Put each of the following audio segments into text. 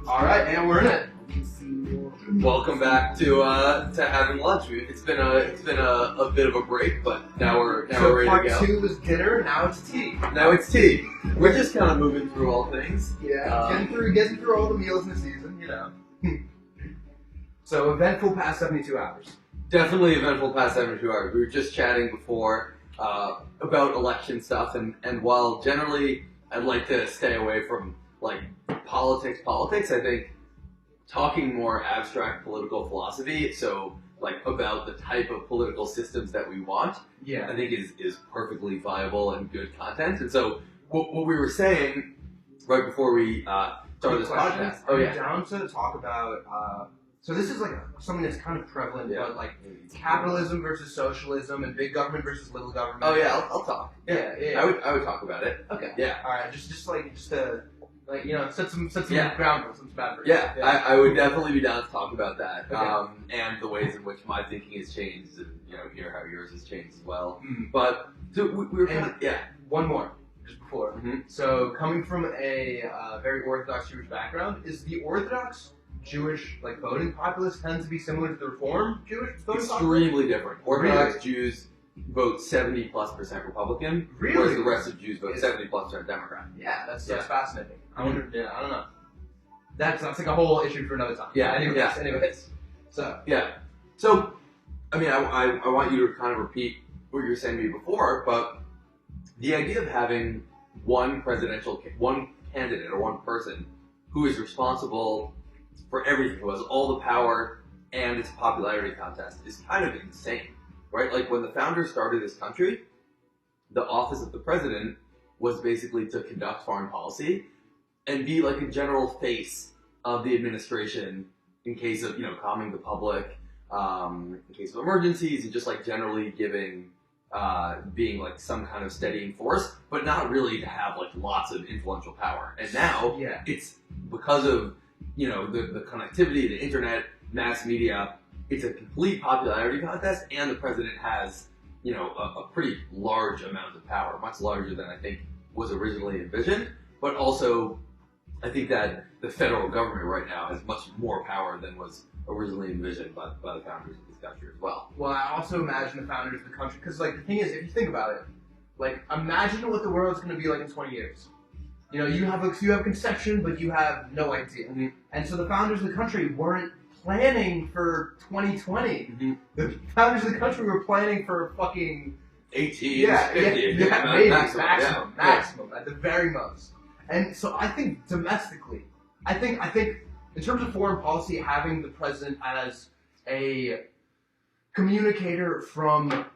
All right, and we're in it. Welcome back to having lunch. It's been a bit of a break, but now we're ready to go. Part 2 was dinner. Now it's tea. Now it's tea. We're just kind of moving through all things. Yeah, getting through all the meals in the season, you know. So eventful past 72 hours. Definitely eventful past 72 hours. We were just chatting before about election stuff, and while generally I'd like to stay away from like politics, I think talking more abstract political philosophy, so like about the type of political systems that we want, I think is perfectly viable and good content. And so what we were saying right before we started this podcast. Are you down to talk about? So this is like something that's kind of prevalent, but like capitalism versus socialism and big government versus little government. Oh yeah, I'll talk. Yeah. I would talk about it. Okay. Yeah. All right. Just to set some ground rules, some bad rules. Yeah. I would definitely be down to talk about that, and the ways in which my thinking has changed, and hear how yours has changed as well. Mm. But so we were kind of one more just before. Mm-hmm. So coming from a very Orthodox Jewish background, is the Orthodox Jewish voting populace tend to be similar to the Reform Jewish voting extremely populace? different. Orthodox Jews vote 70+% Republican, really? Whereas the rest of Jews vote 70+% Democrat. Yeah, that's fascinating. I wonder. Yeah, I don't know. That's like a whole issue for another time. Yeah. Anyways. So. Yeah. So, I mean, I want you to kind of repeat what you were saying to me before, but the idea of having one candidate or one person who is responsible for everything, who has all the power and it's a popularity contest, is kind of insane, right? Like when the founders started this country, the office of the president was basically to conduct foreign policy and be like a general face of the administration in case of, calming the public, in case of emergencies, and just like generally being like some kind of steadying force, but not really to have like lots of influential power. And now it's because of the connectivity, the internet, mass media, it's a complete popularity contest, and the president has, a pretty large amount of power, much larger than I think was originally envisioned. But also, I think that the federal government right now has much more power than was originally envisioned by the founders of this country as well. Well, I also imagine the founders of the country, because the thing is, if you think about it, imagine what the world's going to be like in 20 years. You have a conception, but you have no idea. Mm-hmm. And so the founders of the country weren't planning for 2020. Mm-hmm. The founders of the country were planning for fucking 18, 50, maybe maximum at the very most. And so I think domestically, I think in terms of foreign policy, having the president as a communicator from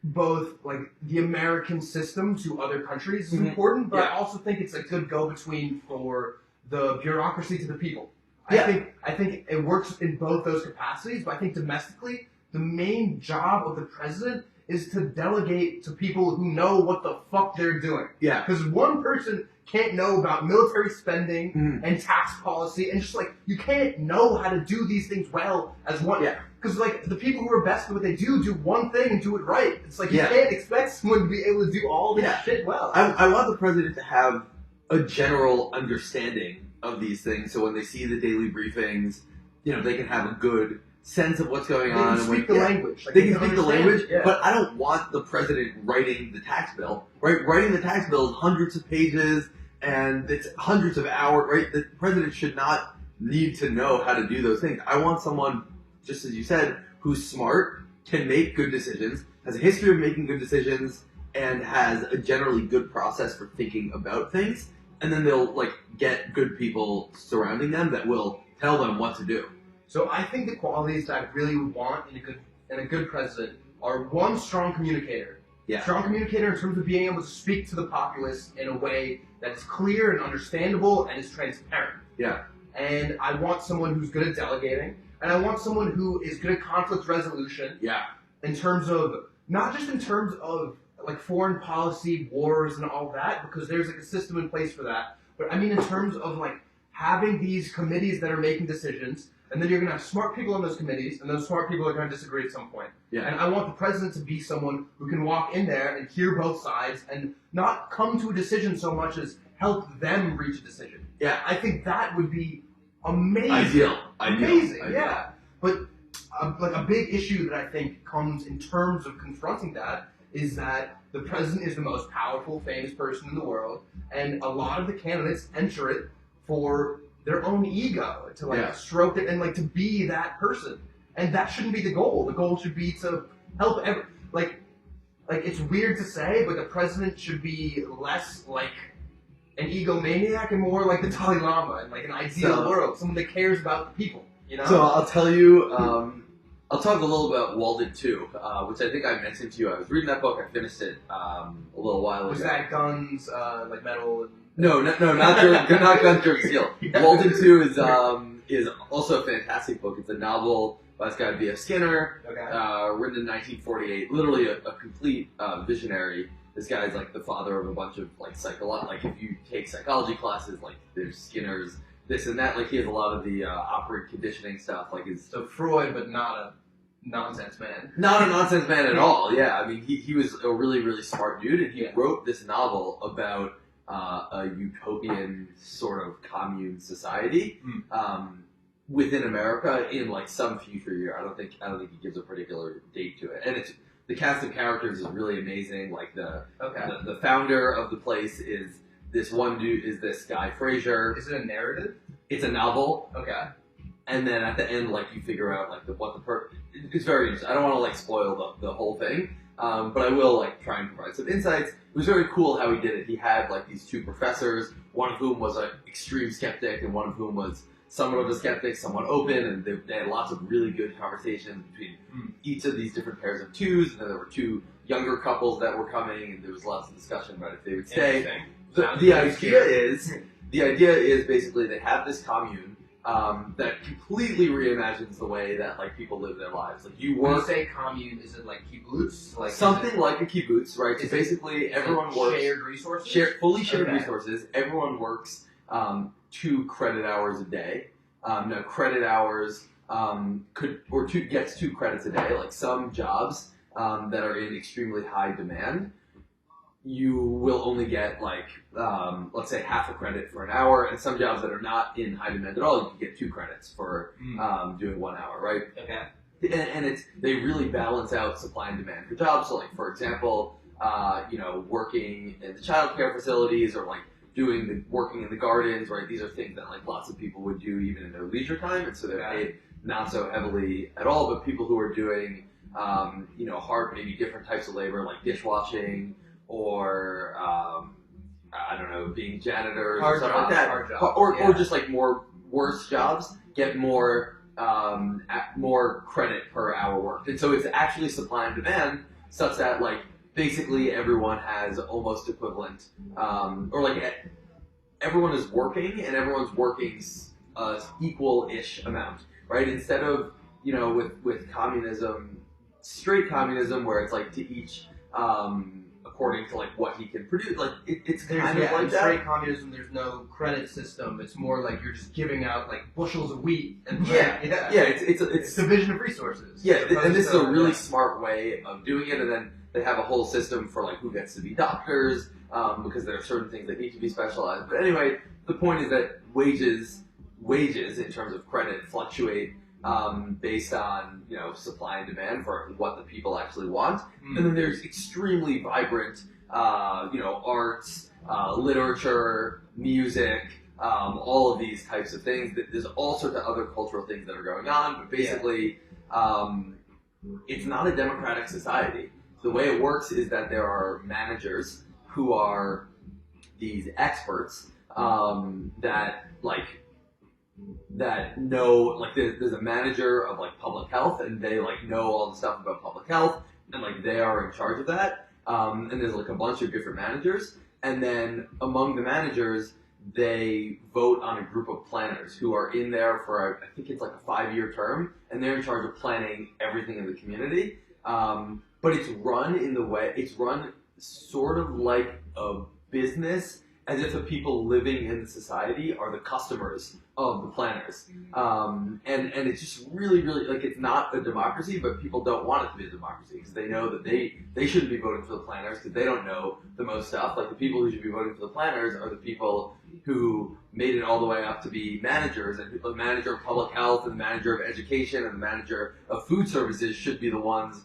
both the American system to other countries is important, but I also think it's a good go-between for the bureaucracy to the people. I think it works in both those capacities, but I think domestically, the main job of the president is to delegate to people who know what the fuck they're doing. Yeah. Because one person can't know about military spending and tax policy, and just you can't know how to do these things well as one. Yeah. Because the people who are best at what they do one thing and do it right. It's you can't expect someone to be able to do all this shit well. I want the president to have a general understanding of these things, so when they see the daily briefings, they can have a good sense of what's going on. They can speak the language. They can speak the language, but I don't want the president writing the tax bill. Right? Writing the tax bill is hundreds of pages and it's hundreds of hours. Right? The president should not need to know how to do those things. I want someone, just as you said, who's smart, can make good decisions, has a history of making good decisions, and has a generally good process for thinking about things. And then they'll get good people surrounding them that will tell them what to do. So I think the qualities that I really would want in a good president are one, strong communicator. Yeah. Strong communicator in terms of being able to speak to the populace in a way that's clear and understandable and is transparent. Yeah. And I want someone who's good at delegating, and I want someone who is good at conflict resolution. Yeah. In terms of not just in terms of foreign policy, wars, and all that, because there's a system in place for that. But I mean in terms of having these committees that are making decisions, and then you're going to have smart people on those committees, and those smart people are going to disagree at some point. Yeah. And I want the president to be someone who can walk in there and hear both sides and not come to a decision so much as help them reach a decision. Yeah. I think that would be amazing. Ideal. Amazing, yeah. But like a big issue that I think comes in terms of confronting that is that the president is the most powerful, famous person in the world, and a lot of the candidates enter it for their own ego, to like stroke it and like to be that person. And that shouldn't be the goal. The goal should be to help like it's weird to say, but the president should be less like an egomaniac and more like the Dalai Lama in like an ideal world, someone that cares about the people. You know? So I'll tell you, I'll talk a little about Walden too, which I think I mentioned to you. I was reading that book. I finished it a little while ago. Was that guns, like metal? No, not Guns, Germs, Steel. Walden 2 is also a fantastic book. It's a novel by this guy B.F. Skinner, written in 1948. Literally a complete visionary. This guy's like the father of a bunch of like like if you take psychology classes, like there's Skinner's this and that. Like he has a lot of the operant conditioning stuff. Like so Freud, but not a nonsense man. Not a nonsense man at all. Yeah, I mean he was a really really smart dude, and he wrote this novel about a utopian sort of commune society within America in like some future year. I don't think he gives a particular date to it, and it's the cast of characters is really amazing. Like the founder of the place is this one dude, is this guy Fraser. Is it a narrative? It's a novel. Okay. And then at the end, like you figure out like it's very interesting. I don't want to like spoil the whole thing, but I will like try and provide some insights. It was very cool how he did it. He had like these two professors, one of whom was an extreme skeptic, and one of whom was somewhat of a skeptic, somewhat open, and they had lots of really good conversations between each of these different pairs of twos. And then there were two younger couples that were coming, and there was lots of discussion about if they would stay. The idea is basically they have this commune that completely reimagines the way that like people live their lives. Like you work. When you say commune, is it like kibbutz? Like something like a kibbutz, right? So basically, everyone works shared resources. Fully shared resources. Everyone works 2 credit hours a day. Now credit hours gets 2 credits a day. Like some jobs that are in extremely high demand, you will only get like let's say half a credit for an hour, and some jobs that are not in high demand at all, you can get 2 credits for doing 1 hour, right? Okay. And they really balance out supply and demand for jobs. So like for example, working in the childcare facilities or like working in the gardens, right? These are things that like lots of people would do even in their leisure time, and so they're paid not so heavily at all. But people who are doing hard, maybe different types of labor like dishwashing or I don't know, being janitors or something like that, or just like more worse jobs get more credit per hour worked. And so it's actually supply and demand such that like basically everyone has almost equivalent or like everyone is working and everyone's working equal-ish amount, right? Instead of with communism, straight communism, where it's like to each according to like what he can produce. Like it's kind of like that. Straight communism, there's no credit system. It's more like you're just giving out like bushels of wheat and it's division of resources. Yeah, and this is a really smart way of doing it. And then they have a whole system for like who gets to be doctors because there are certain things that need to be specialized. But anyway, the point is that wages in terms of credit fluctuate based on supply and demand for what the people actually want. And then there's extremely vibrant arts, literature, music, all of these types of things. There's all sorts of other cultural things that are going on, but basically it's not a democratic society. The way it works is that there are managers who are these experts that know, like there's a manager of like public health, and they like know all the stuff about public health, and like they are in charge of that. And there's like a bunch of different managers, and then among the managers, they vote on a group of planners who are in there for I think it's like a 5-year term, and they're in charge of planning everything in the community. But it's run sort of like a business, as if the people living in the society are the customers of the planners. And it's just really, really, like, it's not a democracy, but people don't want it to be a democracy because they know that they shouldn't be voting for the planners because they don't know the most stuff. Like, the people who should be voting for the planners are the people who made it all the way up to be managers, and the manager of public health and the manager of education and the manager of food services should be the ones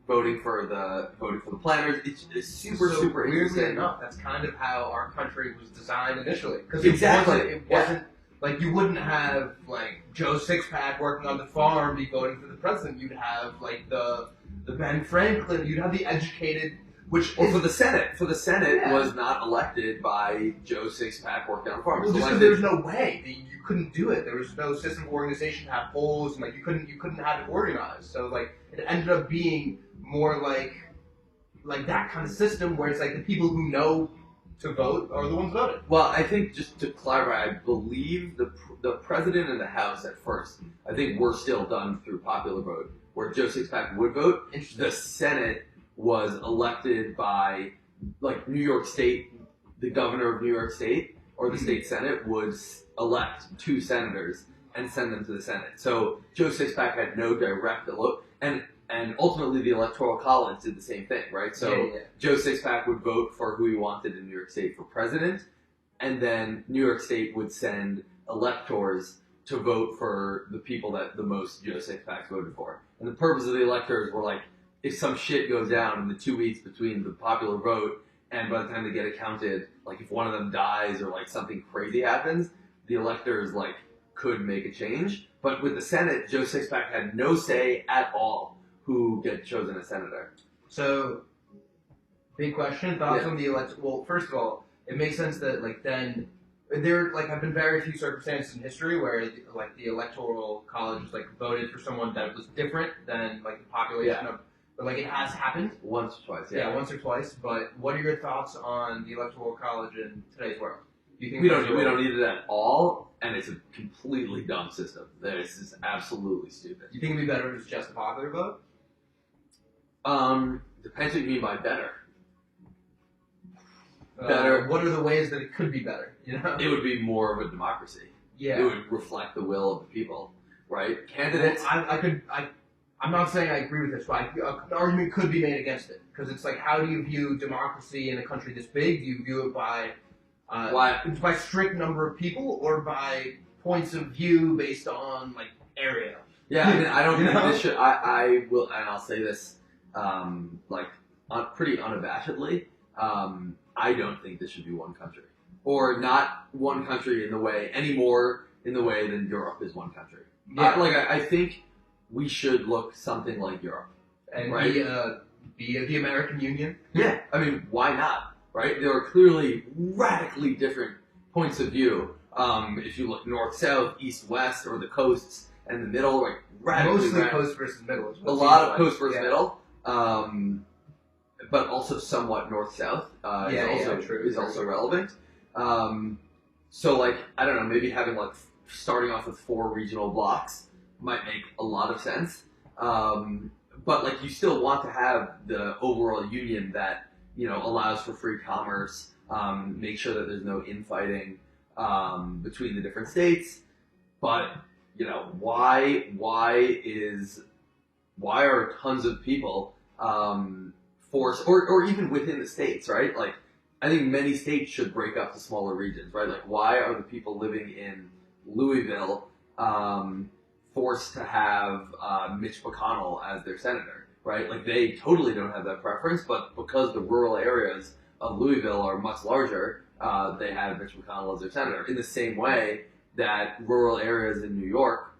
voting for the planners. It's super weirdly interesting. enough, that's kind of how our country was designed initially. Because Exactly. it wasn't like you wouldn't have like Joe Sixpack working on the farm be voting for the president. You'd have like the Ben Franklin. You'd have the educated, which Or for the Senate. For the Senate Yeah. was not elected by Joe Sixpack working on farms. well, So just like because there was no way you couldn't do it. There was no system of organization to have polls, and like you couldn't have it organized. So like it ended up being more like that kind of system where it's like the people who know to vote are the ones voting. Well, I think just to clarify, I believe the president and the House at first, I think were still done through popular vote, where Joe Sixpack would vote. Interesting. The Senate was elected by, like, New York State, the governor of New York State, or the state Senate would elect 2 senators and send them to the Senate. So Joe Sixpack had no direct look, and ultimately the Electoral College did the same thing, right? So Yeah. Joe Sixpack would vote for who he wanted in New York State for president, and then New York State would send electors to vote for the people that the most Joe Sixpacks voted for. And the purpose of the electors were like, if some shit goes down in the 2 weeks between the popular vote and by the time they get it counted, like if one of them dies or like something crazy happens, the electors like could make a change. But with the Senate, Joe Sixpack had no say at all who gets chosen as senator. So, big question. Thoughts Yeah. on the election? Well, first of all, it makes sense that like then there like have been very few circumstances in history where like the electoral college like voted for someone that was different than like the population of. But like it has happened. Once or twice, Yeah, once or twice. But what are your thoughts on the electoral college in today's world? Do you think We don't need it at all, and it's a completely dumb system. This is absolutely stupid. Do you think it'd be better if it's just a popular vote? Depends what you mean by better. Better. What are the ways that it could be better? You know. It would be more of a democracy. Yeah. It would reflect the will of the people, right? Candidates. I'm not saying I agree with this, but an argument could be made against it because it's like, how do you view democracy in a country this big? Do you view it by by strict number of people or by points of view based on like area? Yeah, I mean, I don't think know? this should. I will, and I'll say this, pretty unabashedly. I don't think this should be one country, or not one country in the way than Europe is one country. Yeah. I think we should look something like Europe, And right? be the American Union. Yeah, I mean, why not? Right? There are clearly radically different points of view. If you look north-south, east-west, or the coasts and the middle, like radically. Mostly coast versus middle. A lot of coast versus middle, but also somewhat north-south is also relevant. So like, I don't know, maybe having like starting off with 4 regional blocks might make a lot of sense. But like, you still want to have the overall union that, you know, allows for free commerce, make sure that there's no infighting between the different states. But, you know, why are tons of people forced, or even within the states, right? Like, I think many states should break up to smaller regions, right? Like, why are the people living in Louisville forced to have Mitch McConnell as their senator, right? Like, they totally don't have that preference, but because the rural areas of Louisville are much larger, they have Mitch McConnell as their senator. In the same way that rural areas in New York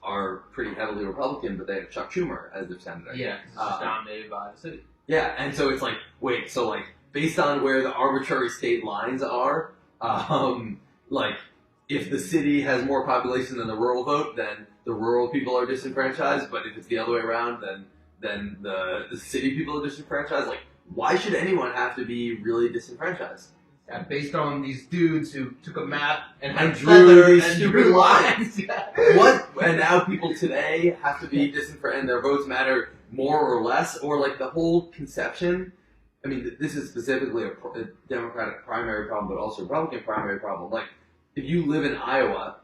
are pretty heavily Republican, but they have Chuck Schumer as their senator. Yeah, 'cause it's just dominated by the city. Yeah, and so it's like, wait, so like, based on where the arbitrary state lines are, like, if the city has more population than the rural vote, then the rural people are disenfranchised, but if it's the other way around, then the city people are disenfranchised. Like, why should anyone have to be really disenfranchised? Yeah, based on these dudes who took a map and drew these stupid drew lines. Yeah. What? And now people today have to be disenfranchised, and their votes matter more or less, or like the whole conception. I mean, this is specifically a Democratic primary problem, but also a Republican primary problem. Like, if you live in Iowa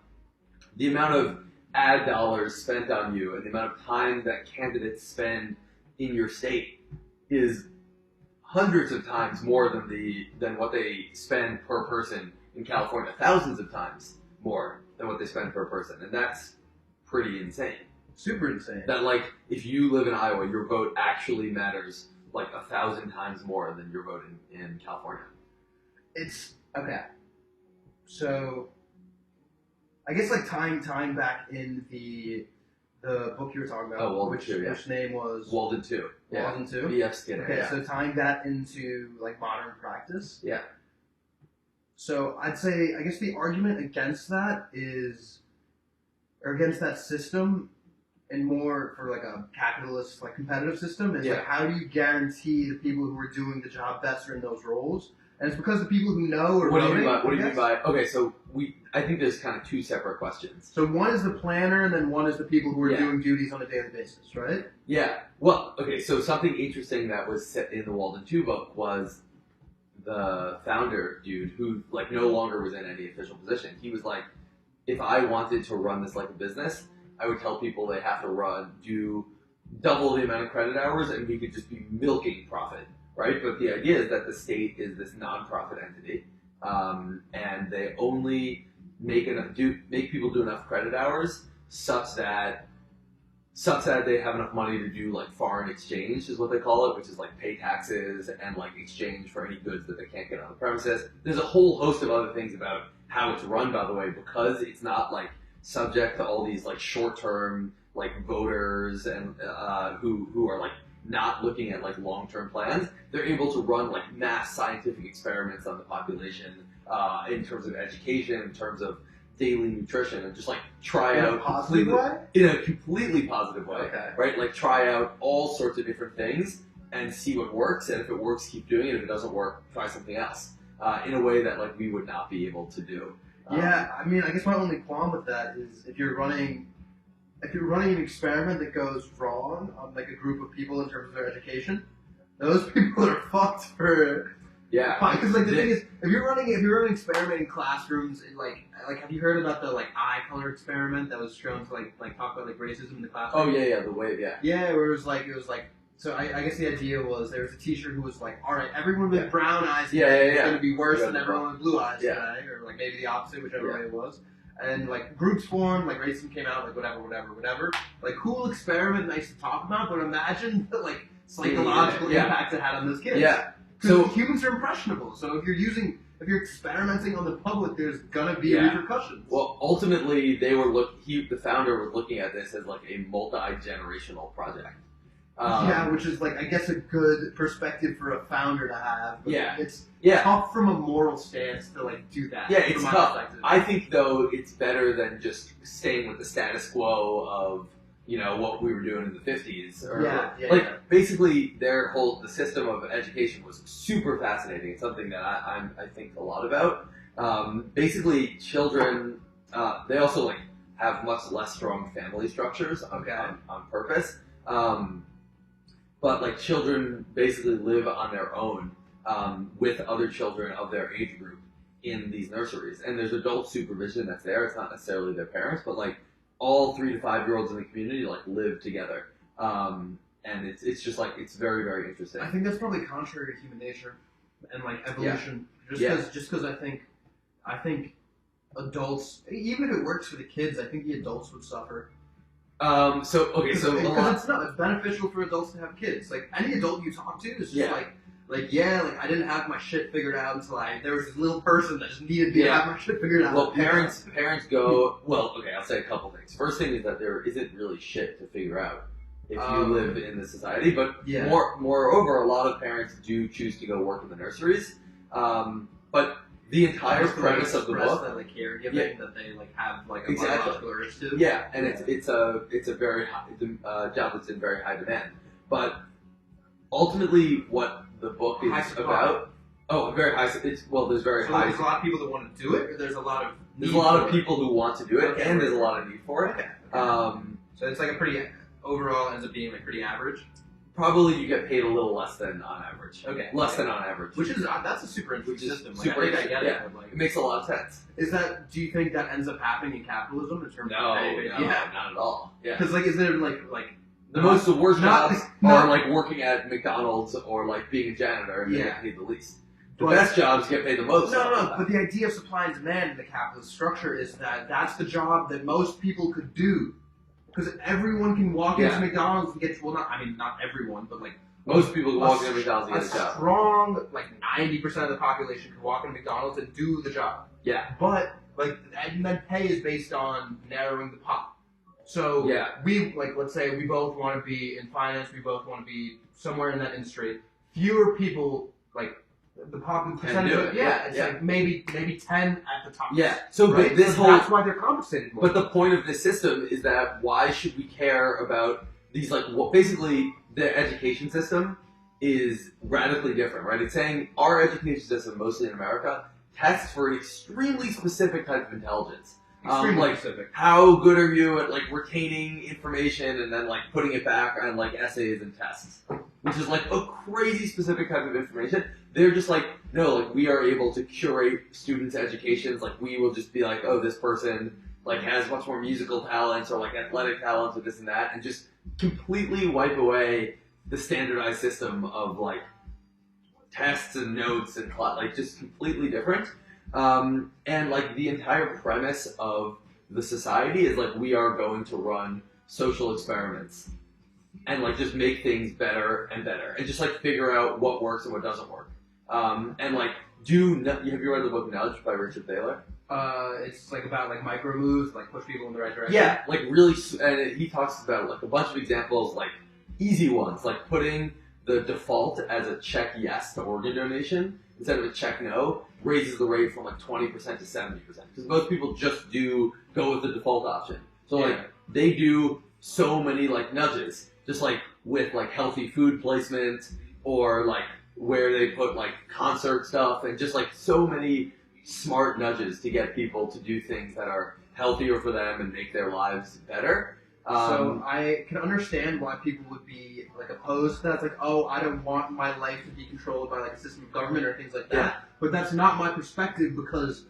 the amount of ad dollars spent on you and the amount of time that candidates spend in your state is hundreds of times more than what they spend per person in California, thousands of times more than what they spend per person, and that's pretty insane. Super insane. That, like, if you live in Iowa, your vote actually matters like 1,000 times more than your vote in California. It's okay. So, I guess like tying back in the book you were talking about, Walden 2, yeah. which name was Walden 2. Yeah. Walden 2? B.F. Skinner. Okay, yeah. so tying that into like modern practice. Yeah. So I'd say, I guess the argument against that is, or against that system, and more for like a capitalist, like competitive system, is like how do you guarantee the people who are doing the job best are in those roles? And it's because the people who know are voting. What do you mean by? Okay, so I think there's kind of two separate questions. So one is the planner, and then one is the people who are doing duties on a daily basis, right? Yeah. Well, okay. So something interesting that was set in the Walden 2 book was the founder dude who like no longer was in any official position. He was like, if I wanted to run this like a business, I would tell people they have to do double the amount of credit hours, and we could just be milking profit. Right, but the idea is that the state is this nonprofit entity, and they only make people do enough credit hours such that they have enough money to do like foreign exchange, is what they call it, which is like pay taxes and like exchange for any goods that they can't get on the premises. There's a whole host of other things about how it's run, by the way, because it's not like subject to all these like short-term like voters and who are like not looking at like long-term plans. They're able to run like mass scientific experiments on the population in terms of education, in terms of daily nutrition, and just like try out in a completely positive way, right? Like try out all sorts of different things and see what works, and if it works, keep doing it. If it doesn't work, try something else in a way that like we would not be able to do. Yeah, I mean, I guess my only qualm with that is if you're running an experiment that goes wrong on like a group of people in terms of their education, those people are fucked for. Yeah. Because like the thing is, if you're running an experiment in classrooms, in like have you heard about the like eye color experiment that was shown to like talk about like racism in the classroom? Oh yeah, the way Yeah, where it was like so I guess the idea was there was a teacher who was like, all right, everyone with brown eyes is going to be worse than everyone with blue eyes today, or like maybe the opposite, whichever way it was. And like groups formed, like racism came out, like whatever. Like cool experiment, nice to talk about, but imagine the like psychological impact it had on those kids. Yeah. So humans are impressionable. So if you're experimenting on the public, there's gonna be repercussions. Well, ultimately, the founder was looking at this as like a multi-generational project. Which is like I guess a good perspective for a founder to have. But it's tough from a moral stance to like do that. Yeah, it's tough. I think though it's better than just staying with the status quo of what we were doing in the 50s. Basically, the system of education was super fascinating. It's something that I think a lot about. Basically, children they also like have much less strong family structures on purpose. But like children basically live on their own with other children of their age group in these nurseries, and there's adult supervision that's there. It's not necessarily their parents, but like all 3 to 5 year olds in the community like live together, and it's just like it's very, very interesting. I think that's probably contrary to human nature and like evolution. Just because I think adults, even if it works for the kids, I think the adults would suffer. Because it's beneficial for adults to have kids. Like any adult you talk to is just like I didn't have my shit figured out until there was this little person that just needed me to have my shit figured out. Well, parents go, I'll say a couple things. First thing is that there isn't really shit to figure out if you live in this society, but moreover, a lot of parents do choose to go work in the nurseries. But the entire premise of the book, that like caregiving, that they like have like a biological urge to. Yeah, and it's a very job that's in very high demand. But ultimately, what the book is about. Oh, very high. There's very high. There's a lot of people that want to do it, or there's a lot of people who want to do it, and there's a lot of need for it. So it's like ends up being like pretty average. Probably you get paid a little less than on average. Okay. Less than on average. Which is that's a super interesting system. Like, super I think I interesting, get yeah. it. But like, It makes a lot of sense. do you think that ends up happening in capitalism in terms No, of pay? no, Yeah. not at all. Yeah. Because like, is there like The worst not- jobs not- are like working at McDonald's or like being a janitor and they Yeah. get paid the least. The But- best jobs get paid the most. No. But the idea of supply and demand in the capitalist structure is that that's the job that most people could do. Because everyone can walk into Yeah. McDonald's and get not everyone, but like Most people can walk into McDonald's and a get a job. strong 90% of the population can walk into McDonald's and do the job. Yeah. But and then pay is based on narrowing the pot. So Yeah. let's say we both want to be in finance, we both want to be somewhere in that industry. Fewer people the percentage. do it. It's Yeah. like maybe 10 at the top. Yeah. So Right? but this So whole that's why they're compensated more. But the point of this system is that why should we care about these basically the education system is radically different, right? It's saying our education system, mostly in America, tests for an extremely specific type of intelligence. Extremely specific. How good are you at retaining information and then putting it back on essays and tests, which is a crazy specific type of information. They're just no, we are able to curate students' educations. We will just be oh, this person has much more musical talents or athletic talents or this and that, and just completely wipe away the standardized system of tests and notes and just completely different. And the entire premise of the society is we are going to run social experiments and just make things better and better and just figure out what works and what doesn't work. And have you read the book Nudge by Richard Thaler? It's about micro moves, push people in the right direction. Yeah, really, and he talks about a bunch of examples, easy ones, putting the default as a check yes to organ donation instead of a check no raises the rate from 20% to 70% because most people just go with the default option. So they do so many nudges, just with healthy food placement or where they put concert stuff and just so many smart nudges to get people to do things that are healthier for them and make their lives better. So I can understand why people would be opposed to that. It's oh, I don't want my life to be controlled by a system of government or things like that. Yeah. But that's not my perspective because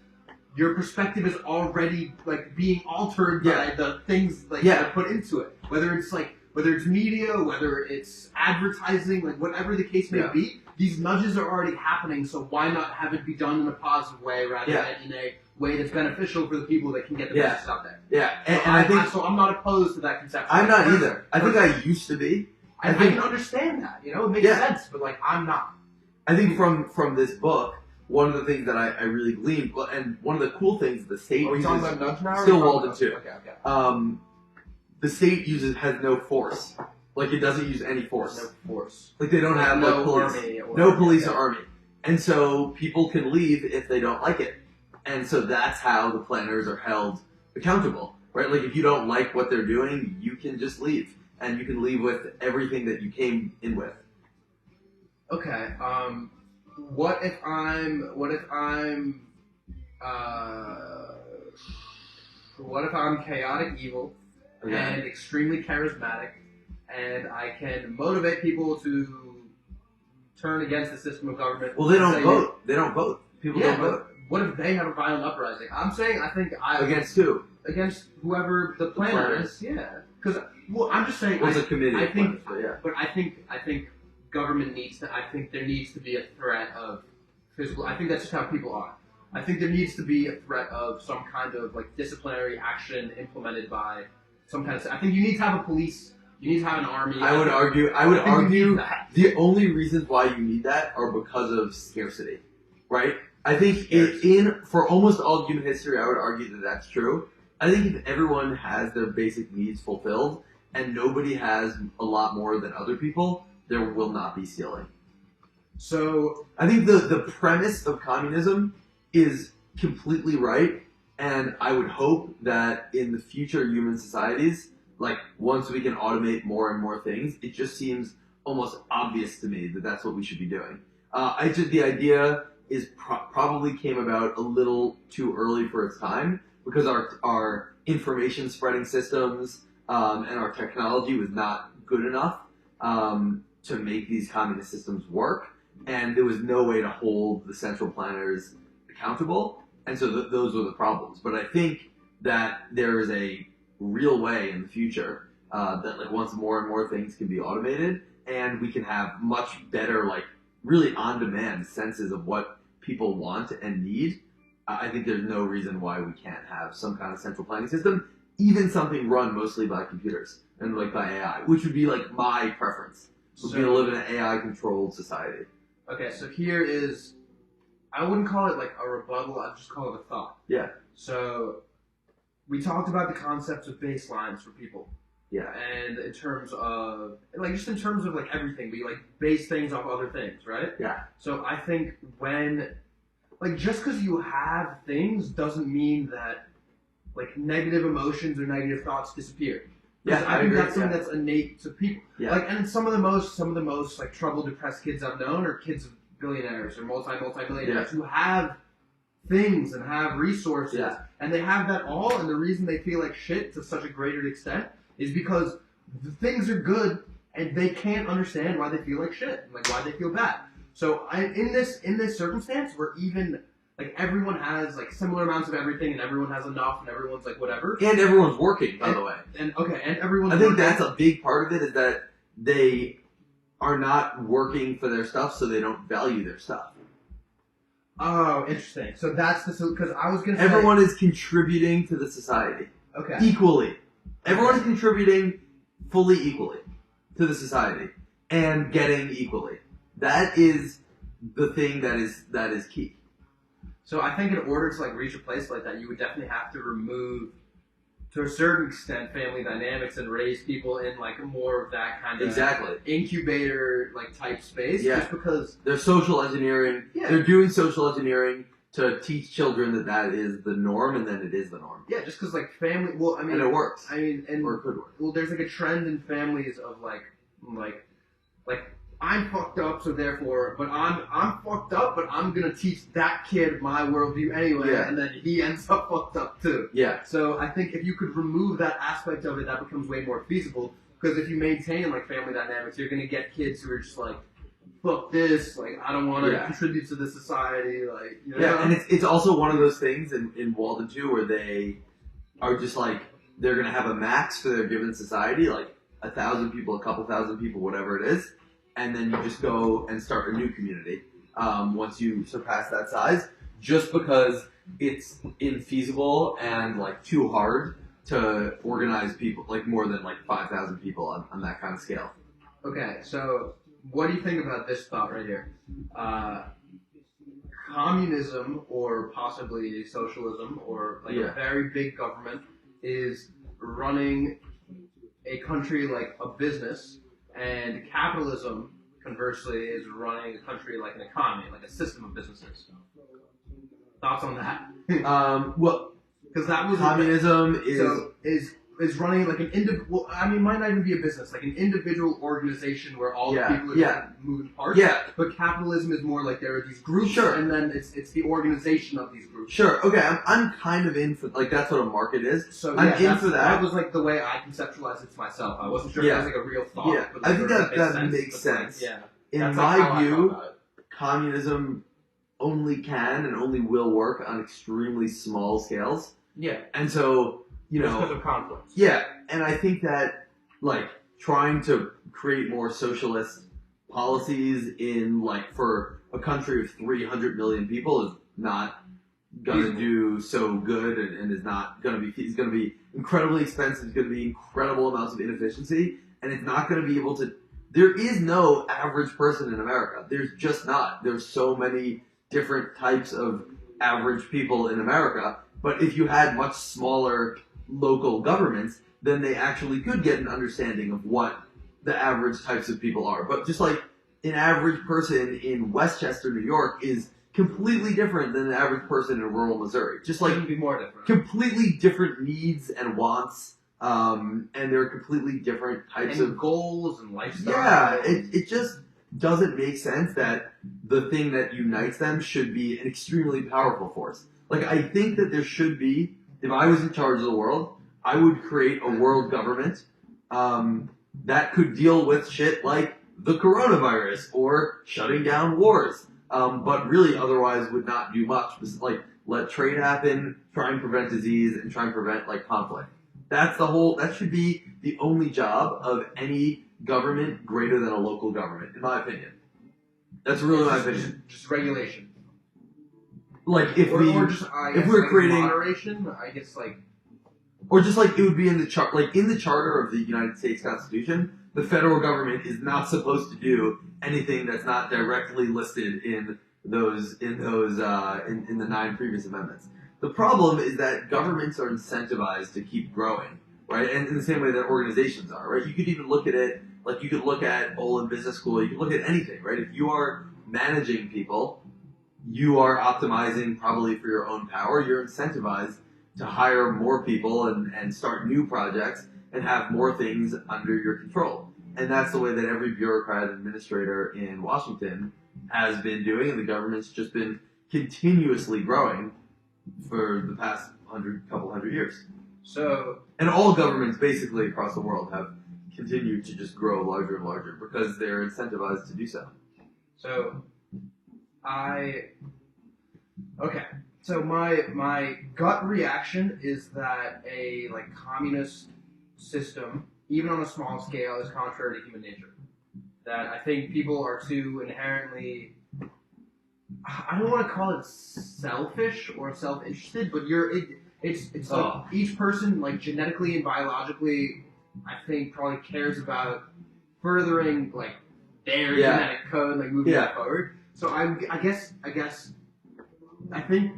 your perspective is already being altered by the things that are put into it. Whether it's media, whether it's advertising, whatever the case may be, these nudges are already happening. So why not have it be done in a positive way rather than in a way that's beneficial for the people that can get the message out there? Yeah, and I think I'm not opposed to that conception. I'm not either. I think I used to be. I can understand that. It makes sense, but I'm not. I think from this book, one of the things that I really gleaned, and one of the cool things the state Are we uses, talking about nudge now? Still Walden too. Okay. The state has no force. It doesn't use any force. No force. They don't have no police. Army or No police or army. And so people can leave if they don't like it. And so that's how the planners are held accountable, right? If you don't like what they're doing, you can just leave. And you can leave with everything that you came in with. Okay. What if I'm chaotic evil and extremely charismatic, and I can motivate people to turn against the system of government? Well, they don't vote. They don't vote. People don't vote. What if they have a violent uprising? I'm saying Against who? Against whoever the planner is. Yeah. Because I'm just saying. There's a committee. I think. Planners, But I think government needs to. I think there needs to be a threat of physical. I think that's just how people are. I think there needs to be a threat of some kind of disciplinary action implemented by some kind of. I think you need to have a police. You need to have an army. I would argue the only reasons why you need that are because of scarcity, right? I think for almost all human history, I would argue that that's true. I think if everyone has their basic needs fulfilled and nobody has a lot more than other people, there will not be stealing. So I think the premise of communism is completely right, and I would hope that in the future human societies, once we can automate more and more things, it just seems almost obvious to me that that's what we should be doing. The idea is probably came about a little too early for its time because our information spreading systems and our technology was not good enough. to make these communist systems work, and there was no way to hold the central planners accountable, and so those were the problems. But I think that there is a real way in the future that like once more and more things can be automated, and we can have much better, like really on-demand senses of what people want and need. I think there's no reason why we can't have some kind of central planning system, even something run mostly by computers and like by AI, which would be like my preference. Would be to live in an AI-controlled society. Okay, so here is, I wouldn't call it like a rebuttal, I'd just call it a thought. Yeah. So, we talked about the concepts of baselines for people. Yeah. And in terms of, like, just in terms of, like, everything, we, like, base things off other things, right? Yeah. So I think when, like, just because you have things doesn't mean that, like, negative emotions or negative thoughts disappear. Yeah, I think that's something that's innate to people. Yeah. Like, and some of the most like troubled, depressed kids I've known are kids of billionaires or multi-millionaires who have things and have resources, and they have that all. And the reason they feel like shit to such a greater extent is because the things are good, and they can't understand why they feel like shit, and like why they feel bad. So in this circumstance, where even like everyone has like similar amounts of everything, and everyone has enough, and everyone's like whatever. And everyone's working, by the way. And everyone's. I think that's a big part of it, is that they are not working for their stuff, so they don't value their stuff. Oh, interesting. So that's because I was gonna say everyone is contributing to the society. Okay. Equally. Everyone is contributing fully equally to the society and getting equally. That is the thing that is key. So I think in order to like reach a place like that, you would definitely have to remove, to a certain extent, family dynamics and raise people in like more of that kind of incubator like type space. Yeah. Just because they're social engineering. Yeah. They're doing social engineering to teach children that is the norm, and then it is the norm. Yeah, just because like family. Well, I mean, and it works. I mean, and or it could work. Well, there's like a trend in families of like I'm fucked up, so therefore, but I'm fucked up, but I'm gonna teach that kid my worldview anyway, and then he ends up fucked up too. Yeah. So I think if you could remove that aspect of it, that becomes way more feasible. Because if you maintain like family dynamics, you're gonna get kids who are just like, fuck this, like I don't want to contribute to the society, like you know? Yeah, and it's also one of those things in Walden too, where they are just like they're gonna have a max for their given society, like 1,000 people, a couple thousand people, whatever it is. And then you just go and start a new community once you surpass that size, just because it's infeasible and like too hard to organize people, like more than like 5,000 people on that kind of scale. Okay, so what do you think about this thought right here? Communism, or possibly socialism, or like a very big government is running a country like a business. And capitalism, conversely, is running a country like an economy, like a system of businesses. Thoughts on that? Well, because that was communism is running like an individual. I mean, it might not even be a business, like an individual organization where all the people are moving parts. Yeah. But capitalism is more like there are these groups, and then it's the organization of these groups. Sure. Okay. I'm kind of in for like that's what a market is. So I'm in for that. That was like the way I conceptualized it to myself. I wasn't sure if it was like a real thought. Yeah. But, like, I think that makes sense. Like, in my view, communism only can and only will work on extremely small scales. Yeah. And so, you know, because of conflict. Yeah, and I think that like trying to create more socialist policies in like for a country of 300 million people is not going to do so good, and is not going to be. It's going to be incredibly expensive. It's going to be incredible amounts of inefficiency, and it's not going to be able to. There is no average person in America. There's just not. There's so many different types of average people in America. But if you had much smaller local governments, then they actually could get an understanding of what the average types of people are. But just like an average person in Westchester, New York is completely different than an average person in rural Missouri. Just like be more different. Completely different needs and wants, and there are completely different types of goals and lifestyle. Yeah, it just doesn't make sense that the thing that unites them should be an extremely powerful force. Like, I think that there should be, if I was in charge of the world, I would create a world government that could deal with shit like the coronavirus or shutting down wars, but really otherwise would not do much. Like, let trade happen, try and prevent disease, and try and prevent like conflict. That should be the only job of any government greater than a local government, in my opinion. That's really my opinion. Just regulation. Like if we're creating moderation, I guess or just like it would be in the charter of the United States Constitution, the federal government is not supposed to do anything that's not directly listed in the 9 previous amendments. The problem is that governments are incentivized to keep growing, right? And in the same way that organizations are, right? You could even look at it, like you could look at Olin Business School, you could look at anything, right? If you are managing people, you are optimizing probably for your own power. You're incentivized to hire more people and start new projects and have more things under your control. And that's the way that every bureaucrat and administrator in Washington has been doing, and the government's just been continuously growing for the past couple hundred years. And all governments basically across the world have continued to just grow larger and larger because they're incentivized to do so. So my gut reaction is that a communist system, even on a small scale, is contrary to human nature. That I think people are too inherently, I don't want to call it selfish or self-interested, but it's like each person genetically and biologically, I think, probably cares about furthering their genetic code, moving it forward. So I guess I think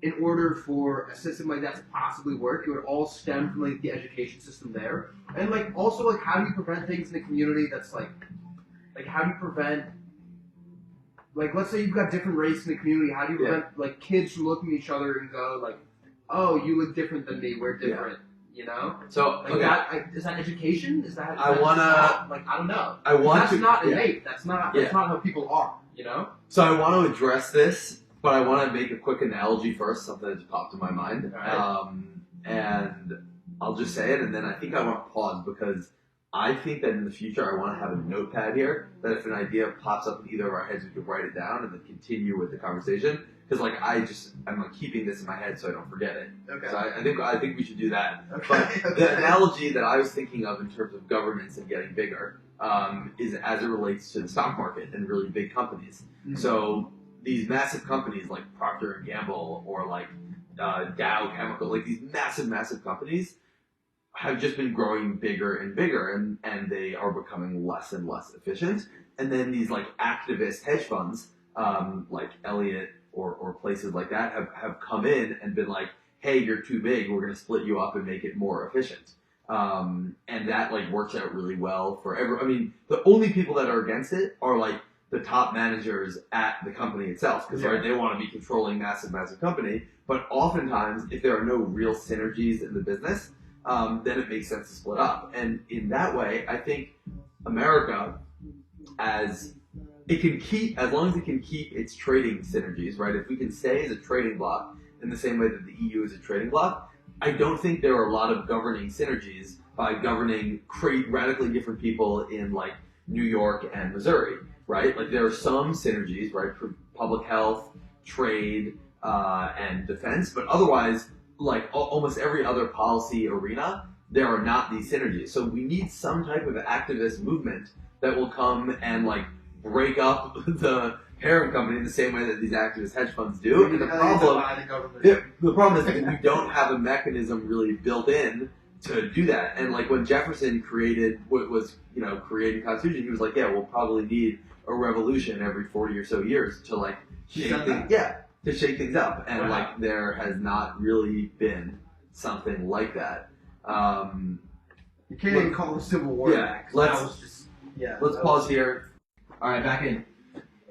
in order for a system like that to possibly work, it would all stem from the education system there, and also how do you prevent things in the community that's how do you prevent let's say you've got different races in the community, how do you prevent kids from looking at each other and go oh, you look different than me, we're different. You know, so is that education? Is that I don't know. That's not innate. That's not how people are. You know. So I want to address this, but I want to make a quick analogy first, something that just popped in my mind, and I'll just say it, and then I think I want to pause because I think that in the future I want to have a notepad here that if an idea pops up in either of our heads, we could write it down and then continue with the conversation. Because I'm keeping this in my head so I don't forget it. Okay. So I think we should do that. Okay. But the analogy that I was thinking of in terms of governments and getting bigger is as it relates to the stock market and really big companies. Mm-hmm. So these massive companies like Procter and Gamble or Dow Chemical, these massive companies have just been growing bigger and bigger, and they are becoming less and less efficient. And then these activist hedge funds like Elliott or places like that have come in and been hey, you're too big, we're going to split you up and make it more efficient. And that works out really well for everyone. I mean, the only people that are against it are the top managers at the company itself, because they want to be controlling massive company. But oftentimes, if there are no real synergies in the business, then it makes sense to split up. And in that way, I think America, as long as it can keep its trading synergies, right? If we can stay as a trading bloc in the same way that the EU is a trading bloc, I don't think there are a lot of governing synergies by governing radically different people in New York and Missouri, right? There are some synergies, right? For public health, trade, and defense, but otherwise, almost every other policy arena, there are not these synergies. So we need some type of activist movement that will come and break up the parent company in the same way that these activist hedge funds do. And the problem is that we don't have a mechanism really built in to do that. And when Jefferson created creating Constitution, he was we'll probably need a revolution every 40 or so years to shake things up. And there has not really been something like that. You can't even call it a Civil War Act. Let's pause here. All right, back in.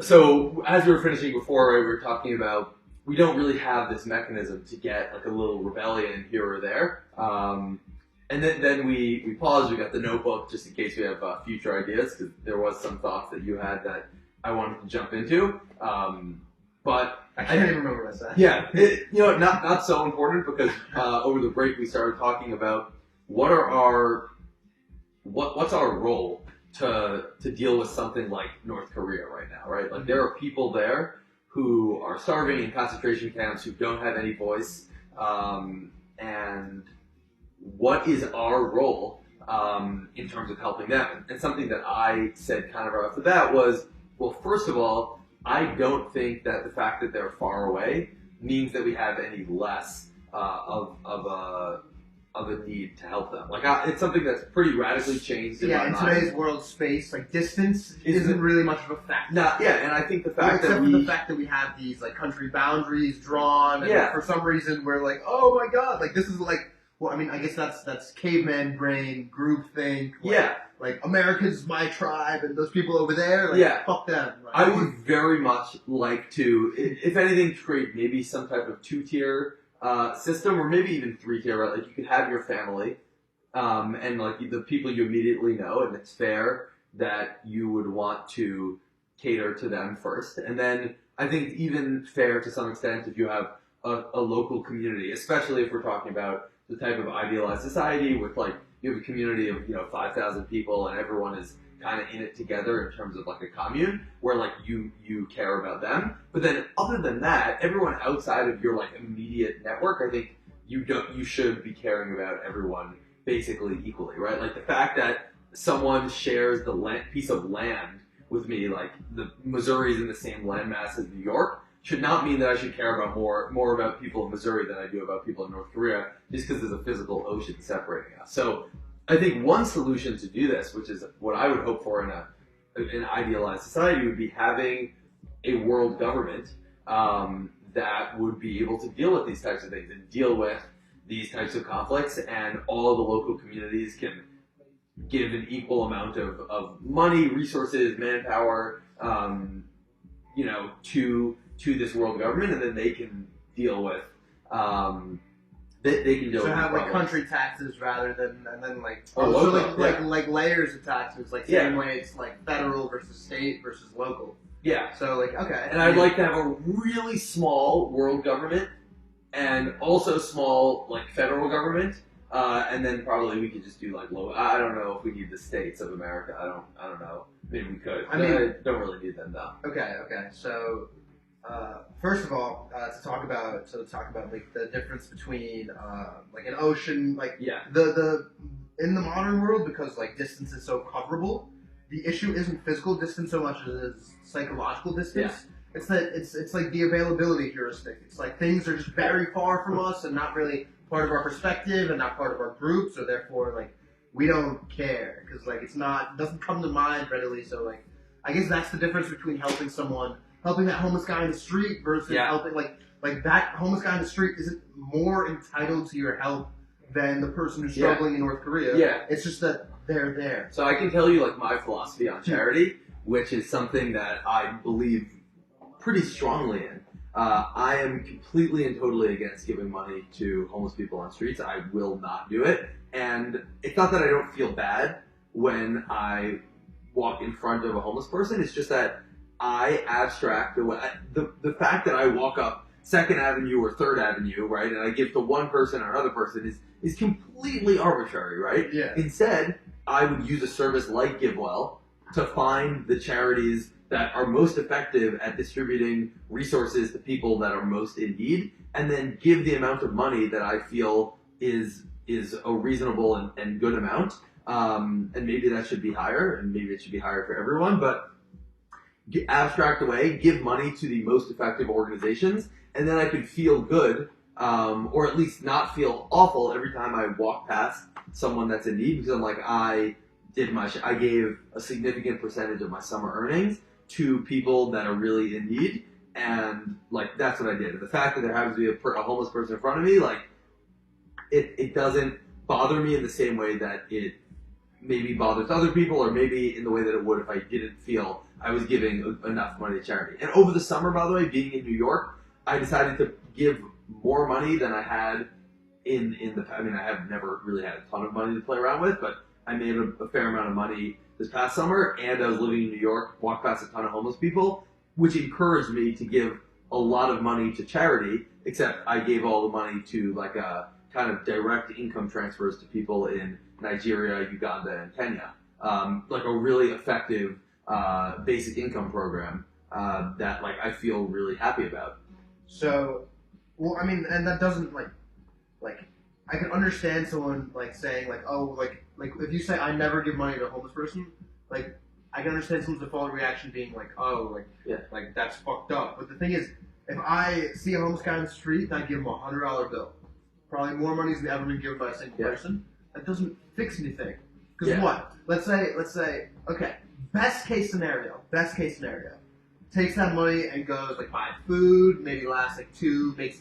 So as we were finishing before, we were talking about we don't really have this mechanism to get a little rebellion here or there. And then we paused. We got the notebook just in case we have future ideas, because there was some thoughts that you had that I wanted to jump into. But I can't even remember what I said. Yeah, not so important, because over the break we started talking about what's our role to deal with something like North Korea right now, right? Like there are people there who are starving in concentration camps, who don't have any voice, and what is our role in terms of helping them? And something that I said kind of right off the bat was, well, first of all, I don't think that the fact that they're far away means that we have any less of a need to help them. Like it's something that's pretty radically changed in my mind. Today's world, space, like distance isn't really much of a factor. And I think the fact except for the fact that we have these like country boundaries drawn, and for some reason we're like, oh my god, like this is like, well, I mean, I guess that's caveman brain, groupthink. Like America's my tribe, and those people over there, like fuck them. Right? I would very much like to, if anything, create maybe some type of 2-tier system, or maybe even 3-tier, right? Like you could have your family, and like the people you immediately know, and it's fair that you would want to cater to them first. And then I think even fair to some extent if you have a local community, especially if we're talking about the type of idealized society with like, you have a community of, 5,000 people and everyone is kind of in it together in terms of like a commune where like you care about them. But then other than that, everyone outside of your like immediate network, I think you should be caring about everyone basically equally, right? Like the fact that someone shares the piece of land with me, like the Missouri is in the same landmass as New York, should not mean that I should care about more about people in Missouri than I do about people in North Korea, just because there's a physical ocean separating us. So I think one solution to do this, which is what I would hope for in an idealized society, would be having a world government that would be able to deal with these types of things and deal with these types of conflicts, and all the local communities can give an equal amount of money, resources, manpower, to this world government, and then they can deal with they can deal with have like country taxes rather than, and then like like layers of taxes, like same way it's like federal versus state versus local. Yeah. So like okay. And I'd like to have a really small world government and also small like federal government. And then probably we could just do like low. I don't know if we need the states of America. I don't know. Maybe we could. I don't really need them though. Okay. So first of all, to talk about like the difference between like an ocean, like the in the modern world, because like distance is so coverable. The issue isn't physical distance so much as it is psychological distance. Yeah. It's that it's like the availability heuristic. It's like things are just very far from us and not really part of our perspective and not part of our group, so therefore like we don't care because like it doesn't come to mind readily. So like I guess that's the difference between helping that homeless guy in the street versus helping like that homeless guy in the street isn't more entitled to your help than the person who's struggling in North Korea. Yeah. It's just that they're there. So I can tell you like my philosophy on charity, which is something that I believe pretty strongly in. I am completely and totally against giving money to homeless people on streets. I will not do it. And it's not that I don't feel bad when I walk in front of a homeless person. It's just that I abstract the fact that I walk up 2nd Avenue or 3rd Avenue, right, and I give to one person or another person is completely arbitrary, right? Yeah. Instead, I would use a service like GiveWell to find the charities that are most effective at distributing resources to people that are most in need, and then give the amount of money that I feel is a reasonable and good amount. And maybe that should be higher, and maybe it should be higher for everyone, but abstract away, give money to the most effective organizations, and then I could feel good, or at least not feel awful every time I walk past someone that's in need, because I'm like, I gave a significant percentage of my summer earnings to people that are really in need, and like that's what I did. The fact that there happens to be a homeless person in front of me, like it doesn't bother me in the same way that it maybe bothers other people, or maybe in the way that it would if I didn't feel I was giving enough money to charity. And over the summer, by the way, being in New York, I decided to give more money than I had in the. I mean, I have never really had a ton of money to play around with, but I made a fair amount of money this past summer, and I was living in New York, walked past a ton of homeless people, which encouraged me to give a lot of money to charity, except I gave all the money to like a kind of direct income transfers to people in Nigeria, Uganda, and Kenya. like a really effective basic income program that like I feel really happy about. So, well, I mean, and that doesn't like I can understand someone like saying like, oh, like if you say I never give money to a homeless person, like I can understand someone's default reaction being like, oh, like that's fucked up. But the thing is, if I see a homeless guy on the street and I give him $100 bill, probably more money than ever been given by a single person, that doesn't fix anything. Because what? Let's say, okay, best case scenario, takes that money and goes like buy food, maybe lasts like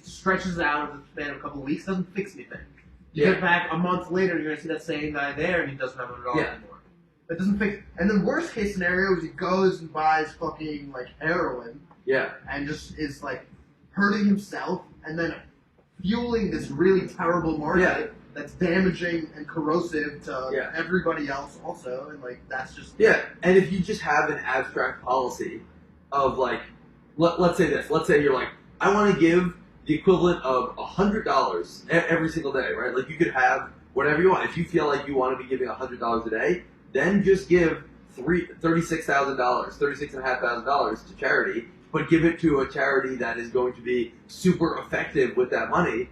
stretches it out over the span of a couple of weeks, doesn't fix anything. You get back a month later, you're gonna see that same guy there, and he doesn't have $100 anymore. That doesn't fix. And then worst case scenario is he goes and buys fucking like heroin, and just is like hurting himself, and then fueling this really terrible market that's damaging and corrosive to everybody else also, and like that's just And if you just have an abstract policy of like, let's say this. Let's say you're like, I want to give the equivalent of $100 every single day, right? Like you could have whatever you want. If you feel like you want to be giving $100 a day, then just give $36,000, $36,500 to charity, but give it to a charity that is going to be super effective with that money.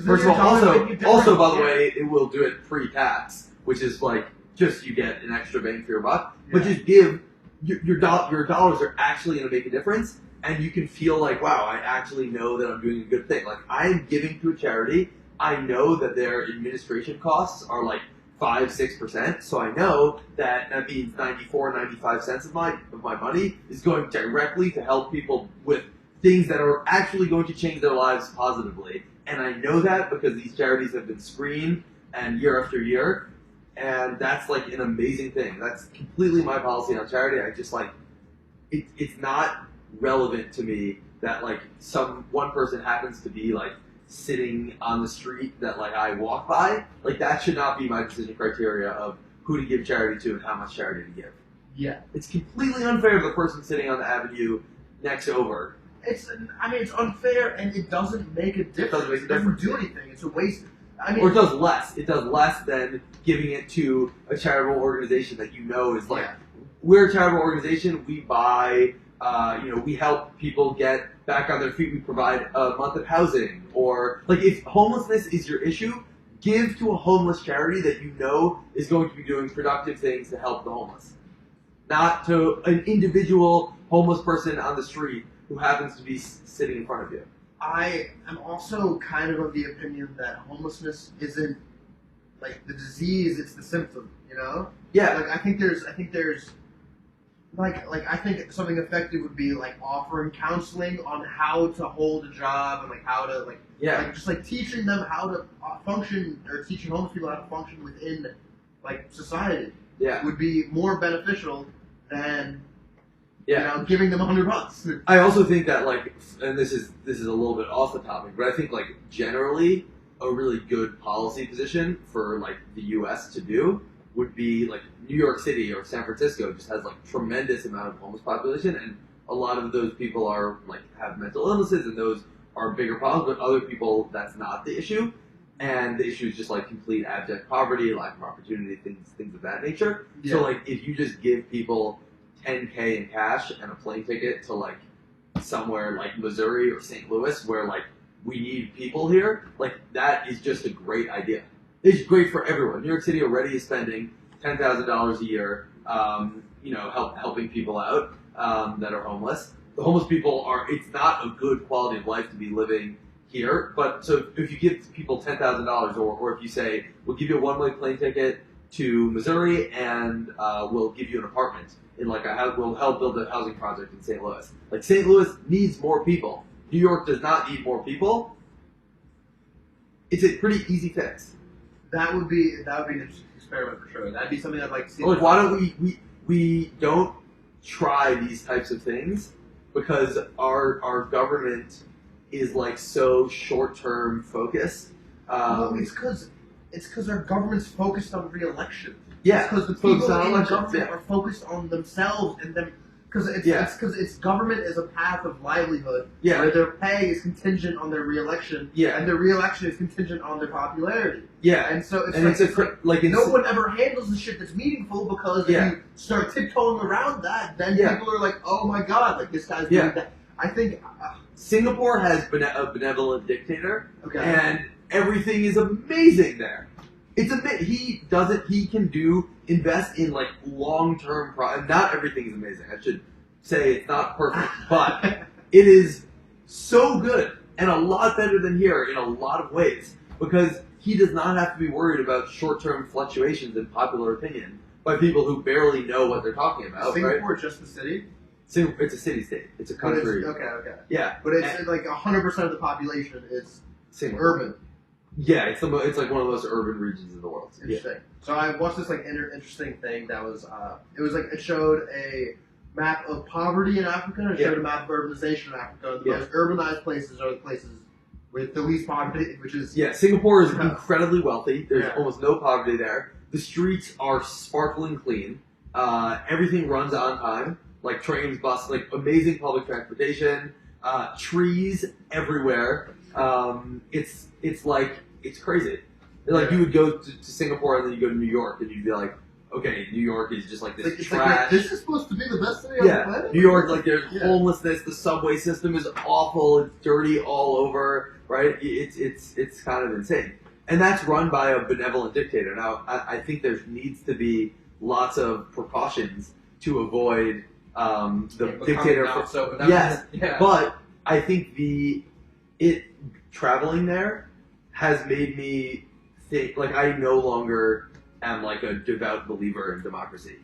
First of all, also by the way, it will do it pre-tax, which is like just you get an extra bang for your buck. But just give your dollars are actually going to make a difference, and you can feel like, wow, I actually know that I'm doing a good thing. Like I am giving to a charity. I know that their administration costs are like 5-6%, so I know that means 95 cents of my money is going directly to help people with things that are actually going to change their lives positively. And I know that because these charities have been screened and year after year, and that's like an amazing thing. That's completely my policy on charity. I just like it's not relevant to me that like one person happens to be like sitting on the street that like I walk by. Like that should not be my decision criteria of who to give charity to and how much charity to give. Yeah, it's completely unfair to the person sitting on the avenue next over. It's unfair, and it doesn't make a difference. It doesn't do anything. It's a waste. Or it does less. It does less than giving it to a charitable organization that you know is like, we're a charitable organization. We buy, we help people get back on their feet. We provide a month of housing. Or like if homelessness is your issue, give to a homeless charity that you know is going to be doing productive things to help the homeless. Not to an individual homeless person on the street who happens to be sitting in front of you. I am also kind of the opinion that homelessness isn't like the disease; it's the symptom. You know? Yeah. Like I think there's I think something effective would be like offering counseling on how to hold a job and like how to like just like teaching them how to function, or teaching homeless people how to function within like society. Yeah. Would be more beneficial than giving them $100. I also think that like, and this is a little bit off the topic, but I think like generally a really good policy position for like the U.S. to do would be like New York City or San Francisco just has like tremendous amount of homeless population, and a lot of those people are like have mental illnesses, and those are bigger problems. But other people, that's not the issue, and the issue is just like complete abject poverty, lack of opportunity, things of that nature. Yeah. So like if you just give people $10K in cash and a plane ticket to like somewhere like Missouri or St. Louis where like we need people here, like that is just a great idea. It's great for everyone. New York City already is spending $10,000 a year, helping people out that are homeless. The homeless people it's not a good quality of life to be living here, but so if you give people $10,000 or if you say, we'll give you a one-way plane ticket to Missouri and we'll give you an apartment in like we'll help build a housing project in St. Louis. Like St. Louis needs more people. New York does not need more people. It's a pretty easy fix. That would be an interesting experiment for sure. That'd be something I'd like to see. Like why don't we don't try these types of things because our government is like so short-term focused. It's because our government's focused on re-election. Yeah, because the people in government are focused on themselves and them because it's government is a path of livelihood Yeah. where their pay is contingent on their reelection, Yeah. and their reelection is contingent on their popularity. Yeah. And so it's And like no one ever handles the shit that's meaningful, because if you start tiptoeing around that, then people are like, oh my god, like this guy's doing that. I think Singapore has a benevolent dictator, okay, and everything is amazing there. It's he does it. He can invest in like long-term. Not everything is amazing. I should say it's not perfect, but it is so good and a lot better than here in a lot of ways, because he does not have to be worried about short-term fluctuations in popular opinion by people who barely know what they're talking about. Singapore right? is just the city. It's a city-state. It's a country. Okay. Yeah, but it's like 100% of the population is Singapore. urban. Yeah, it's like one of the most urban regions in the world. Interesting. Yeah. So I watched this like interesting thing that was it showed a map of poverty in Africa, and it showed a map of urbanization in Africa. The most urbanized places are the places with the least poverty, which is Singapore is incredibly wealthy. There's almost no poverty there. The streets are sparkling clean. Everything runs on time, like trains, buses, like amazing public transportation. Trees everywhere. It's crazy. Like you would go to Singapore and then you go to New York and you'd be like, okay, New York is just like this trash. This is supposed to be the best city on the planet. New York, like there's homelessness. The subway system is awful. It's dirty all over. Right? It's kind of insane. And that's run by a benevolent dictator. Now, I think there needs to be lots of precautions to avoid the dictator. But I think traveling there has made me think, like, I no longer am like a devout believer in democracy,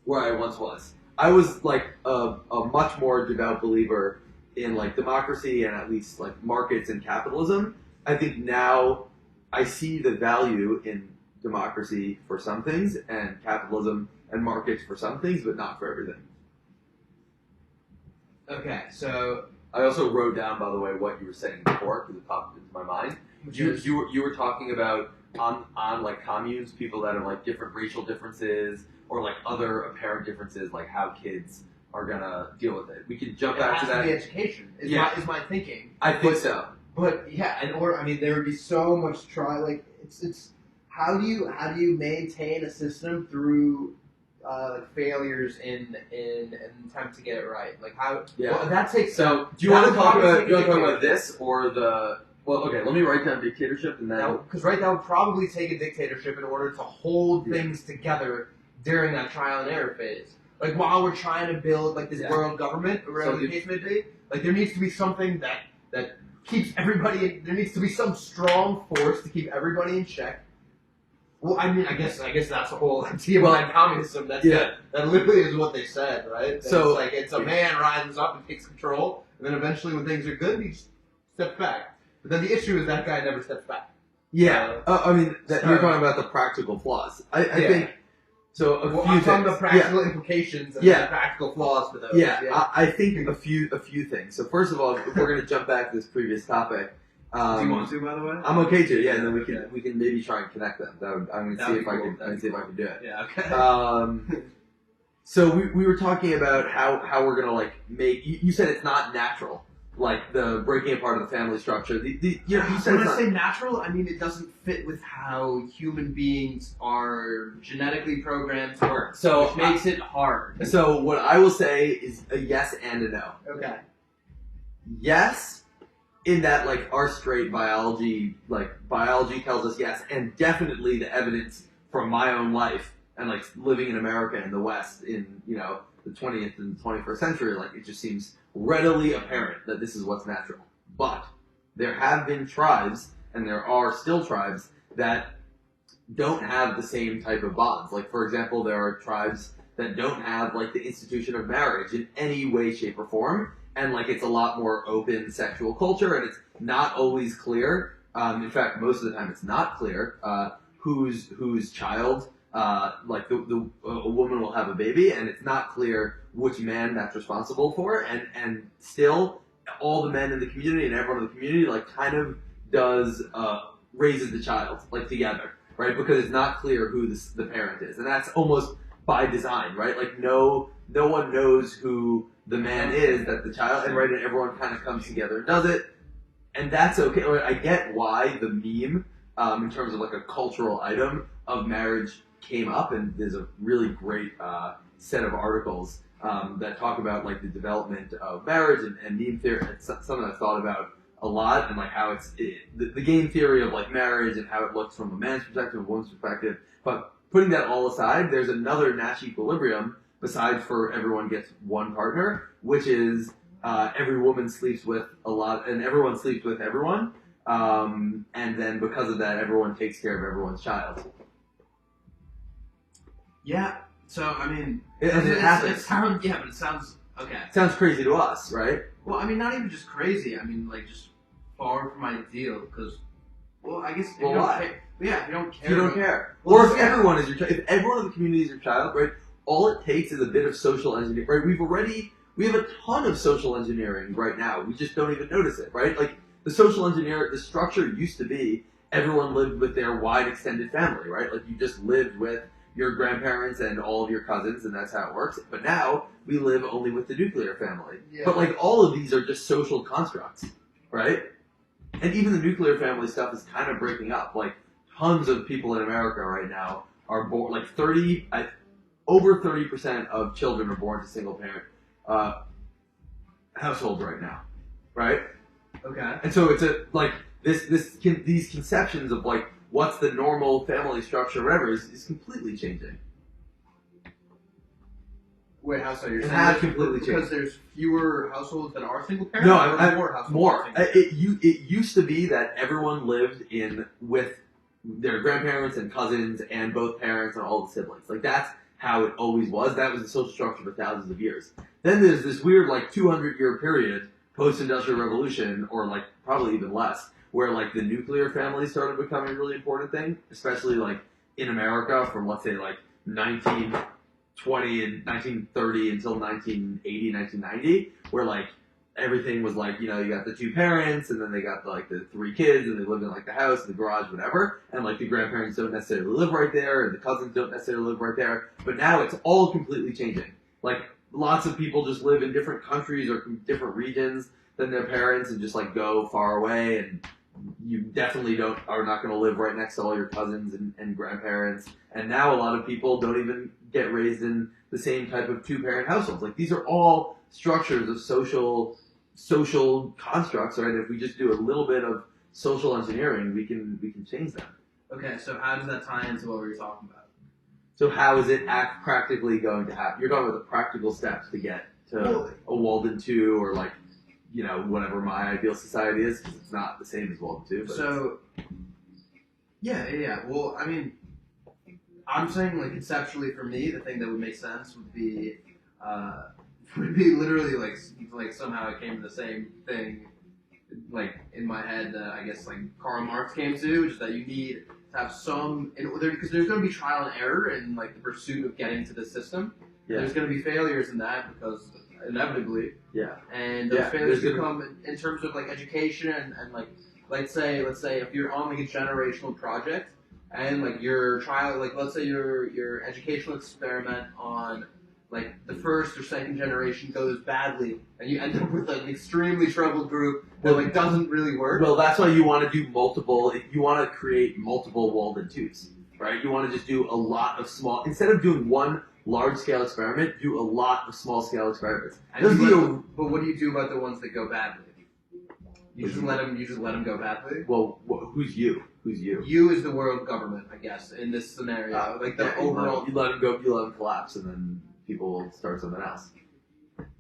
where I once was. I was like a much more devout believer in like democracy and at least like markets and capitalism. I think now I see the value in democracy for some things and capitalism and markets for some things, but not for everything. Okay, so I also wrote down, by the way, what you were saying before because it popped into my mind. You were talking about on like communes, people that have like different racial differences or like other apparent differences, like how kids are gonna deal with it. We can jump back to that. It has to be education. Is my thinking. I think so. But yeah, there would be so much it's how do you maintain a system through failures in an attempt to get it right? Like how? Yeah. Well, that takes. So do you want to talk about this or the? Well, okay. Let me write down dictatorship and then because that would probably take a dictatorship in order to hold things together during that trial and error phase. Like while we're trying to build like this world government, or whatever the case may be, like there needs to be something that keeps everybody. There needs to be some strong force to keep everybody in check. Well, I mean, I guess that's the whole idea behind communism. That literally is what they said, right? So it's a man rises up and takes control, and then eventually when things are good, he steps back. But then the issue is that guy never steps back. Yeah, I mean, you're talking about the practical flaws. I think. So a few I'm talking about practical implications and the practical flaws for those. I think a few things. So first of all, if we're going to jump back to this previous topic. Do you want to, by the way? I'm okay to, and then we can maybe try and connect them. I'm going to see if I can do it. Yeah, okay. So we were talking about how we're going to like make. You said it's not natural. Like the breaking apart of the family structure. You said when I say natural, I mean it doesn't fit with how human beings are genetically programmed to work. So which makes it hard. So what I will say is a yes and a no. Okay. Yes, in that like our straight biology tells us yes, and definitely the evidence from my own life and like living in America in the West in the 20th and 21st century, like it just seems readily apparent that this is what's natural. But there have been tribes, and there are still tribes, that don't have the same type of bonds. Like, for example, there are tribes that don't have, like, the institution of marriage in any way, shape, or form, and, like, it's a lot more open sexual culture, and it's not always clear. In fact, most of the time it's not clear whose child, a woman will have a baby, and it's not clear which man that's responsible for, and still all the men in the community and everyone in the community like kind of does raises the child like together, right? Because it's not clear who the parent is, and that's almost by design, right? Like no one knows who the man is that the child, and right, and everyone kind of comes together and does it, and that's okay. I get why the meme, in terms of like a cultural item of marriage, came up, and there's a really great set of articles that talk about like the development of marriage and meme theory. It's something I've thought about a lot, and like how the game theory of like marriage and how it looks from a man's perspective, a woman's perspective. But putting that all aside, there's another Nash equilibrium besides for everyone gets one partner, which is every woman sleeps with a lot, and everyone sleeps with everyone, and then because of that, everyone takes care of everyone's child. Yeah. So I mean, it happens. But it sounds okay. It sounds crazy to us, right? Well, I mean, not even just crazy. I mean, like just far from ideal. Because, well, I guess if you don't care. Yeah, if you don't care. If you don't care. Well, or if everyone is your child, if everyone in the community is your child, right? All it takes is a bit of social engineering, right? We have a ton of social engineering right now. We just don't even notice it, right? Like the social engineer, the structure used to be everyone lived with their wide extended family, right? Like you just lived with your grandparents and all of your cousins, and that's how it works. But now we live only with the nuclear family. Yeah. But like all of these are just social constructs, right? And even the nuclear family stuff is kind of breaking up. Like tons of people in America right now are born, like over 30% of children are born to single parent households right now, right? Okay. And so it's these conceptions of like what's the normal family structure, whatever, is completely changing. Wait, how so? You're saying has completely changed because there's fewer households that are single parent? No, more households. More. It used to be that everyone lived with their grandparents and cousins and both parents and all the siblings. Like that's how it always was. That was the social structure for thousands of years. Then there's this weird like 200-year period post-industrial revolution, or like probably even less, where like the nuclear family started becoming a really important thing, especially like in America from let's say like 1920 and 1930 until 1980, 1990, where like everything was like, you know, you got the two parents and then they got like the three kids and they lived in like the house, the garage, whatever, and like the grandparents don't necessarily live right there and the cousins don't necessarily live right there. But now it's all completely changing. Like lots of people just live in different countries or different regions than their parents and just like go far away, and you definitely are not going to live right next to all your cousins and grandparents. And now a lot of people don't even get raised in the same type of two-parent households. Like these are all structures of social constructs, right? If we just do a little bit of social engineering, we can change them. Okay, so how does that tie into what we were talking about? So how is it practically going to happen? You're talking about the practical steps to get to a Walden 2 or like, you know, whatever my ideal society is, because it's not the same as Walden 2. But so, yeah. Well, I mean, I'm saying like conceptually for me, the thing that would make sense would be literally like somehow it came to the same thing, like in my head that I guess like Karl Marx came to, which is that you need to have some in order, because there's going to be trial and error in like the pursuit of getting to the system. Yeah. There's going to be failures in that because inevitably. Yeah. And those failures come in terms of like education and like let's say if you're on like a generational project and like your trial, like let's say your educational experiment on like the first or second generation goes badly and you end up with like an extremely troubled group that like doesn't really work. Well, that's why you want to do you want to create multiple Walden 2s, right? You want to just do a lot of small, instead of doing one large-scale experiment, do a lot of small-scale experiments. But what do you do about the ones that go badly? You just let them go badly? Well, who's you? Who's you? You is the world government, I guess, in this scenario. Like the overall. You let them collapse, and then people will start something else,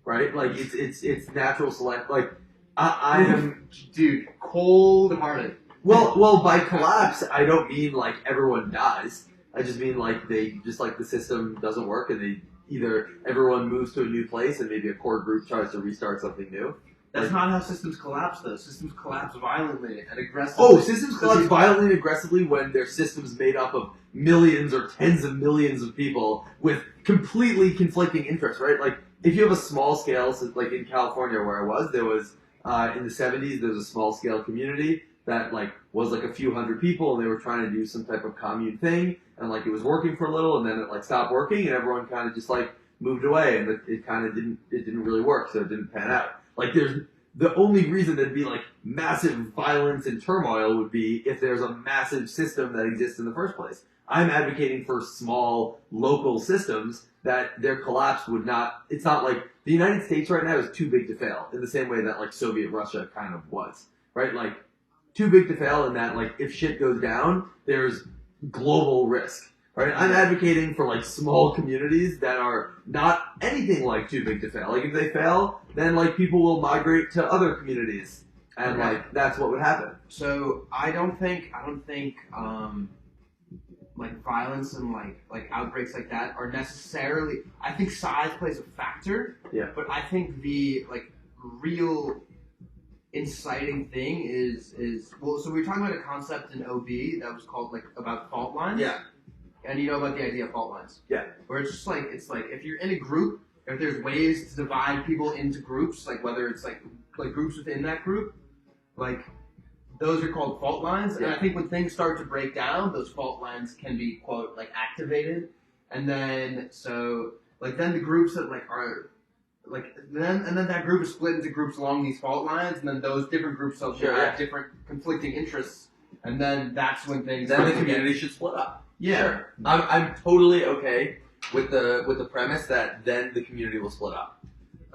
right? Like it's natural select. Like I am, dude, cold-hearted. Well, by collapse, I don't mean like everyone dies. I just mean like the system doesn't work, and they either everyone moves to a new place, and maybe a core group tries to restart something new. That's not how systems collapse, though. Systems collapse violently and aggressively. Oh, systems collapse violently and aggressively when their systems made up of millions or tens of millions of people with completely conflicting interests, right? Like, if you have a small scale, like in California where I was, there was, in the 70s, there was a small scale community that, like, was like a few hundred people, and they were trying to do some type of commune thing, and like it was working for a little, and then it like stopped working, and everyone kind of just like moved away, and it kind of didn't really work, so it didn't pan out. Like there's the only reason there'd be like massive violence and turmoil would be if there's a massive system that exists in the first place. I'm advocating for small local systems that their collapse would not. It's not like the United States right now is too big to fail in the same way that like Soviet Russia kind of was, right? Like too big to fail in that like if shit goes down, there's global risk. Right, I'm advocating for like small communities that are not anything like too big to fail. Like if they fail, then like people will migrate to other communities, and like that's what would happen. So I don't think like violence and like outbreaks like that are necessarily. I think size plays a factor. Yeah. But I think the like real inciting thing is well. So we were talking about a concept in OB that was called like about fault lines. Yeah. And you know about the idea of fault lines. Yeah. Where it's just like, it's like if you're in a group, if there's ways to divide people into groups, like whether it's like groups within that group, like those are called fault lines. Yeah. And I think when things start to break down, those fault lines can be, quote, like activated. And then, so, like then the groups that like are, like, then that group is split into groups along these fault lines, and then those different groups have different conflicting interests. And then that's when things. Then the community should split up. Yeah. Sure. I'm totally okay with the premise that then the community will split up.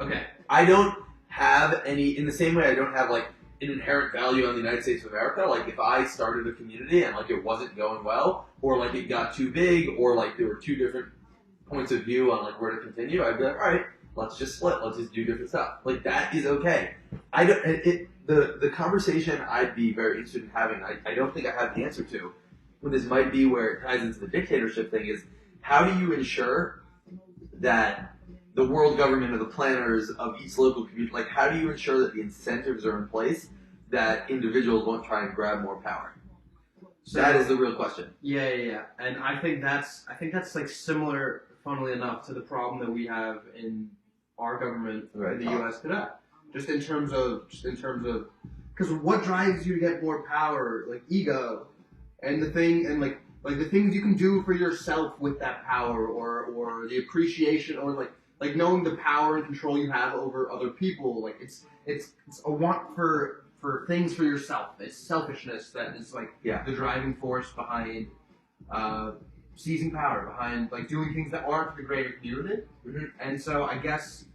Okay. I don't have any, in the same way I don't have like an inherent value on the United States of America. Like if I started a community and like it wasn't going well, or like it got too big, or like there were two different points of view on like where to continue, I'd be like, all right, let's just split. Let's just do different stuff. Like that is okay. I don't. The conversation I'd be very interested in having. I don't think I have the answer to. When this might be where it ties into the dictatorship thing is, how do you ensure that the world government or the planners of each local community, like how do you ensure that the incentives are in place that individuals won't try and grab more power? So that is the real question. Yeah. And I think that's like similar, funnily enough, to the problem that we have in our government in the U.S. today. Just in terms of, because what drives you to get more power? Like ego. And the thing, and like the things you can do for yourself with that power, or the appreciation, or like knowing the power and control you have over other people. Like it's a want for things for yourself. It's selfishness that is like the driving force behind seizing power, behind like doing things that aren't for the greater community. Mm-hmm. And so I guess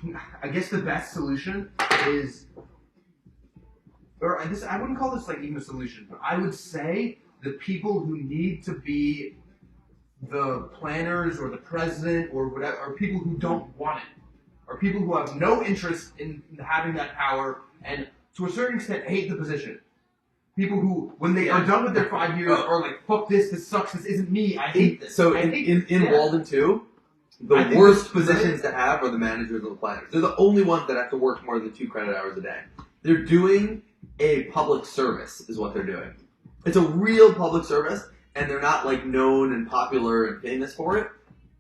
the best solution is. Or I wouldn't call this like even a solution, but I would say the people who need to be the planners or the president or whatever are people who don't want it, or people who have no interest in having that power and to a certain extent hate the position. People who, when they are done with their 5 years, are like, fuck this sucks, this isn't me, I hate this. So in Walden too, the worst positions to have are the managers or the planners. They're the only ones that have to work more than 2 credit hours a day. They're doing a public service is what they're doing. It's a real public service, and they're not like known and popular and famous for it.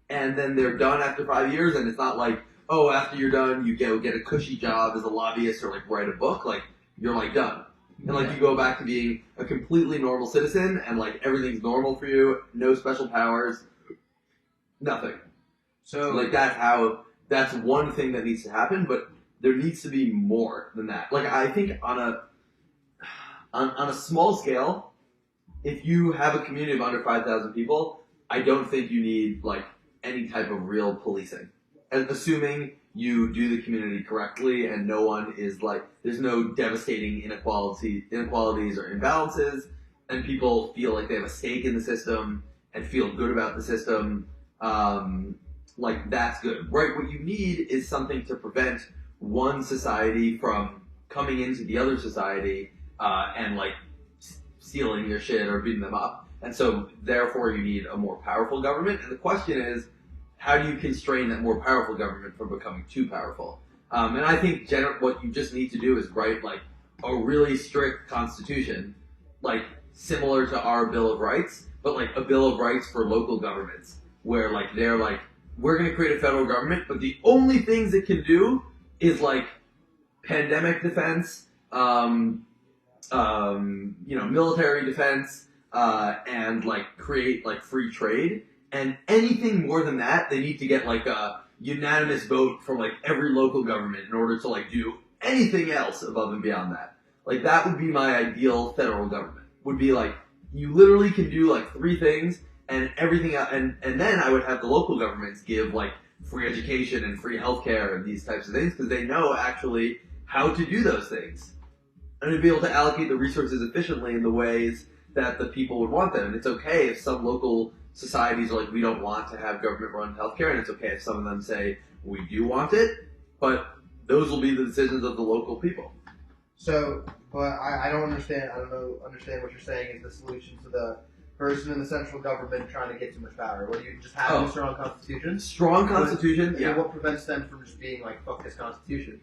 And then they're done after 5 years, and it's not like, oh, after you're done, you get a cushy job as a lobbyist or like write a book. Like you're like done, and like you go back to being a completely normal citizen, and like everything's normal for you, no special powers, nothing. So like that's one thing that needs to happen, but there needs to be more than that. Like I think on a small scale, if you have a community of under 5,000 people, I don't think you need like any type of real policing. And assuming you do the community correctly and no one is like, there's no devastating inequalities or imbalances, and people feel like they have a stake in the system and feel good about the system, like that's good. Right? What you need is something to prevent one society from coming into the other society and like stealing their shit or beating them up. And so therefore you need a more powerful government. And the question is, how do you constrain that more powerful government from becoming too powerful? And I think what you just need to do is write like a really strict constitution, like similar to our Bill of Rights, but like a Bill of Rights for local governments, where like they're like, we're going to create a federal government, but the only things it can do is like pandemic defense, military defense, and like create like free trade. And anything more than that, they need to get like a unanimous vote from like every local government in order to like do anything else above and beyond that. Like that would be my ideal federal government. Would be like you literally can do like 3 things and everything else, and then I would have the local governments give like free education and free healthcare and these types of things because they know actually how to do those things. And to be able to allocate the resources efficiently in the ways that the people would want them. And it's okay if some local societies are like, we don't want to have government-run healthcare, and it's okay if some of them say, we do want it, but those will be the decisions of the local people. So, but I don't understand. I don't understand what you're saying is the solution to the person in the central government trying to get too much power. What do you just have a strong constitution? Strong constitution, yeah. What prevents them from just being like, fuck this constitution?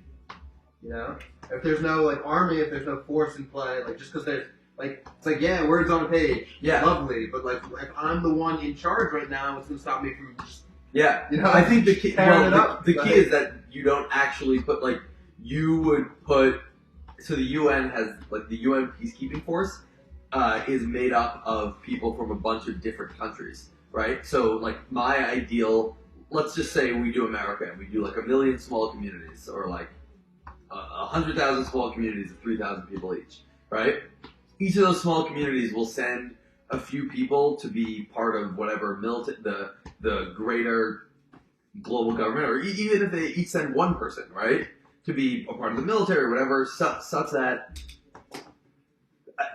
You know, if there's no like army, if there's no force in play, like just because there's like it's like yeah, words on a page, yeah, lovely, but like if I'm the one in charge right now, it's gonna stop me from just I think the key key is that you don't actually put like you would put so the UN has like the UN peacekeeping force is made up of people from a bunch of different countries, right? So like my ideal, let's just say we do America and we do like 1 million small communities or like 100,000 small communities of 3,000 people each, right? Each of those small communities will send a few people to be part of whatever the greater global government, or even if they each send one person, right, to be a part of the military or whatever, such that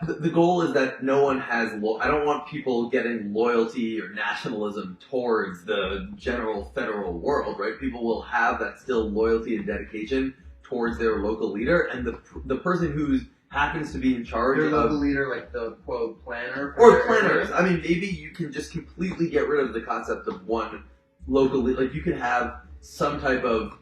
the goal is that no one has. I don't want people getting loyalty or nationalism towards the general federal world, right? People will have that still loyalty and dedication towards their local leader, and the person who happens to be in charge their of local leader, like the quote planner or planners. I mean, maybe you can just completely get rid of the concept of one local leader. Like you could have some type of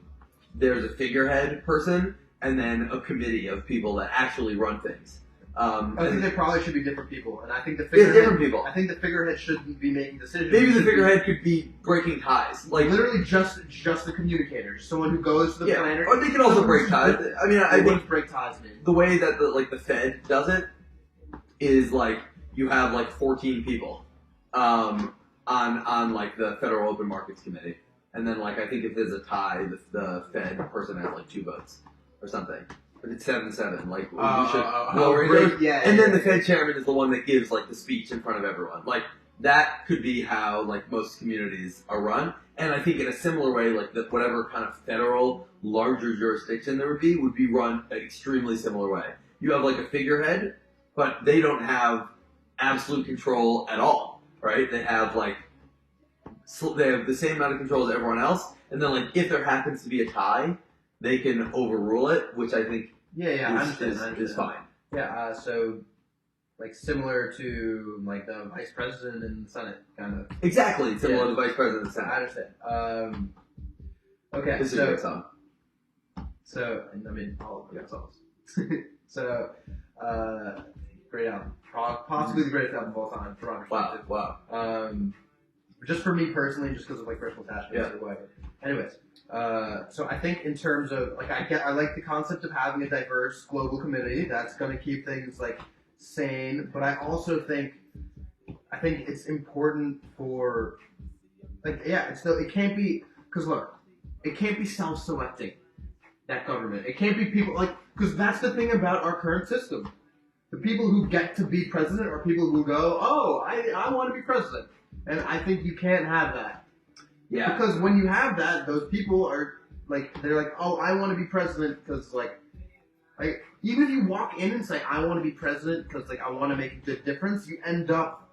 there's a figurehead person and then a committee of people that actually run things. I think they probably should be different people, and I think the figurehead. Different people. I think the figurehead shouldn't be making decisions. Maybe the figurehead could be breaking ties, like literally just the communicator, someone who goes to the planner. Or they can also break ties. I mean, I think break ties. The way that the Fed does it is like you have like 14 people on like the Federal Open Markets Committee, and then like I think if there's a tie, the Fed person has like 2 votes or something. It's 7-7. Like we should lower it. And then the Fed chairman is the one that gives like the speech in front of everyone. Like that could be how like most communities are run. And I think in a similar way, like whatever kind of federal larger jurisdiction there would be run an extremely similar way. You have like a figurehead, but they don't have absolute control at all, right? They have like they have the same amount of control as everyone else. And then like if there happens to be a tie, they can overrule it, which I think is fine. Yeah, so like similar to like the vice president and the Senate, kind of. Exactly, similar to the vice president and the Senate. I understand. Okay, this is a great song. So I mean, all of the songs. So, great album, possibly the greatest album of all time. From our perspective. Wow. Just for me personally, just because of like personal attachments or whatever. Anyways. So I think in terms of like I like the concept of having a diverse global community that's going to keep things like sane, but I also think it's important for like it can't be because look, it can't be self-selecting that government. It can't be people like because that's the thing about our current system. The people who get to be president are people who go, oh, I want to be president, and I think you can't have that. Yeah. Because when you have that, those people are like, they're like, oh, I want to be president because like even if you walk in and say, I want to be president because like I want to make a good difference, you end up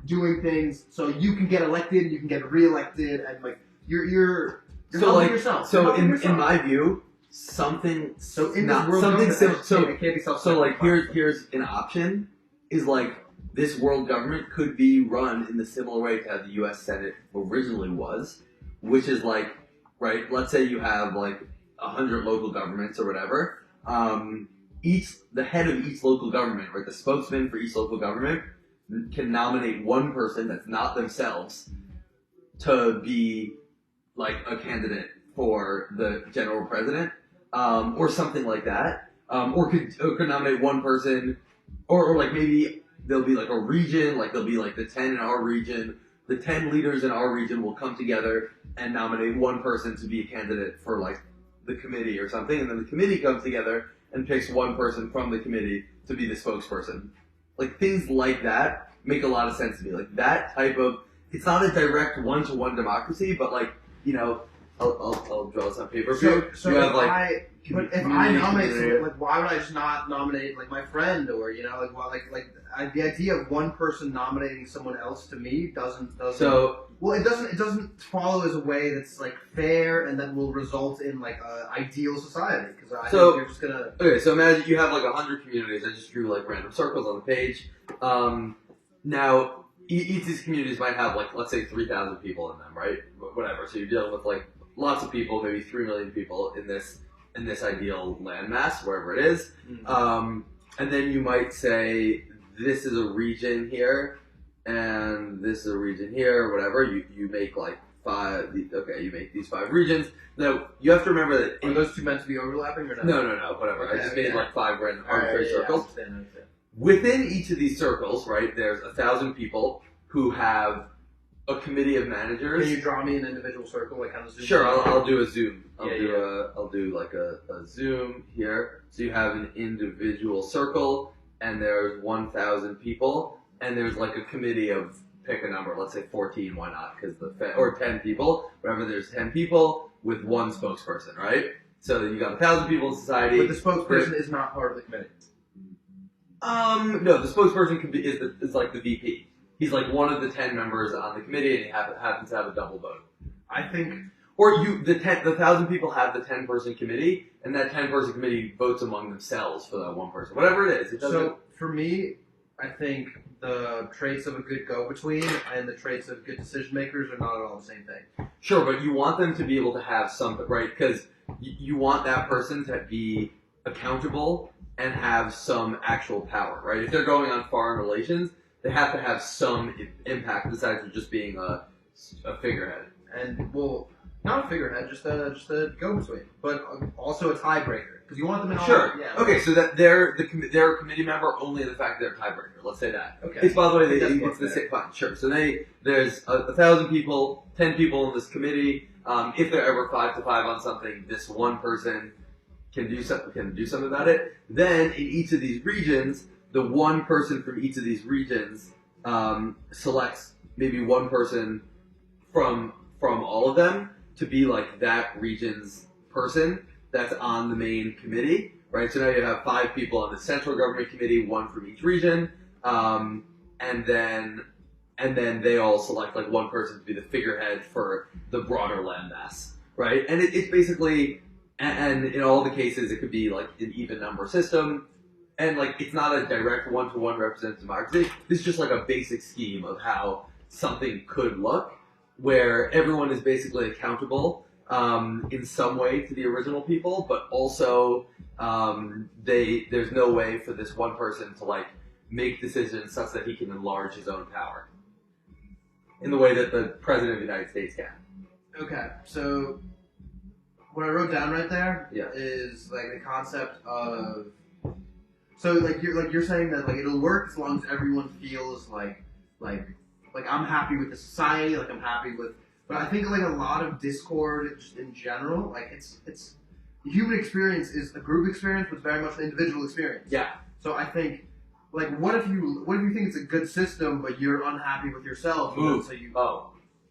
doing things so you can get elected, you can get reelected, and like you're so helping yourself. So in my view, something so in not this world something so it can't be so like here's an option is like. This world government could be run in the similar way to how the U.S. Senate originally was, which is like, right, let's say you have like 100 local governments or whatever. The head of each local government, right, the spokesman for each local government can nominate one person that's not themselves to be like a candidate for the general president, or something like that. or could nominate one person, or like maybe there'll be like a region, like there'll be like the 10 in our region. The 10 leaders in our region will come together and nominate one person to be a candidate for like the committee or something, and then the committee comes together and picks one person from the committee to be the spokesperson. Like things like that make a lot of sense to me. Like that type of, it's not a direct one-to-one democracy, but like, you know, I'll draw this on paper. So you have if I nominate someone, like why would I just not nominate like my friend, or you know, like why, the idea of one person nominating someone else to me doesn't so well it doesn't follow as a way that's like fair and that will result in like an ideal society, because I think you're just gonna so imagine you have like 100 communities. I just drew like random circles on the page. Now each of these communities might have like, let's say 3,000 people in them, right? Whatever. So you're dealing with like lots of people, maybe 3 million people in this ideal landmass, wherever it is. Mm-hmm. And then you might say, this is a region here, and this is a region here, whatever. You make like 5, you make these 5 regions. Now, you have to remember that... Are those two meant to be overlapping or not? No, whatever. Okay, I just made like 5 random arbitrary circles. I understand. Within each of these circles, right, there's 1,000 people who have a committee of managers. Can you draw me an individual circle, like kind of zoom? Sure, I'll do a zoom. I'll Yeah. do like a zoom here. So you have an individual circle, and there's 1,000 people, and there's like a committee of, pick a number, let's say 14, why not? Or 10 people, wherever there's 10 people with one spokesperson, right? So you got 1,000 people in society. But the spokesperson is not part of the committee. No, the spokesperson is like the VP. He's like one of the 10 members on the committee, and he happens to have a double vote. I think, or the 1,000 people have the 10-person committee, and that 10-person committee votes among themselves for that one person, whatever it is. So for me, I think the traits of a good go-between and the traits of good decision makers are not at all the same thing. Sure, but you want them to be able to have something, right? Because you want that person to be accountable and have some actual power, right? If they're going on foreign relations, they have to have some impact besides just being a figurehead. And well, not a figurehead, just a go-between, but also a tiebreaker, because you want them in all. Sure. Yeah. Okay, so that they're a committee member only in the fact that they're a tiebreaker. Let's say that. Okay. It's, by the way, it's the same. Fine, sure. So there's 1,000 people, 10 people in this committee. If they're ever 5 to 5 on something, this one person can do something about it. Then in each of these regions, the one person from each of these regions selects maybe one person from all of them to be like that region's person that's on the main committee, right? So now you have 5 people on the central government committee, 1 from each region, and then they all select like one person to be the figurehead for the broader landmass, right? And it's basically, and in all the cases, it could be like an even number system. And like, it's not a direct one-to-one representative democracy. This is just like a basic scheme of how something could look, where everyone is basically accountable in some way to the original people, but also there's no way for this one person to like make decisions such that he can enlarge his own power in the way that the President of the United States can. Okay, so what I wrote down right there Yeah. is like the concept of, so like you're saying that like it'll work as long as everyone feels like I'm happy with the society, like I'm happy with, but I think like a lot of discord just in general, like it's the human experience is a group experience, but it's very much an individual experience. Yeah. So I think, like, what if you think it's a good system, but you're unhappy with yourself? Ooh. So you you're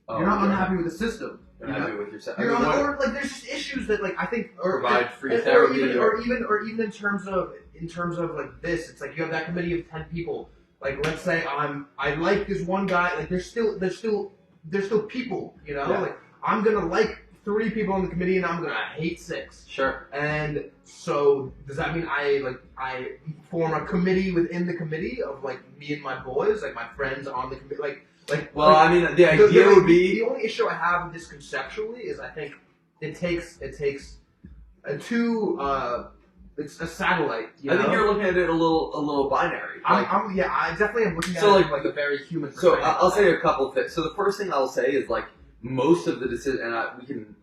you're not unhappy with the system. You're happy with yourself. You're or like there's just issues that like I think provide free therapy, or even in terms of like this, it's like you have that committee of 10 people. Like let's say I like this one guy. Like there's still people. You know, Yeah. like I'm gonna like 3 people on the committee and I'm gonna hate 6. Sure. And so does that mean I form a committee within the committee of like me and my boys, like my friends on the committee, Well, I mean, the idea would be the only issue I have with this conceptually is I think it takes it's a satellite. I think you're looking at it a little binary. I definitely am looking at So, it like a very human So perspective. I'll say a couple of things. So the first thing I'll say is like most of the decision, and we can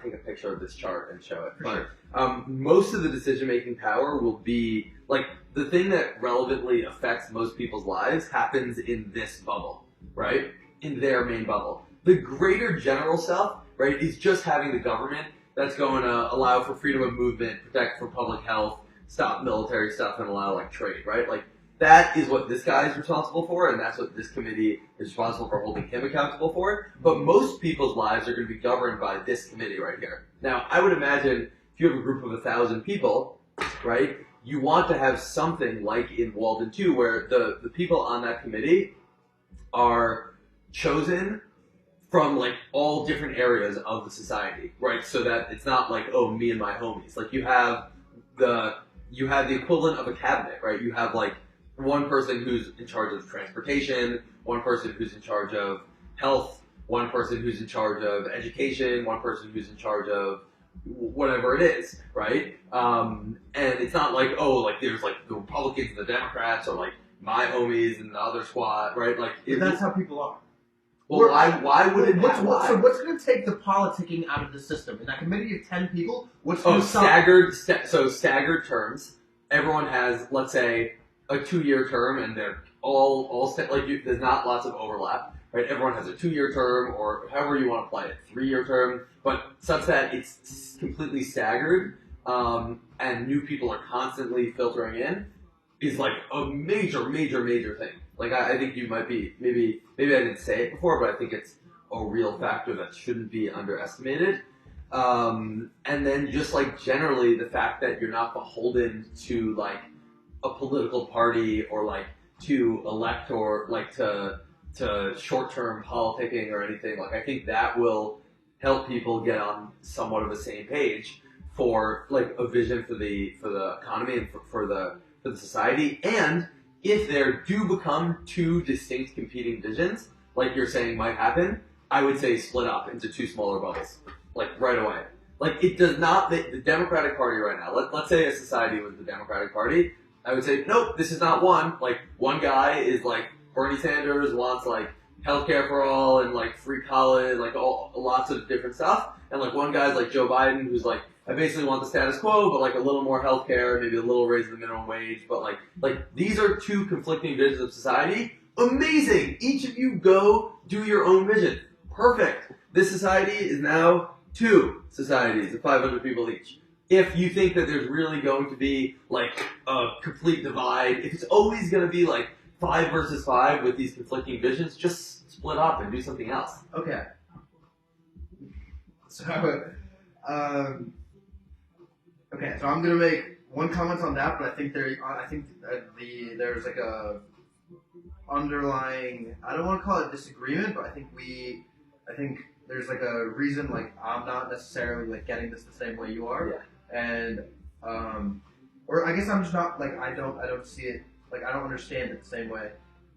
take a picture of this chart and show it. For But sure. most of the decision-making power will be, like, the thing that relevantly affects most people's lives happens in this bubble, right? In their main bubble. The greater general stuff, right, is just having the government that's going to allow for freedom of movement, protect for public health, stop military stuff, and allow, like, trade, right? Like, that is what this guy is responsible for, and that's what this committee is responsible for holding him accountable for. But most people's lives are going to be governed by this committee right here. Now, I would imagine if you have a group of 1,000 people, right, you want to have something like in Walden 2, where the people on that committee are chosen from, like, all different areas of the society, right? So that it's not like, oh, me and my homies. Like, you have the equivalent of a cabinet, right? You have, like, one person who's in charge of transportation, one person who's in charge of health, one person who's in charge of education, one person who's in charge of whatever it is, right? And it's not like, oh, like, there's, like, the Republicans and the Democrats, or, like, my homies and the other squad, right? Like, That's how people are. well, why would it What's happen? what's going to take the politicking out of the system? In that committee of 10 people, what's Oh, going to staggered terms. Everyone has, let's say, a 2-year term, and they're there's not lots of overlap, right? Everyone has a 2-year term, or however you want to play it, 3-year term, but such that it's completely staggered, and new people are constantly filtering in, is like a major thing. Like, I think you might be, maybe I didn't say it before, but I think it's a real factor that shouldn't be underestimated. And then just, like, generally the fact that you're not beholden to, like, a political party, or, like, to elect, or, like, to short-term politicking or anything. Like, I think that will help people get on somewhat of the same page for, like, a vision for the economy and for the society. And if there do become two distinct competing visions, like you're saying might happen, I would say split up into 2 smaller bubbles, like, right away. Like, it does not, the Democratic Party right now, let's say a society was the Democratic Party, I would say, nope, this is not one. Like, one guy is, like, Bernie Sanders wants, like, healthcare for all, and, like, free college, like, lots of different stuff. And, like, one guy's like Joe Biden, who's like, I basically want the status quo, but, like, a little more healthcare, maybe a little raise in the minimum wage. But, like these are 2 conflicting visions of society. Amazing! Each of you go do your own vision. Perfect. This society is now 2 societies of 500 people each. If you think that there's really going to be, like, a complete divide, if it's always going to be, like, 5 versus 5 with these conflicting visions, just split up and do something else. Okay. So, okay, so I'm gonna make one comment on that, but I think there's like a underlying, I don't want to call it disagreement, but I think there's, like, a reason, like, I'm not necessarily, like, getting this the same way you are. Yeah. And or I guess I'm just not, like, I don't see it, like, I don't understand it the same way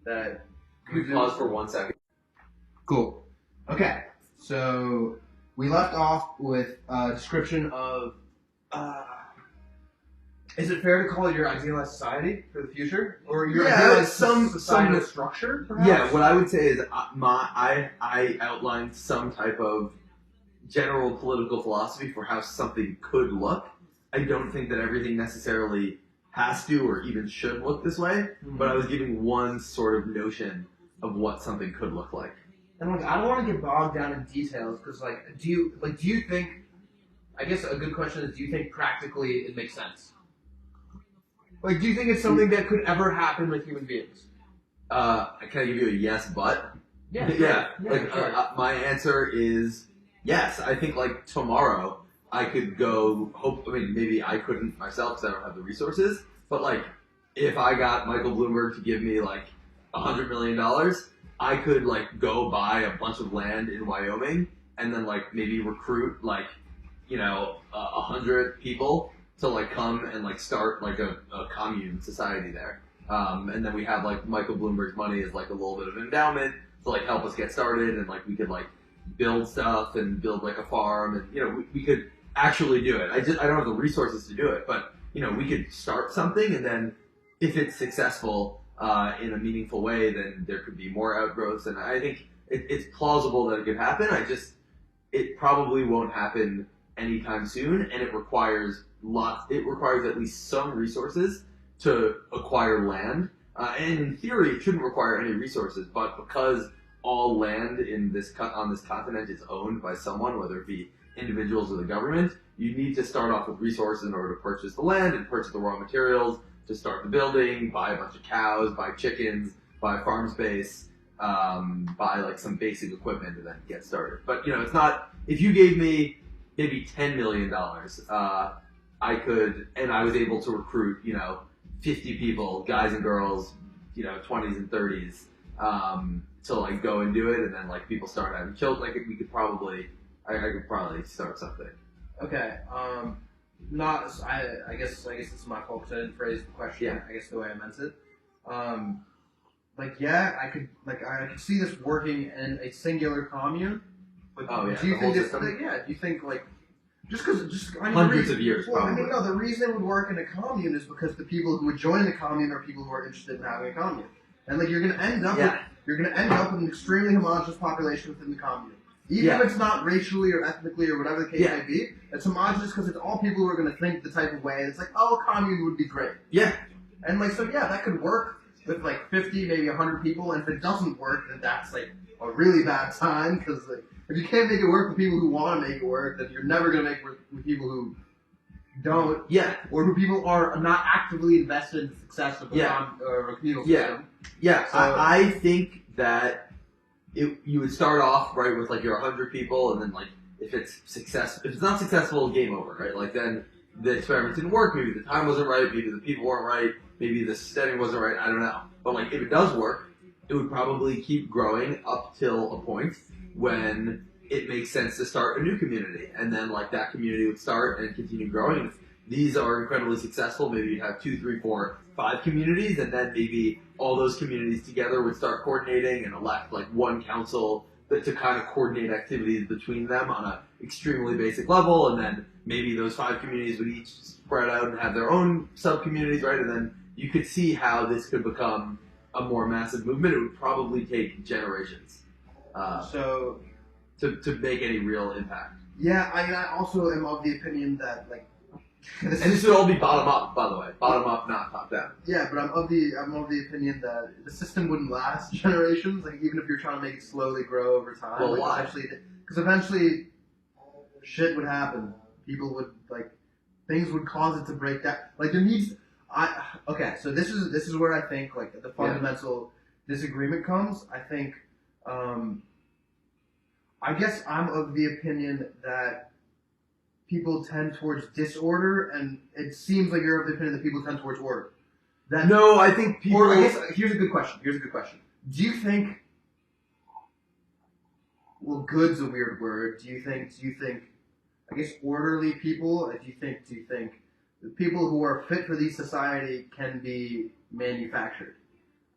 that Can we pause for 1 second? Cool. Okay, so we left off with a description of, is it fair to call it your idealized society for the future? Or your idealized societal structure, perhaps? Yeah, what I would say is I outlined some type of general political philosophy for how something could look. I don't think that everything necessarily has to or even should look this way, but I was giving one sort of notion of what something could look like. And, like, I don't want to get bogged down in details, because, like, do you think, I guess a good question is, do you think practically it makes sense? Like, do you think it's something that could ever happen with human beings? Can I give you a yes, but? Yeah. Sure. My answer is yes. I think, like, tomorrow I could go, maybe I couldn't myself because I don't have the resources, but, like, if I got Michael Bloomberg to give me, like, $100 million, I could, like, go buy a bunch of land in Wyoming and then, like, maybe recruit, like, 100 people to, like, come and, like, start, like, a commune society there. And then we have, like, Michael Bloomberg's money as, like, a little bit of endowment to, like, help us get started, and, like, we could, like, build stuff and build, like, a farm, and, we could actually do it. I don't have the resources to do it, but, we could start something, and then if it's successful in a meaningful way, then there could be more outgrowths, and I think it's plausible that it could happen. it probably won't happen anytime soon, and it requires at least some resources to acquire land. And in theory, it shouldn't require any resources, but because all land on this continent is owned by someone, whether it be individuals or the government, you need to start off with resources in order to purchase the land and purchase the raw materials to start the building, buy a bunch of cows, buy chickens, buy farm space, buy like some basic equipment, and then get started. But it's not. If you gave me maybe $10 million, I could, and I was able to recruit 50 people, guys and girls, 20s and 30s, to like go and do it, and then like people start having children. Like we could probably, I could probably start something. Okay. I guess it's my fault because I didn't phrase the question. I guess the way I meant it. I could see this working in a singular commune. But do you think this? Do you think like just hundreds of years? Well, no. The reason it would work in a commune is because the people who would join the commune are people who are interested in having a commune, and like you're going to end up with an extremely homogenous population within the commune. Even if it's not racially or ethnically or whatever the case may be, it's homogenous because it's all people who are going to think the type of way. It's like, a commune would be great. Yeah. And that could work with like 50, maybe 100 people. And if it doesn't work, then that's like a really bad sign because like if you can't make it work with people who want to make it work, then you're never going to make it work with people who don't. Yeah. Or who people are not actively invested in the success of a communal system. Yeah. So I think that you would start off right with like your 100 people, and then like if it's not successful, game over, right? Like then the experiment didn't work. Maybe the time wasn't right. Maybe the people weren't right. Maybe the setting wasn't right. I don't know. But like if it does work, it would probably keep growing up till a point when it makes sense to start a new community, and then like that community would start and continue growing. If these are incredibly successful, maybe you'd have 2, 3, 4, 5 communities, and then maybe all those communities together would start coordinating and elect like one council to kind of coordinate activities between them on an extremely basic level, and then maybe those 5 communities would each spread out and have their own sub-communities, right? And then you could see how this could become a more massive movement. It would probably take generations to make any real impact. Yeah, I also am of the opinion that like. This would all be bottom up, by the way. Bottom up, not top down. Yeah, but I'm of the opinion that the system wouldn't last generations. Like even if you're trying to make it slowly grow over time. Well, like, why? Because eventually, shit would happen. People would things would cause it to break down. Like there needs. So this is where I think like the fundamental disagreement comes. I think. I guess I'm of the opinion that people tend towards disorder, and it seems like you're of the opinion that people tend towards order. No, I think people. Or I guess here's a good question. Do you think? Well, good's a weird word. Do you think? I guess orderly people. Do you think the people who are fit for the society can be manufactured?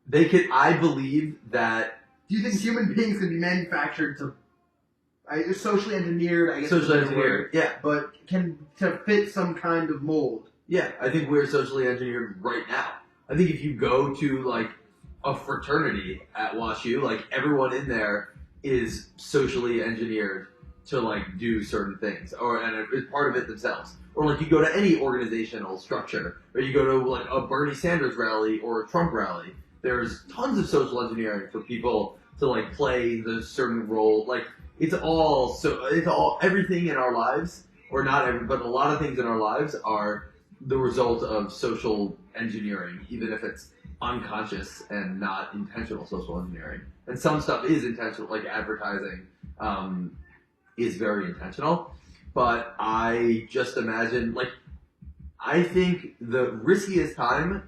They can. I believe that. Do you think human beings can be manufactured to? Socially engineered, I guess. Socially engineered, yeah. But to fit some kind of mold. Yeah, I think we're socially engineered right now. I think if you go to like a fraternity at WashU, like everyone in there is socially engineered to like do certain things, and it's part of it themselves. Or like you go to any organizational structure, or you go to like a Bernie Sanders rally or a Trump rally. There's tons of social engineering for people to like play the certain role, like. It's all everything in our lives, or not every, but a lot of things in our lives are the result of social engineering, even if it's unconscious and not intentional social engineering. And some stuff is intentional, like advertising is very intentional. But I just imagine, like, I think the riskiest time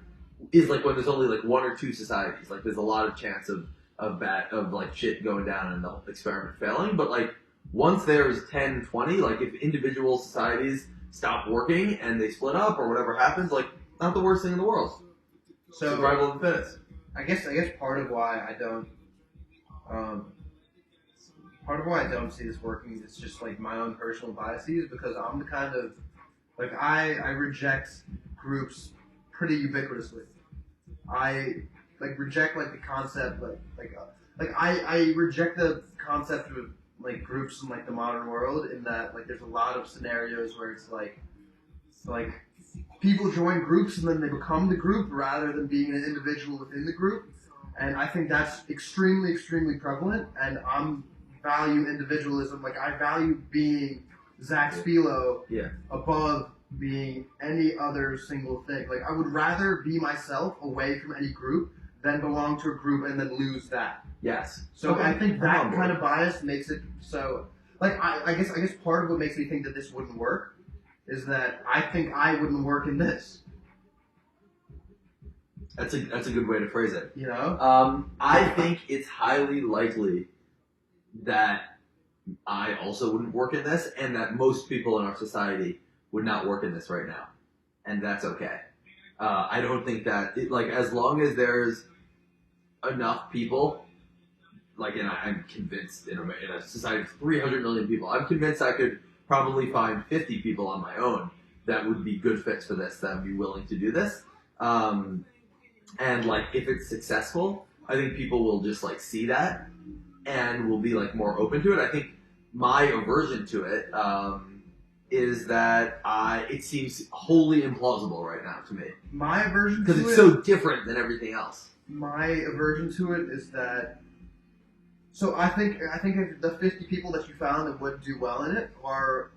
is like when there's only like 1 or 2 societies. Like there's a lot of chance of like shit going down and the experiment failing, but like once there's 10, 20, like if individual societies stop working and they split up or whatever happens, like not the worst thing in the world. So survival of the fittest. I guess part of why I don't see this working is just like my own personal biases, because I'm the kind of like I reject groups pretty ubiquitously. I reject like the concept I reject the concept of like groups in like the modern world, in that like there's a lot of scenarios where it's like people join groups and then they become the group rather than being an individual within the group. And I think that's extremely, extremely prevalent. And I'm value individualism. Like I value being Zach Spilo above being any other single thing. Like I would rather be myself away from any group than belong to a group and then lose that. Yes. So okay. I think that kind of bias makes it so. Like I guess part of what makes me think that this wouldn't work is that I think I wouldn't work in this. That's a good way to phrase it. You know? I think it's highly likely that I also wouldn't work in this, and that most people in our society would not work in this right now, and that's okay. I don't think that as long as there's enough people, and I'm convinced in a society of 300 million people, I'm convinced I could probably find 50 people on my own that would be good fits for this, that would be willing to do this. And if it's successful, I think people will just see that and will be more open to it. I think my aversion to it is that it seems wholly implausible right now to me. My aversion to it, because it's so different than everything else. My aversion to it is that. So I think if the 50 people that you found that would do well in it are.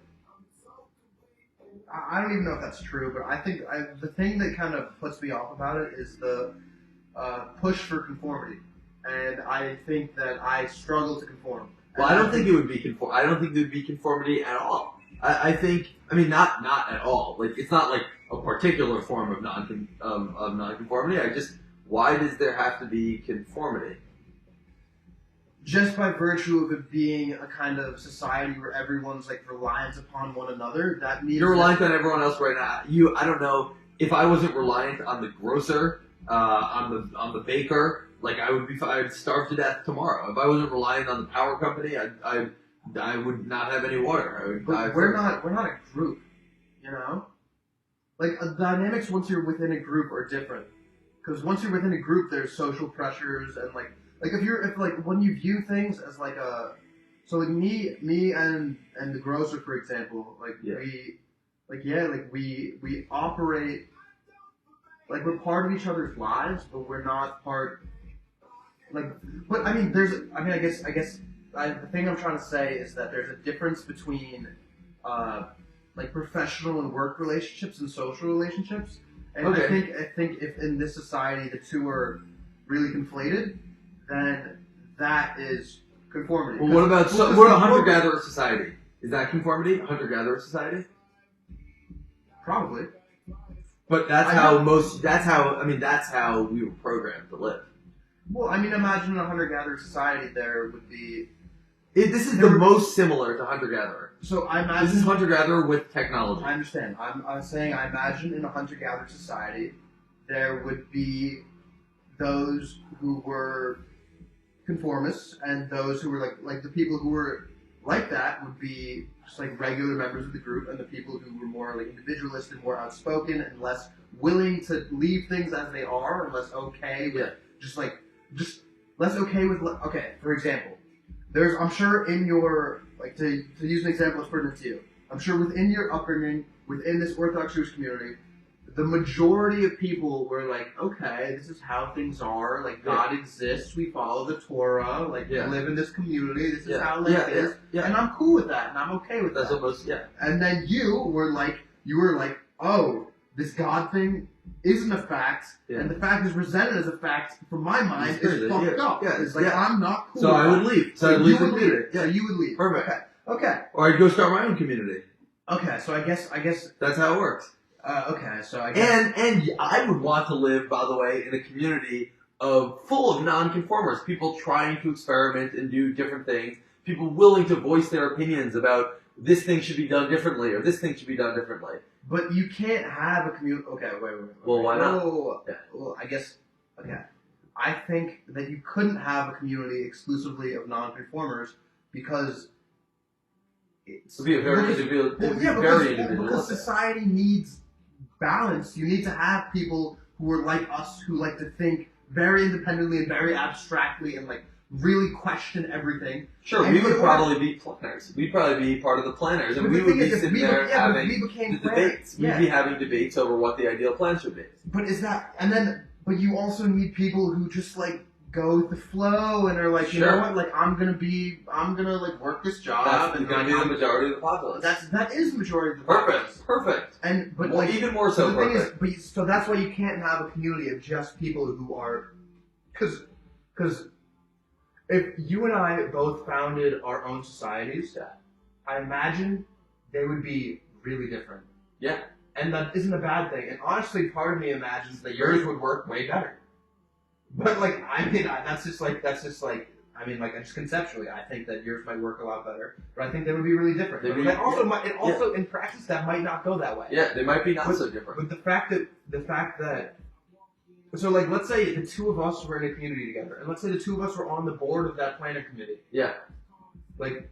I don't even know if that's true, but I think the thing that kind of puts me off about it is the push for conformity, and I think that I struggle to conform. Well, I don't think it would be I don't think there would be conformity at all. I mean, not at all. It's not a particular form of nonconformity. Why does there have to be conformity? Just by virtue of it being a kind of society where everyone's reliant upon one another, that means you're reliant on everyone else right now. I don't know if I wasn't reliant on the grocer, on the baker. I'd starve to death tomorrow. If I wasn't reliant on the power company, I would not have any water. We're not a group, you know. The dynamics once you're within a group are different, because once you're within a group, there's social pressures and if when you view things as me and the grocer, for example, we operate we're part of each other's lives, but we're not part. But I mean, I guess the thing I'm trying to say is that there's a difference between professional and work relationships and social relationships, and okay. I think if in this society the two are really conflated, then that is conformity. Well, what about a hunter-gatherer society? Is that conformity? Hunter-gatherer society? Probably. But that's how we were programmed to live. Well, I mean, imagine a hunter-gatherer society. There would be. This is the most similar to hunter-gatherer. So I imagine this is hunter-gatherer with technology. I understand. I'm saying I imagine in a hunter-gatherer society there would be those who were conformists, and those who were the people who were like that would be just regular members of the group, and the people who were more individualist and more outspoken and less willing to leave things as they are, and less okay with just less okay with for example, I'm sure in your to use an example that's pertinent to you, I'm sure within your upbringing within this Orthodox Jewish community, the majority of people were okay, this is how things are. God exists. We follow the Torah. We live in this community. This is how life is. And I'm cool with that, and I'm okay with that. Almost, And then you were oh, this God thing isn't a fact, and the fact is presented as a fact from my mind is fucked up. It's I'm not cool. So I would leave. So you would leave. So you would leave. Perfect. Okay. Or I'd go start my own community. Okay. So I guess that's how it works. Okay, so I guess... And I would want to live, by the way, in a community full of non-conformers, people trying to experiment and do different things, people willing to voice their opinions about this thing should be done differently or this thing should be done differently. But you can't have a community... Okay, wait. Well, why not? Well, I guess... Okay. I think that you couldn't have a community exclusively of non-conformers because... It would be very individualistic. Because society needs balance. You need to have people who are like us, who like to think very independently and very abstractly and really question everything. Sure, And we would probably be planners. We'd probably be part of the planners, and we would be sitting there having the debates. We'd be having debates over what the ideal plan should be. But but you also need people who just like go with the flow and are like, you know what, like I'm gonna like work this job. That's and gonna be the majority of the populace. That is the majority of the populace. Perfect. But like even more so. The thing is, so that's why you can't have a community of just people who are, because if you and I both founded our own societies, I imagine they would be really different. Yeah. And that isn't a bad thing. And honestly, part of me imagines that yours would work way better. But like, I mean, that's just conceptually, I think that yours might work a lot better. But I think they would be really different. In practice, that might not go that way. Yeah, they might be not so different. But the fact that, so like, let's say the two of us were in a community together, and let's say the two of us were on the board of that planning committee. Yeah. Like,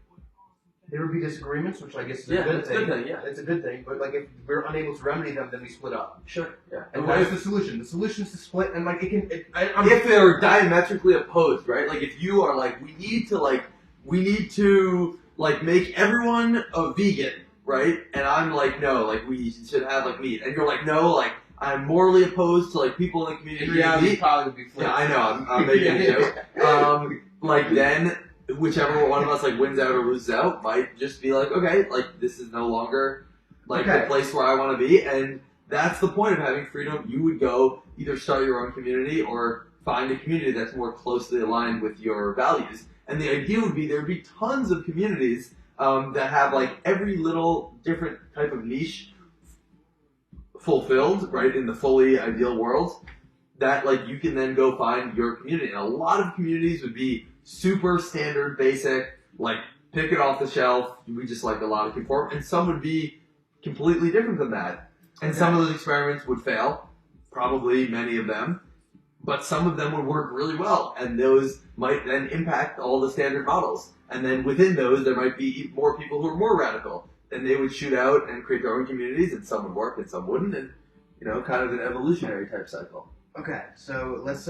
there would be disagreements, which I guess is a good thing. It's a good thing. But like, if we're unable to remedy them, then we split up. Sure. Yeah. And that's the solution. The solution is to split, and like if they're diametrically opposed, right? Like, if you are like, we need to make everyone a vegan, right? And I'm like, no, like we should have like meat, and you're like, no, like I'm morally opposed to like people in the community. In reality, probably would be flipped. Yeah, I know. I'm making a joke. Like then. Whichever one of us like wins out or loses out might just be like, okay, like this is no longer like the place where I want to be, and that's the point of having freedom. You would go either start your own community or find a community that's more closely aligned with your values. And the idea would be there would be tons of communities that have like every little different type of niche fulfilled, right, in the fully ideal world. That like you can then go find your community, and a lot of communities would be super standard, basic, like pick it off the shelf. We just like a lot of conform, and some would be completely different than that. And some of those experiments would fail, probably many of them, but some of them would work really well, and those might then impact all the standard models. And then within those, there might be more people who are more radical, and they would shoot out and create their own communities, and some would work and some wouldn't, and kind of an evolutionary type cycle. Okay, so let's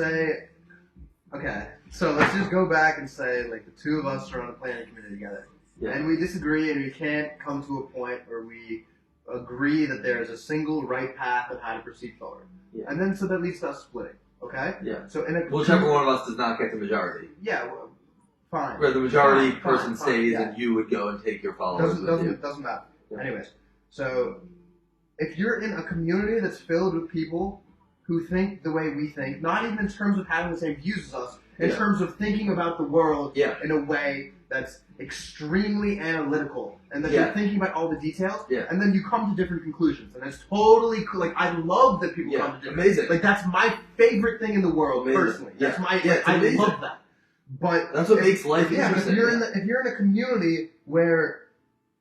just go back and say, like, the two of us are on a planning committee together. Yeah. And we disagree, and we can't come to a point where we agree that there is a single right path of how to proceed forward. Yeah. And then, so that leads to us splitting, okay? Yeah. So whichever one of us does not get the majority. Yeah, well, fine. Where the majority person stays, and you would go and take your followers Doesn't matter. Yeah. Anyways, so if you're in a community that's filled with people who think the way we think, not even in terms of having the same views as us, in terms of thinking about the world in a way that's extremely analytical, and that you're thinking about all the details, and then you come to different conclusions, and it's totally cool. Like, I love that people come to different amazing. Like, that's my favorite thing in the world, personally. That's I love that. But that's what makes life interesting. If you're in a community where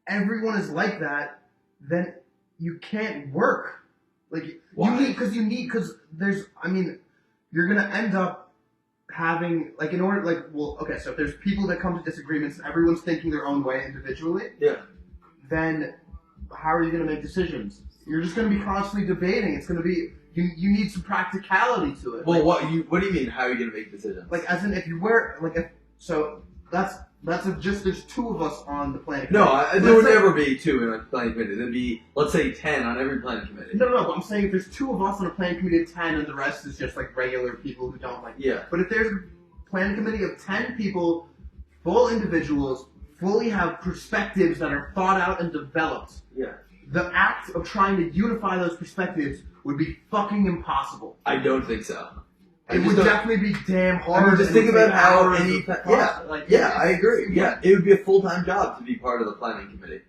everyone is like that, then you can't work. Like, because you're gonna end up having, like, so if there's people that come to disagreements and everyone's thinking their own way individually, then how are you gonna make decisions? You're just gonna be constantly debating. It's gonna be, you need some practicality to it. Well, what do you mean, how are you gonna make decisions? Like, as in, if you were, like, there's two of us on the planning committee. No, there would never be two in a planning committee. There'd be, let's say, 10 on every planning committee. No, but I'm saying if there's two of us on a planning committee of 10 and the rest is just like regular people who don't like it. Yeah. But if there's a planning committee of 10 people, full individuals, fully have perspectives that are thought out and developed, the act of trying to unify those perspectives would be fucking impossible. I don't think so. It would definitely be damn hard. I mean, just think about how I agree. Yeah, it would be a full-time job to be part of the planning committee.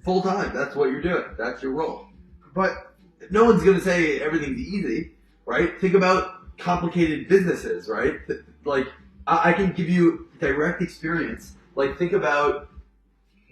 Full-time. That's what you're doing. That's your role. But no one's going to say everything's easy, right? Think about complicated businesses, right? Like, I can give you direct experience. Like, think about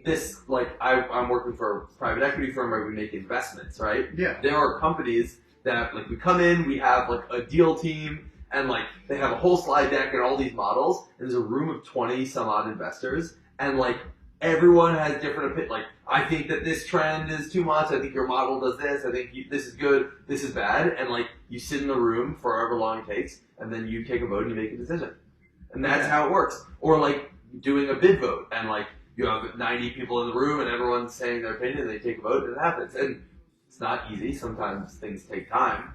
this. Like, I'm working for a private equity firm where we make investments, right? Yeah. There are companies that, like, we come in, we have, like, a deal team, and, like, they have a whole slide deck and all these models, and there's a room of 20 some odd investors, and, like, everyone has different opinions. Like, I think that this trend is too much, I think your model does this, I think this is good, this is bad, and, like, you sit in the room for however long it takes, and then you take a vote and you make a decision. And that's Okay. how it works. Or like doing a bid vote, and like you have 90 people in the room, and everyone's saying their opinion, and they take a vote, and it happens. And it's not easy. Sometimes things take time.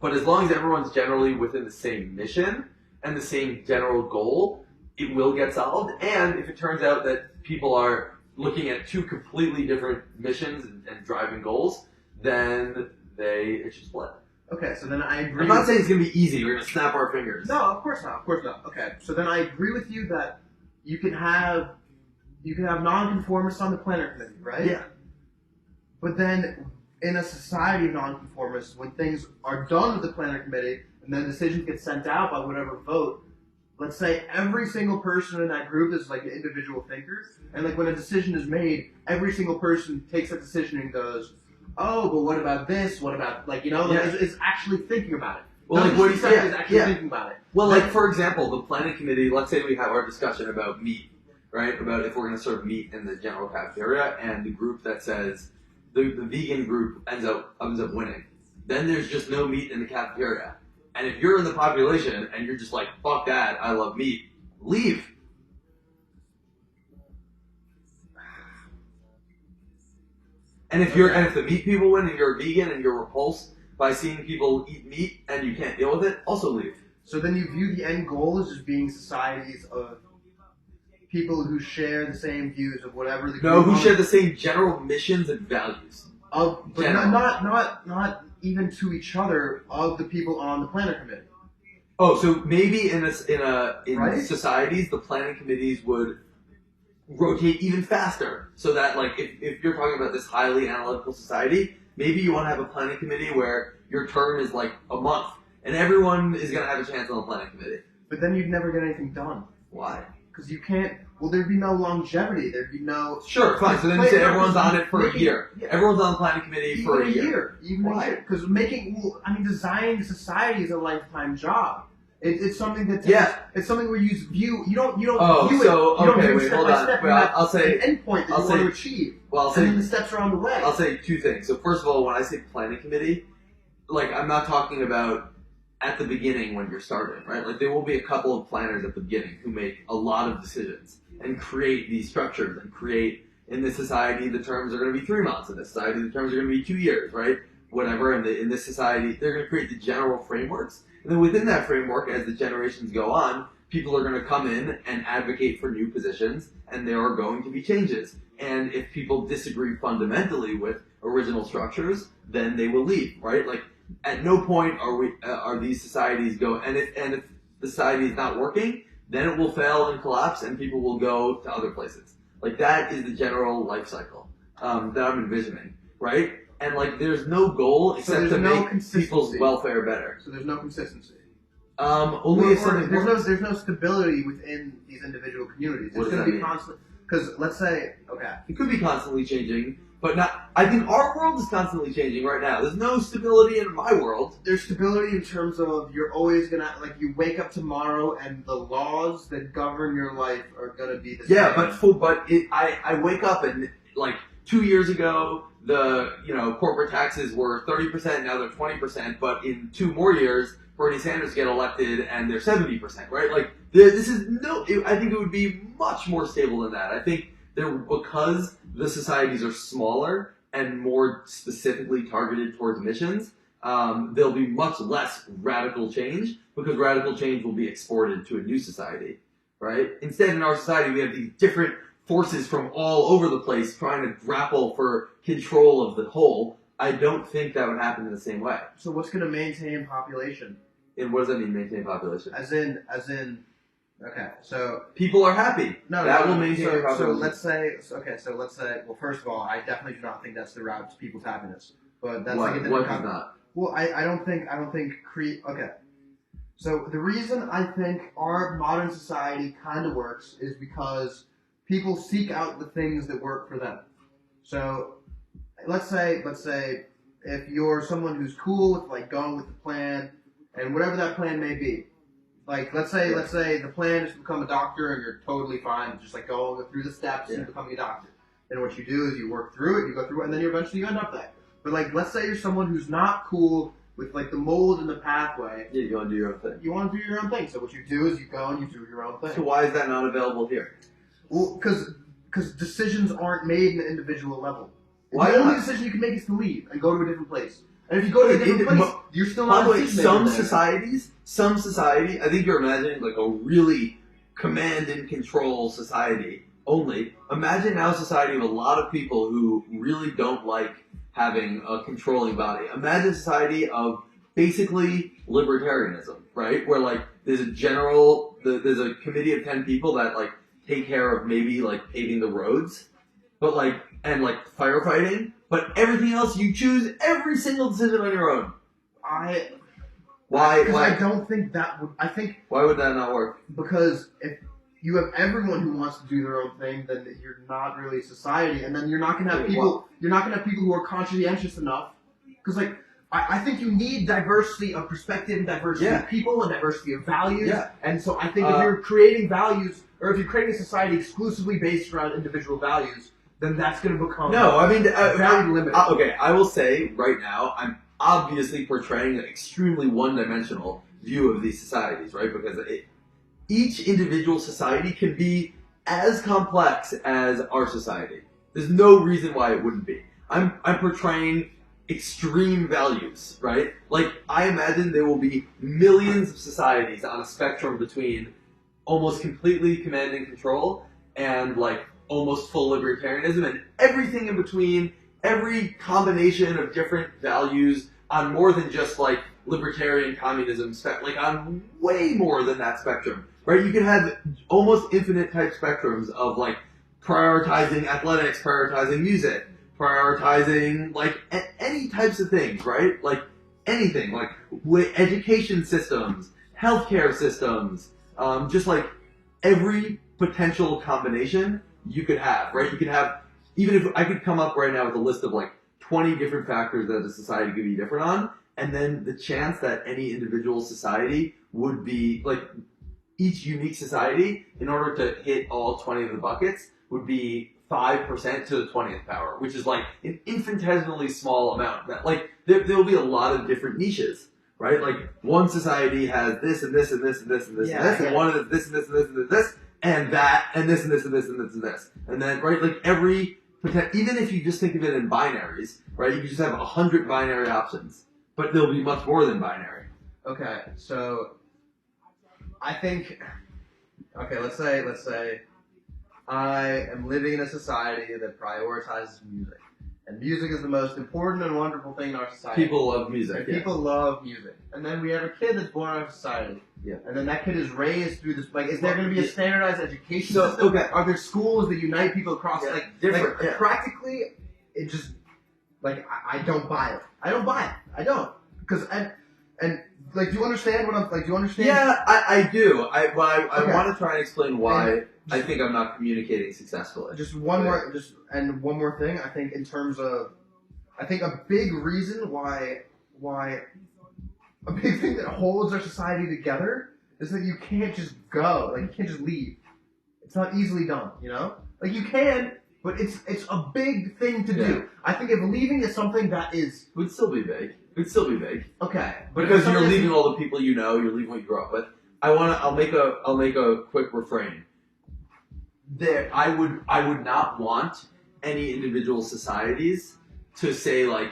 But as long as everyone's generally within the same mission and the same general goal, it will get solved. And if it turns out that people are looking at two completely different missions and driving goals, then it should split. Okay, so then I agree. I'm not saying it's going to be easy. We're going to snap our fingers. No, of course not. Of course not. Okay, so then I agree with you that you can have nonconformists on the planner committee, right? Yeah. But then in a society of nonconformists, when things are done with the planner committee and then decisions get sent out by whatever vote, let's say every single person in that group is like an individual thinker, and like when a decision is made, every single person takes that decision and goes, oh, but what about this? What about, like, it's actually thinking about it. Well, like, what do you say? Is actually thinking about it. Well, like, for example, the planning committee, let's say we have our discussion about meat, right? About if we're going to serve meat in the general cafeteria, and the group that says, the vegan group ends up winning. Then there's just no meat in the cafeteria. And if you're in the population and you're just like, fuck that, I love meat, leave. And if the meat people win and you're a vegan and you're repulsed by seeing people eat meat and you can't deal with it, also leave. So then you view the end goal as just being societies of people who share the same views of whatever the No, who share the same general missions and values. But not even to each other of the people on the planning committee. Oh, so maybe in Right? societies, the planning committees would rotate even faster, so that like if you're talking about this highly analytical society, maybe you want to have a planning committee where your term is like a month, and everyone is going to have a chance on the planning committee. But then you'd never get anything done. Why? Because you can't. Well, there'd be no longevity. There'd be no. Sure, fine. So then you say everyone's on it for a year. Yeah. Everyone's on the planning committee for a year. Even a year. Because designing society is a lifetime job. It's something that it's something where you view you don't view it. You don't view wait, step hold by on. step. Well, I'll say an endpoint that you want to achieve. Well, and then the steps are on the way. I'll say two things. So first of all, when I say planning committee, like I'm not talking about at the beginning when you're starting, right? Like there will be a couple of planners at the beginning who make a lot of decisions and create these structures and create in this society the terms are going to be 3 months. In this society the terms are going to be 2 years, right? Whatever. And in this society they're going to create the general frameworks. And then within that framework, as the generations go on, people are going to come in and advocate for new positions, and there are going to be changes. And if people disagree fundamentally with original structures, then they will leave, right? Like, at no point are these societies and if the society is not working, then it will fail and collapse, and people will go to other places. Like, that is the general life cycle that I'm envisioning, right? And like, there's no goal except to make people's welfare better. So there's no consistency. Only if something there's no stability within these individual communities. It's going to be constant. Because let's say, it could be constantly changing, but not. I think our world is constantly changing right now. There's no stability in my world. There's stability in terms of you're always gonna you wake up tomorrow and the laws that govern your life are gonna be the same. Yeah, I wake up and like 2 years ago, the corporate taxes were 30%, now they're 20%, but in 2 more years, Bernie Sanders get elected and they're 70%, right? Like, this is I think it would be much more stable than that. I think because the societies are smaller and more specifically targeted towards missions, there'll be much less radical change, because radical change will be exported to a new society, right? Instead, in our society, we have these different forces from all over the place trying to grapple for control of the whole. I don't think that would happen in the same way. So what's going to maintain population? And what does that mean, maintain population? As in, okay, so... People are happy. That will maintain population. So let's say, well, first of all, I definitely do not think that's the route to people's happiness. But that's what is not? Well, I don't think, okay. So the reason I think our modern society kind of works is because people seek out the things that work for them. So let's say if you're someone who's cool with like going with the plan and whatever that plan may be. Like let's say the plan is to become a doctor and you're totally fine with just like going through the steps and becoming a doctor. Then what you do is you work through it, you go through it, and then you eventually end up there. But like let's say you're someone who's not cool with like the mold and the pathway. Yeah, you want to do your own thing. You want to do your own thing. So what you do is you go and you do your own thing. So why is that not available here? Well, because decisions aren't made in an individual level. Why the only not? decision you can make is to leave and go to a different place. And if you go to a different place, you're still not a decision maker. Some society, I think you're imagining like a really command and control society only. Imagine now a society of a lot of people who really don't like having a controlling body. Imagine a society of basically libertarianism, right? Where like there's a committee of 10 people that like take care of maybe like paving the roads, but like and like firefighting, but everything else you choose every single decision on your own. Why? I don't think that would. I think. Why would that not work? Because if you have everyone who wants to do their own thing, then you're not really a society, and then you're not gonna have people. Well, you're not gonna have people who are conscientious enough. Because like I think you need diversity of perspective, and diversity of people, and diversity of values. Yeah. And so I think if you're creating values, or if you're creating a society exclusively based around individual values, then that's going to become very limited. Okay, I will say right now, I'm obviously portraying an extremely one-dimensional view of these societies, right? Because each individual society can be as complex as our society. There's no reason why it wouldn't be. I'm portraying extreme values, right? Like, I imagine there will be millions of societies on a spectrum between almost completely command and control and like almost full libertarianism, and everything in between, every combination of different values on more than just like libertarian communism, like on way more than that spectrum, right? You can have almost infinite type spectrums of like prioritizing athletics, prioritizing music, prioritizing like any types of things, right? Like anything, like education systems, healthcare systems, just like every potential combination you could have, right? You could have, even if I could come up right now with a list of like 20 different factors that a society could be different on, and then the chance that any individual society would be, like, each unique society, in order to hit all 20 of the buckets, would be 5% to the 20th power, which is like an infinitesimally small amount. That, like, there'll be a lot of different niches, right? Like, one society has this and this and this and this and this and this, and one has this and this and this and this, and that, and this and this and this and this and this. And then, right, like even if you just think of it in binaries, right, you can just have 100 binary options, but there'll be much more than binary. Okay, so I think, let's say I am living in a society that prioritizes music. And music is the most important and wonderful thing in our society. People love music. And people love music. And then we have a kid that's born in our society. Yeah. And then that kid is raised through this, like, is there going to be a standardized education system? Okay. Are there schools that unite people across, different, practically, it just, like, I don't buy it. I don't buy it. I don't. Because, and like, do you understand what I'm, like, do you understand? Yeah, I do. I want to try and explain why I think I'm not communicating successfully. One more thing, I think, in terms of, I think a big reason why a big thing that holds our society together is that you can't just go, like, you can't just leave. It's not easily done, you know? Like, you can, but it's a big thing to do. I think if leaving is something that is... It would still be big. Okay. Because you're leaving all the people you know, you're leaving what you grew up with. I'll make a quick refrain. I would not want any individual societies to say, like,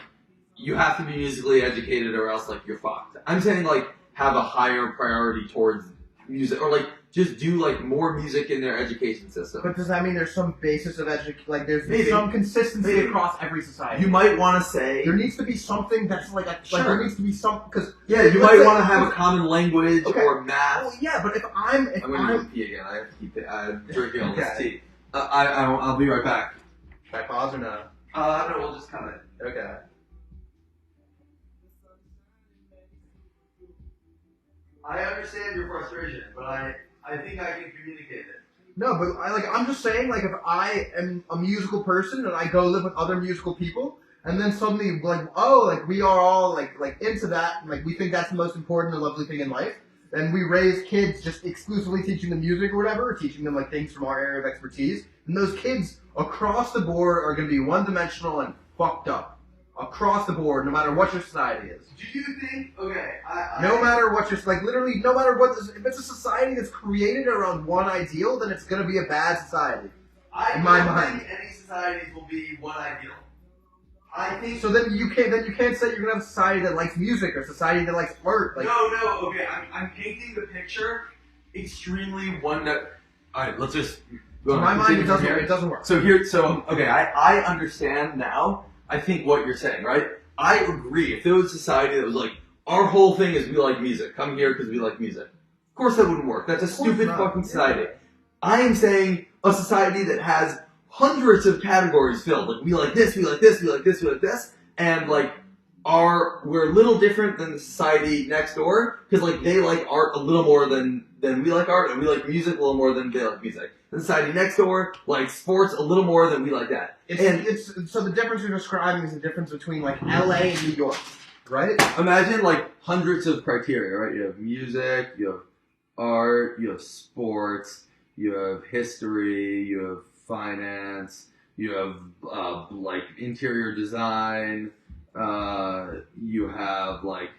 you have to be musically educated or else, like, you're fucked. I'm saying, like, have a higher priority towards music, or, like, just do, like, more music in their education system. But does that mean there's some basis of education, like, there's some consistency across every society? You might want to say... There needs to be something that's, like, there needs to be some, because... Yeah, you might want to have a common language or math. Well, yeah, but if I'm going to go pee again. I have to keep drinking all this tea. I'll be right back. Should I pause or no? No, we'll just kind of... Okay. I understand your frustration, but I think I can communicate it. No, but I'm just saying, like, if I am a musical person and I go live with other musical people, and then suddenly, like, oh, like, we are all, like into that, and, like, we think that's the most important and lovely thing in life, then we raise kids just exclusively teaching them music or whatever, or teaching them, like, things from our area of expertise, and those kids across the board are going to be one-dimensional and fucked up. across the board, no matter what your society is. Do you think? Okay, No matter what your literally, no matter what. If it's a society that's created around one ideal, then it's gonna be a bad society. I in my don't mind. think any societies will be one ideal. I think So then you can't say you're gonna have a society that likes music or a society that likes art. Like, no. Okay, I'm painting the picture extremely one that. All right, let's just. in my mind, it doesn't work. Okay, I understand now. I think what you're saying, right? I agree. If there was a society that was like, our whole thing is we like music. Come here because we like music. Of course that wouldn't work. That's a stupid fucking society. Yeah. I am saying a society that has hundreds of categories filled. Like, we like this, we like this, we like this, we like this. And, like, we're a little different than the society next door. Because, like, they like art a little more than we like art. And we like music a little more than they like music. The society next door likes sports a little more than we like that. So the difference you're describing is the difference between, like, LA and New York, right? Imagine, like, hundreds of criteria, right? You have music, you have art, you have sports, you have history, you have finance, you have like interior design, you have like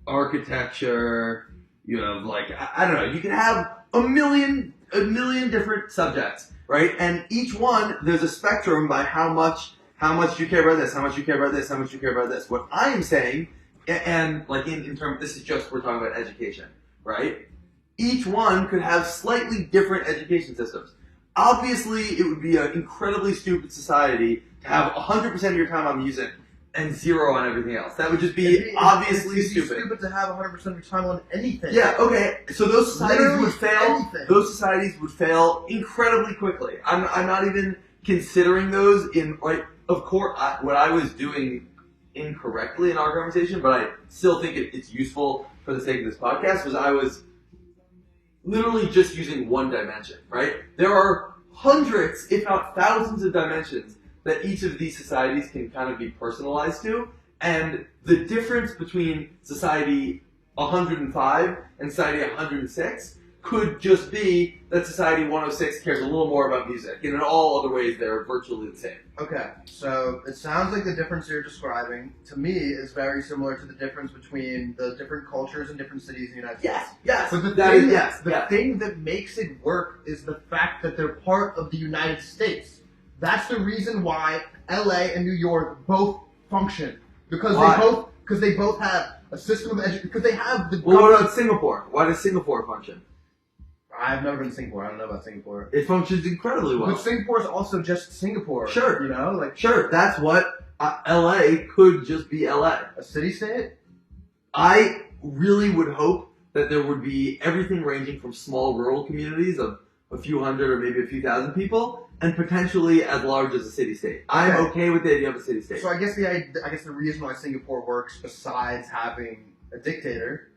architecture, you have like I don't know, you can have a million different subjects, right? And each one there's a spectrum by how much you care about this, how much you care about this, how much you care about this. What I'm saying, and like in terms, this is just we're talking about education, right? Each one could have slightly different education systems. Obviously, it would be an incredibly stupid society to have 100% of your time on music and 0 on everything else. That would just be obviously stupid. It's stupid to have 100% of your time on anything. Yeah, okay. So those societies Literally would fail. anything. Those societies would fail incredibly quickly. I'm not even considering those in like. Of course, what I was doing incorrectly in our conversation, but I still think it's useful for the sake of this podcast, was I was literally just using one dimension, right? There are hundreds, if not thousands of dimensions that each of these societies can kind of be personalized to, and the difference between society 105 and society 106 could just be that society 106 cares a little more about music, and in all other ways they're virtually the same. Okay, so it sounds like the difference you're describing, to me, is very similar to the difference between the different cultures in different cities in the United States. Yes. But the thing that makes it work is the fact that they're part of the United States. That's the reason why LA and New York both function. Because they both have a system of education. Because they have the. Well, what about Singapore? Why does Singapore function? I've never been to Singapore. I don't know about Singapore. It functions incredibly well. But Singapore is also just Singapore. Sure. You know, like sure. That's what LA could just be LA. A city-state. I really would hope that there would be everything ranging from small rural communities of a few hundred or maybe a few thousand people, and potentially as large as a city-state. I'm okay with the idea of a city-state. So I guess the reason why Singapore works, besides having a dictator,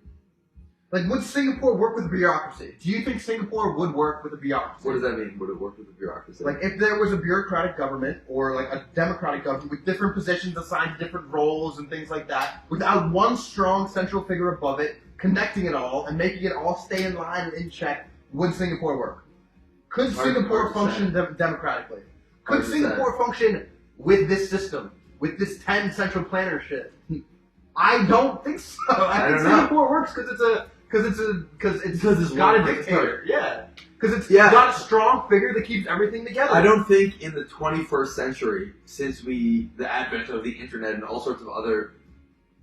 like, would Singapore work with a bureaucracy? Do you think Singapore would work with a bureaucracy? What does that mean? Would it work with a bureaucracy? Like, if there was a bureaucratic government, or like a democratic government with different positions assigned to different roles and things like that, without one strong central figure above it, connecting it all and making it all stay in line and in check, would Singapore work? Could Singapore function democratically? Could Singapore function with this system, with this 10 central planner shit? I don't think so. I think Singapore works because it's got a dictator. Yeah. Because it's got a strong figure that keeps everything together. I don't think in the 21st century, since the advent of the internet and all sorts of other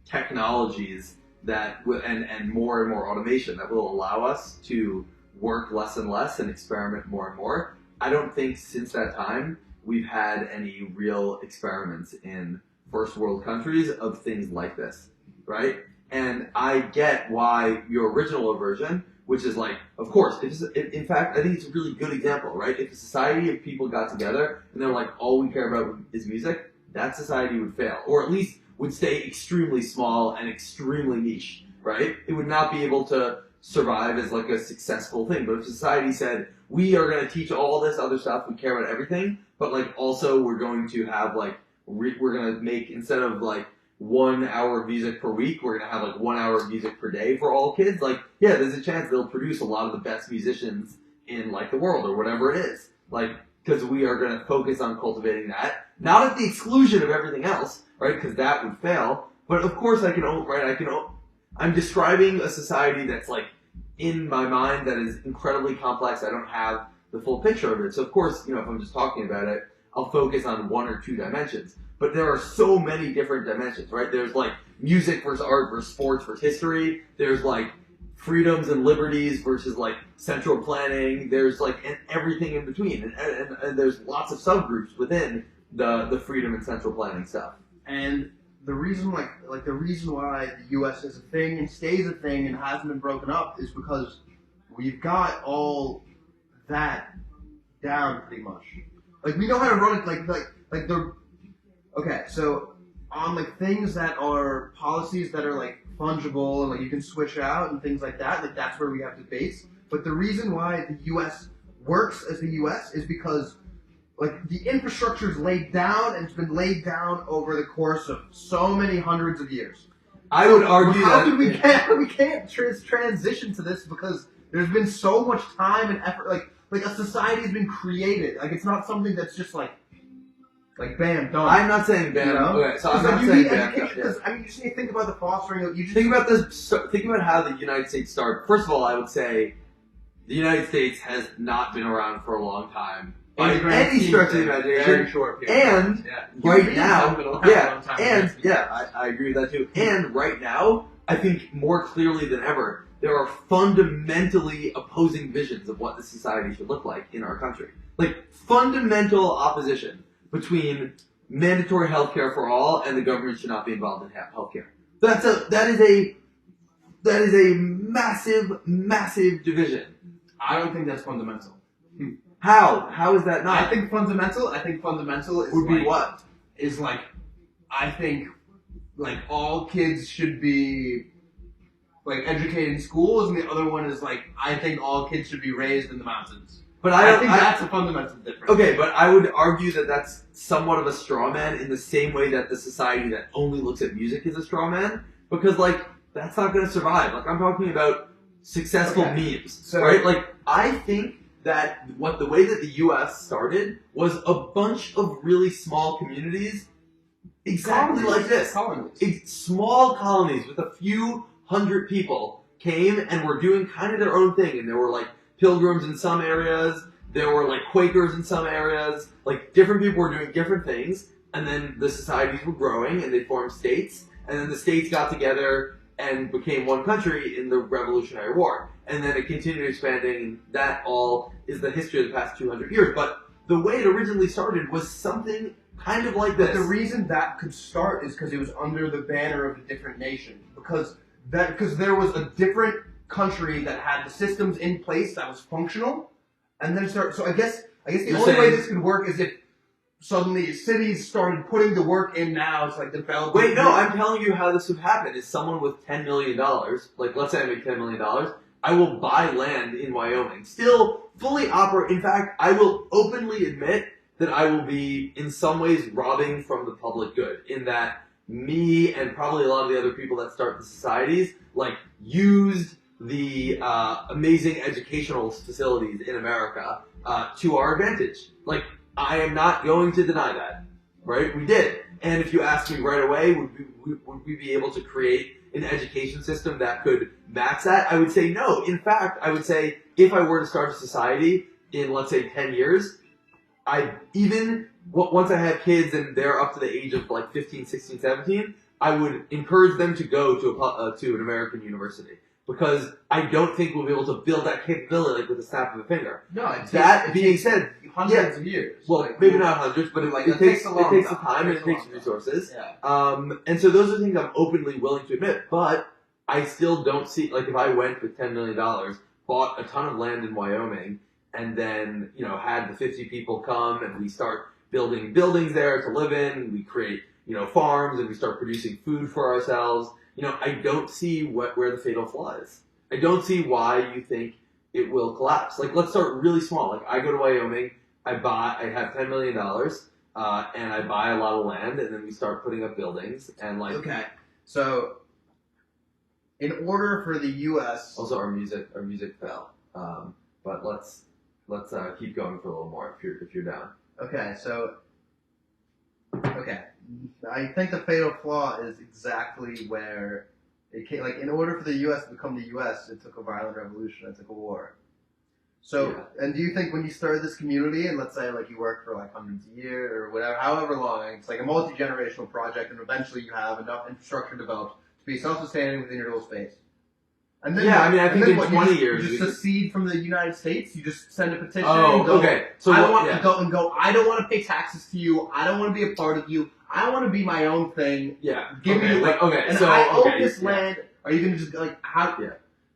technologies and more automation that will allow us to work less and less and experiment more and more, I don't think since that time we've had any real experiments in first world countries of things like this, right? And I get why your original aversion, which is like, of course, in fact, I think it's a really good example, right? If a society of people got together and they're like, all we care about is music, that society would fail. Or at least would stay extremely small and extremely niche, right? It would not be able to survive as like a successful thing. But if society said, we are going to teach all this other stuff, we care about everything, but like also we're going to have like, we're going to make, instead of like 1 hour of music per week, we're going to have like 1 hour of music per day for all kids. Like, yeah, there's a chance they'll produce a lot of the best musicians in like the world or whatever it is. Like, because we are going to focus on cultivating that, not at the exclusion of everything else, right? Because that would fail. But of course, I'm describing a society that's like in my mind that is incredibly complex. I don't have the full picture of it. So of course, if I'm just talking about it, I'll focus on one or two dimensions. But there are so many different dimensions, right? There's like music versus art versus sports versus history. There's like freedoms and liberties versus like central planning. There's like everything in between, and there's lots of subgroups within the freedom and central planning stuff. And the reason, the reason why the U.S. is a thing and stays a thing and hasn't been broken up is because we've got all that down pretty much. Like we know how to run it. Okay, so on like things that are policies that are like fungible and like you can switch out and things like that, like that's where we have debates. But the reason why the U.S. works as the U.S. is because like the infrastructure is laid down and it's been laid down over the course of so many hundreds of years. I would argue that we can't transition to this because there's been so much time and effort. Like a society has been created. Like it's not something that's just like bam, done. I'm not saying bam. Okay, so I'm not saying bam. I mean, you just need to think about the fostering of. Think about this. Think about how the United States started. First of all, I would say the United States has not been around for a long time. By any stretch of the imagination. Very short period. And right now, I agree with that too. And right now, I think more clearly than ever, there are fundamentally opposing visions of what the society should look like in our country. Like fundamental opposition between mandatory healthcare for all and the government should not be involved in healthcare. That is a massive division. I don't think that's fundamental. How? How is that not? I think fundamental is would be what? Is like I think like all kids should be like educated in schools, and the other one is like I think all kids should be raised in the mountains. But I think that's a fundamental difference. Okay, but I would argue that that's somewhat of a straw man in the same way that the society that only looks at music is a straw man, because like that's not going to survive. Like I'm talking about successful memes, right? Like I think that the way that the U.S. started was a bunch of really small communities, exactly like this. Small colonies with a few hundred people came and were doing kind of their own thing, and there were like pilgrims in some areas, there were like Quakers in some areas, like different people were doing different things, and then the societies were growing and they formed states, and then the states got together and became one country in the Revolutionary War. And then it continued expanding, and that all is the history of the past 200 years. But the way it originally started was something kind of like this. But the reason that could start is because it was under the banner of a different nation. Because there was a different country that had the systems in place that was functional, and then so I guess the only way this could work is if suddenly cities started putting the work in now to like develop. Wait, no, I'm telling you how this would happen. Is someone with $10 million, like let's say I make $10 million, I will buy land in Wyoming, still fully operate. In fact, I will openly admit that I will be in some ways robbing from the public good, in that me and probably a lot of the other people that start the societies like used the amazing educational facilities in America to our advantage. Like, I am not going to deny that, right? We did. And if you ask me right away, would we be able to create an education system that could match that? I would say no. In fact, I would say if I were to start a society in, let's say, 10 years, once I have kids and they're up to the age of like 15, 16, 17, I would encourage them to go to an American university. Because I don't think we'll be able to build that capability like with the snap of a finger. No, that being said, hundreds of years. Well, like, maybe not hundreds, but it takes the time and it takes resources. Yeah. And so those are things I'm openly willing to admit. But I still don't see, like, if I went with $10 million, bought a ton of land in Wyoming, and then had the 50 people come and we start building buildings there to live in. We create farms and we start producing food for ourselves. I don't see where the fatal flaw is. I don't see why you think it will collapse. Like, let's start really small. Like, I go to Wyoming, I have $10 million, and I buy a lot of land, and then we start putting up buildings, and like... Okay, so, in order for the U.S. Also, our music fell. But let's keep going for a little more if you're down. Okay, so Okay. I think the fatal flaw is exactly where it came. Like, in order for the U.S. to become the U.S., it took a violent revolution. It took a war. So, and do you think when you started this community, and let's say like you work for like hundreds of years or whatever, however long, it's like a multi-generational project, and eventually you have enough infrastructure developed to be self-sustaining within your little space. And then I mean, I think in 20 years, you just secede from the United States. You just send a petition. Oh, and go, okay. So I don't want to go and go. I don't want to pay taxes to you. I don't want to be a part of you. I want to be my own thing. Yeah. Give me like, okay. and So I own this land. Are you going to just like how? Yeah.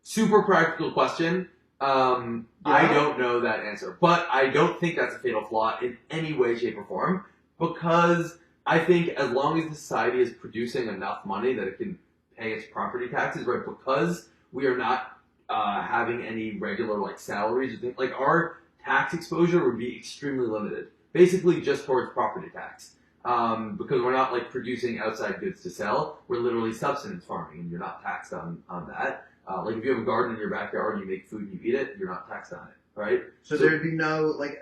Super practical question. I don't know that answer, but I don't think that's a fatal flaw in any way, shape, or form, because I think as long as the society is producing enough money that it can pay its property taxes, right? Because we are not having any regular like salaries or things, like our tax exposure would be extremely limited, basically just towards property tax. Because we're not like producing outside goods to sell, we're literally subsistence farming, and you're not taxed on that. Like if you have a garden in your backyard and you make food and you eat it, you're not taxed on it, right? So there'd be no like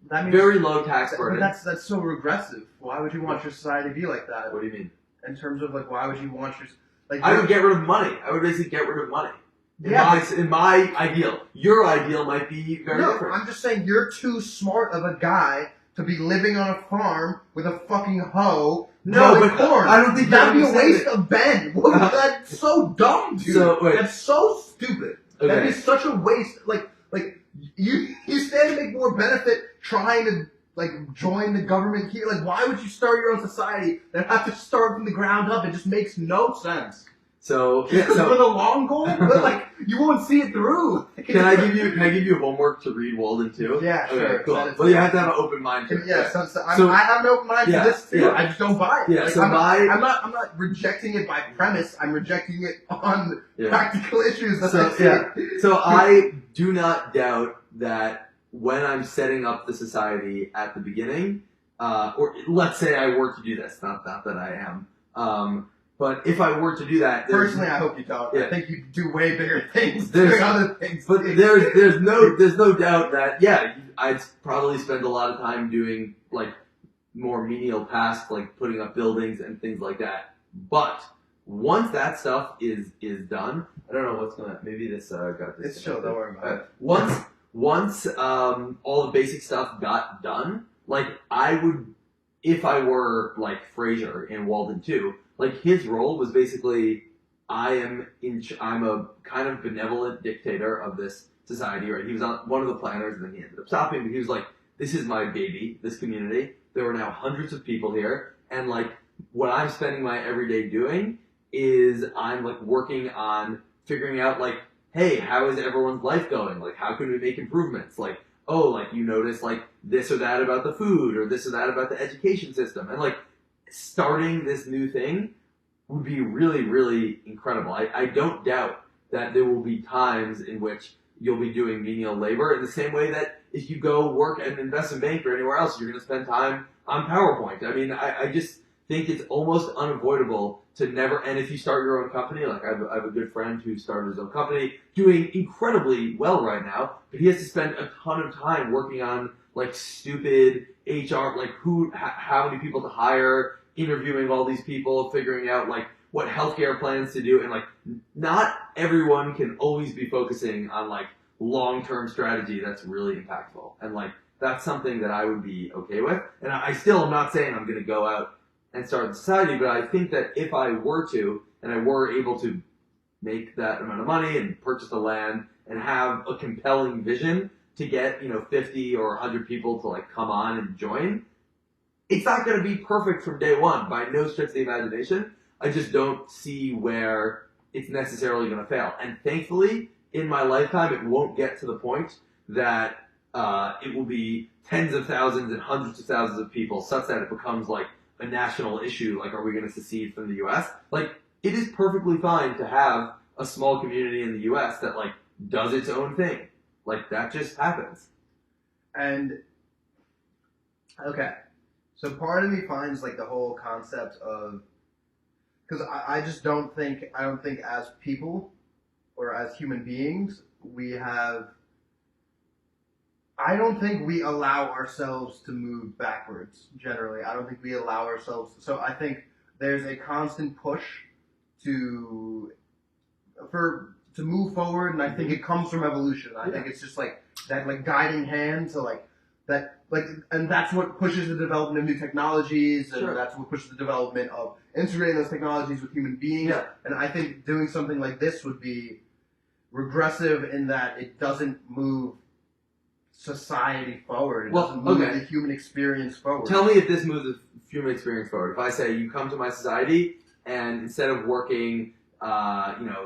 that means very low tax burden. But that's so regressive. Why would you want your society to be like that? What do you mean? In terms of like, why would you want your like? I would get rid of money. I would basically get rid of money. In my ideal, your ideal might be very different. I'm just saying you're too smart of a guy to be living on a farm with a fucking hoe. No, but corn. I don't think that'd be a waste of Ben. That's so dumb, dude. That's so stupid. Okay. That'd be such a waste. Like you stand to make more benefit trying to like join the government here. Like, why would you start your own society that have to start from the ground up? It just makes no sense. So for the long goal, but like you won't see it through. Can I give you homework to read Walden too? Yeah, okay, sure. Cool. Well, you have to have an open mind to it. Yeah, I have an open mind to this too. I just don't buy it. Yeah, like, so I'm not rejecting it by premise. I'm rejecting it on practical issues. So I do not doubt that when I'm setting up the society at the beginning, or let's say I were to do this, not that I am. But if I were to do that, personally, I hope you don't. I think you do way bigger things. There's other things. But there's no doubt that I'd probably spend a lot of time doing like more menial tasks, like putting up buildings and things like that. But once that stuff is done, I don't know what's gonna. Maybe this got this. It's chill. Don't worry about it. Once all the basic stuff got done, like I would, if I were like Frasier in Walden 2. Like his role was basically, I'm a kind of benevolent dictator of this society, right? He was on one of the planners, and then he ended up stopping. But he was like, "This is my baby, this community. There are now hundreds of people here, and like what I'm spending my everyday doing is I'm like working on figuring out like, hey, how is everyone's life going? Like, how can we make improvements? Like, oh, like you notice like this or that about the food, or this or that about the education system, and like." Starting this new thing would be really, really incredible. I don't doubt that there will be times in which you'll be doing menial labor in the same way that if you go work at an investment bank or anywhere else, you're going to spend time on PowerPoint. I mean, I just think it's almost unavoidable to never, and if you start your own company, like I have a good friend who started his own company, doing incredibly well right now, but he has to spend a ton of time working on like stupid HR, like how many people to hire, interviewing all these people, figuring out like what healthcare plans to do, and like not everyone can always be focusing on like long-term strategy that's really impactful, and like that's something that I would be okay with. And I still am not saying I'm going to go out and start a society, but I think that if I were to, and I were able to make that amount of money and purchase the land and have a compelling vision to get 50 or 100 people to like come on and join. It's not going to be perfect from day one by no stretch of the imagination. I just don't see where it's necessarily going to fail. And thankfully, in my lifetime, it won't get to the point that it will be tens of thousands and hundreds of thousands of people such that it becomes like a national issue. Like, are we going to secede from the U.S.? Like, it is perfectly fine to have a small community in the U.S. that like does its own thing. Like, that just happens. And, okay. So part of me finds, like, the whole concept of... Because I just don't think as people, or as human beings, we have... I don't think we allow ourselves to move backwards. Generally, I don't think we allow ourselves. So I think there's a constant push to to move forward, and I think it comes from evolution. I think it's just like that, like guiding hand to like that, like, and that's what pushes the development of new technologies, and that's what pushes the development of integrating those technologies with human beings. Yeah. And I think doing something like this would be regressive in that it doesn't move society forward. It doesn't move the human experience forward. Tell me if this moves the human experience forward. If I say you come to my society and instead of working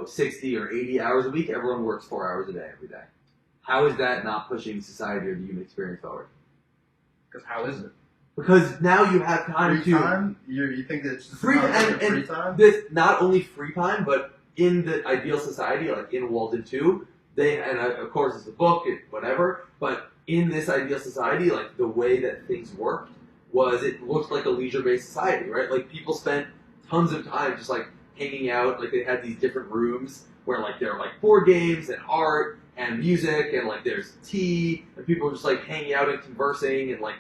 60 or 80 hours a week, everyone works 4 hours a day every day. How is that not pushing society or the human experience forward? Because how is it? Because now you have time free time? You think that it's just free free time? This not only free time, but in the ideal society, like in Walden 2, of course it's a book, whatever, but in this ideal society, like the way that things worked was it looked like a leisure-based society, right? Like people spent tons of time just like hanging out, like they had these different rooms where like there are like board games and art and music and like there's tea and people are just like hanging out and conversing and like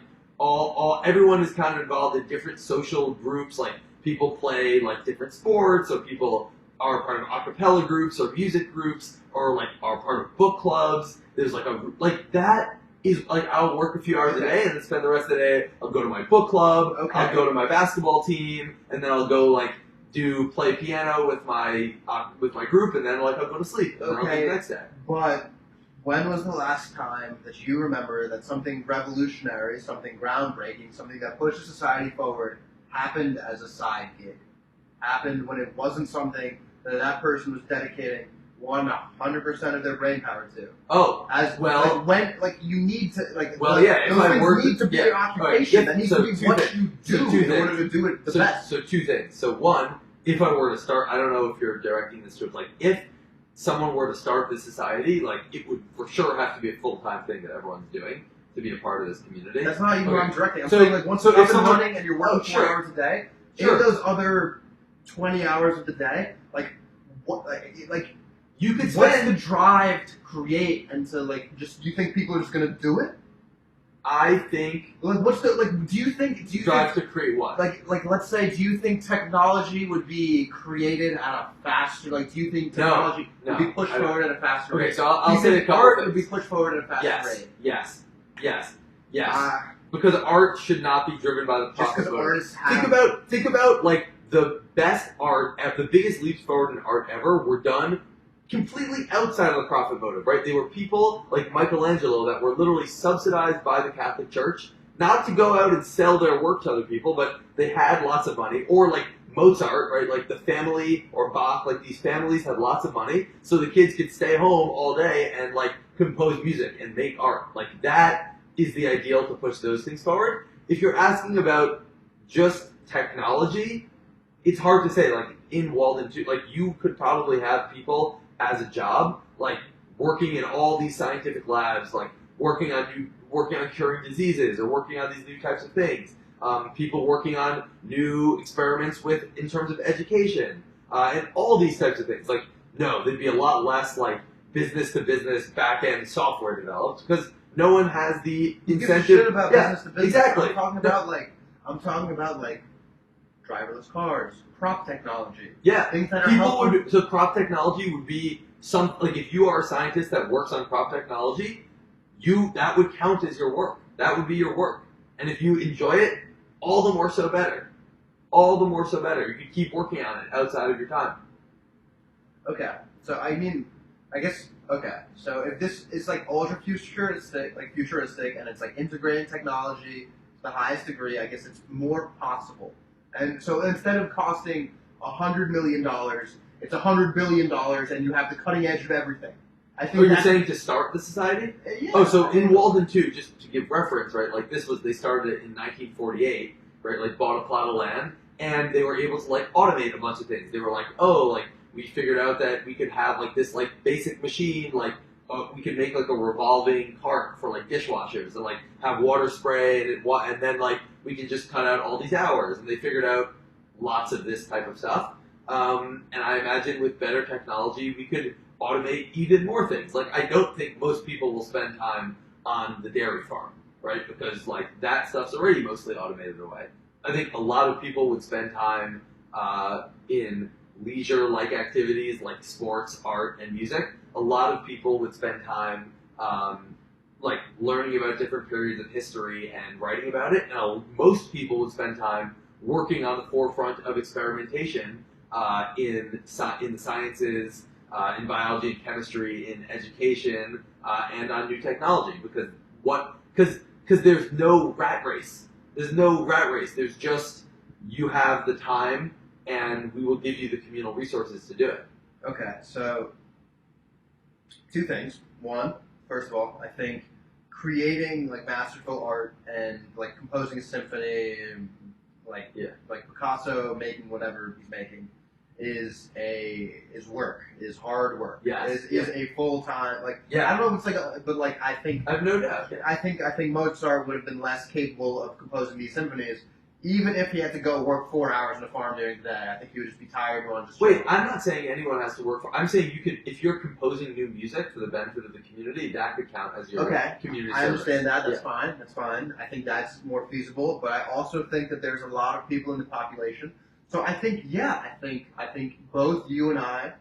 everyone is kind of involved in different social groups, like people play like different sports, or people are part of a cappella groups or music groups, or like are part of book clubs. There's like that is like I'll work a few hours a day and then spend the rest of the day. I'll go to my book club, I'll go to my basketball team, and then I'll go like play piano with my group, and then like I'll go to sleep and then I'll do the next day. But when was the last time that you remember that something revolutionary, something groundbreaking, something that pushes society forward happened as a side gig? Happened when it wasn't something that person was dedicating 100% of their brain power to. Oh, as well, you need to like. Well, if I work, need to be your occupation. That needs to be what you do in order to do it the best. So two things. So one, if I were to start, I don't know if you're directing this to like if someone were to start this society, like it would for sure have to be a full-time thing that everyone's doing to be a part of this community. That's not even what I'm directing. I'm saying like once you're up and running and you're working 4 hours a day, in those other 20 hours of the day, like what, like you could spend. What's the drive to create and to like just? Do you think people are just gonna do it? I think. Like, what's the like? Do you think drive to create what? Like let's say, do you think technology would be created at a faster? Like, do you think technology would be pushed forward at a faster rate? Okay, so I'll say a couple art things. Would be pushed forward at a faster rate. Yes. Because art should not be driven by the profit motive. Artists have... Think about like the best art, the biggest leaps forward in art ever were done completely outside of the profit motive, right? They were people like Michelangelo that were literally subsidized by the Catholic Church, not to go out and sell their work to other people, but they had lots of money. Or like Mozart, right? Like the family, or Bach, like these families had lots of money, so the kids could stay home all day and like compose music and make art. Like that is the ideal to push those things forward. If you're asking about just technology, it's hard to say. Like in Walden 2, like you could probably have people as a job, like working in all these scientific labs, like working on curing diseases or working on these new types of things. People working on new experiments in terms of education and all these types of things. Like no, there'd be a lot less like business to business back end software developed because no one has the incentive. Shit about business to business. Exactly. I'm talking about like driverless cars, prop technology. Yeah, things that are so prop technology would be if you are a scientist that works on prop technology, that would count as your work. That would be your work. And if you enjoy it, all the more so better. All the more so better. You can keep working on it outside of your time. Okay. So I mean, I guess so if this is like ultra futuristic, and it's like integrating technology to the highest degree, I guess it's more possible. And so instead of costing $100 million, it's $100 billion, and you have the cutting edge of everything. I think. You're saying to start the society? Yeah. Oh, so in Walden 2, just to give reference, right? Like they started it in 1948, right? Like bought a plot of land, and they were able to like automate a bunch of things. They were like, we figured out that we could have like this like basic machine, like we could make like a revolving cart for like dishwashers and like have water spray and then like we can just cut out all these hours. And they figured out lots of this type of stuff. And I imagine with better technology, we could automate even more things. Like I don't think most people will spend time on the dairy farm, right? Because like that stuff's already mostly automated away. I think a lot of people would spend time in leisure-like activities like sports, art, and music. A lot of people would spend time like learning about different periods of history and writing about it. And most people would spend time working on the forefront of experimentation in the sciences, in biology and chemistry, in education, and on new technology. Because there's no rat race. There's no rat race. There's just you have the time, and we will give you the communal resources to do it. Okay, so 2 things. One, first of all, I think creating like masterful art and like composing a symphony and like Picasso making whatever he's making is work, is hard work. Yes. Is a full time I Yeah. don't know if it's but I think I have no doubt. I think Mozart would have been less capable of composing these symphonies. Even if he had to go work 4 hours in a farm during the day, I think he would just be tired and want to just Wait, I'm not saying anyone has to work for. I'm saying you could, if you're composing new music for the benefit of the community, that could count as your community service. I understand that. That's fine. That's fine. I think that's more feasible. But I also think that there's a lot of people in the population. So I think, I think both you and I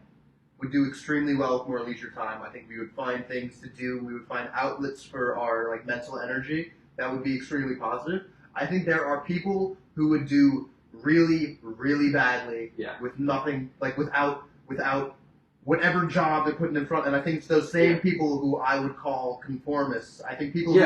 would do extremely well with more leisure time. I think we would find things to do. We would find outlets for our like mental energy that would be extremely positive. I think there are people who would do really, really badly with nothing, like without whatever job they're putting in front. And I think it's those same people who I would call conformists. I think people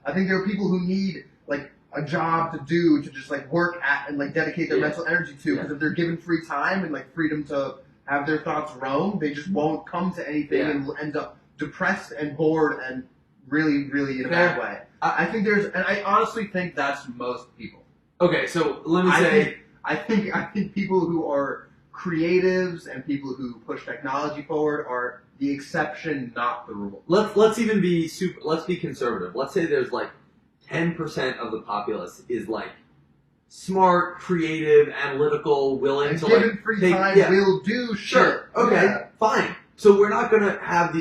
I think there are people who need like a job to do to just like work at and like dedicate their mental energy to. Because if they're given free time and like freedom to have their thoughts roam, they just won't come to anything and will end up depressed and bored and really, really in a bad way. I think and I honestly think that's most people. Okay, so let me say, I think people who are creatives and people who push technology forward are the exception, not the rule. Let's even be let's be conservative. Let's say there's like 10% of the populace is like smart, creative, analytical, willing and to given like free time will do shit. Sure. Okay. Fine. So we're not gonna have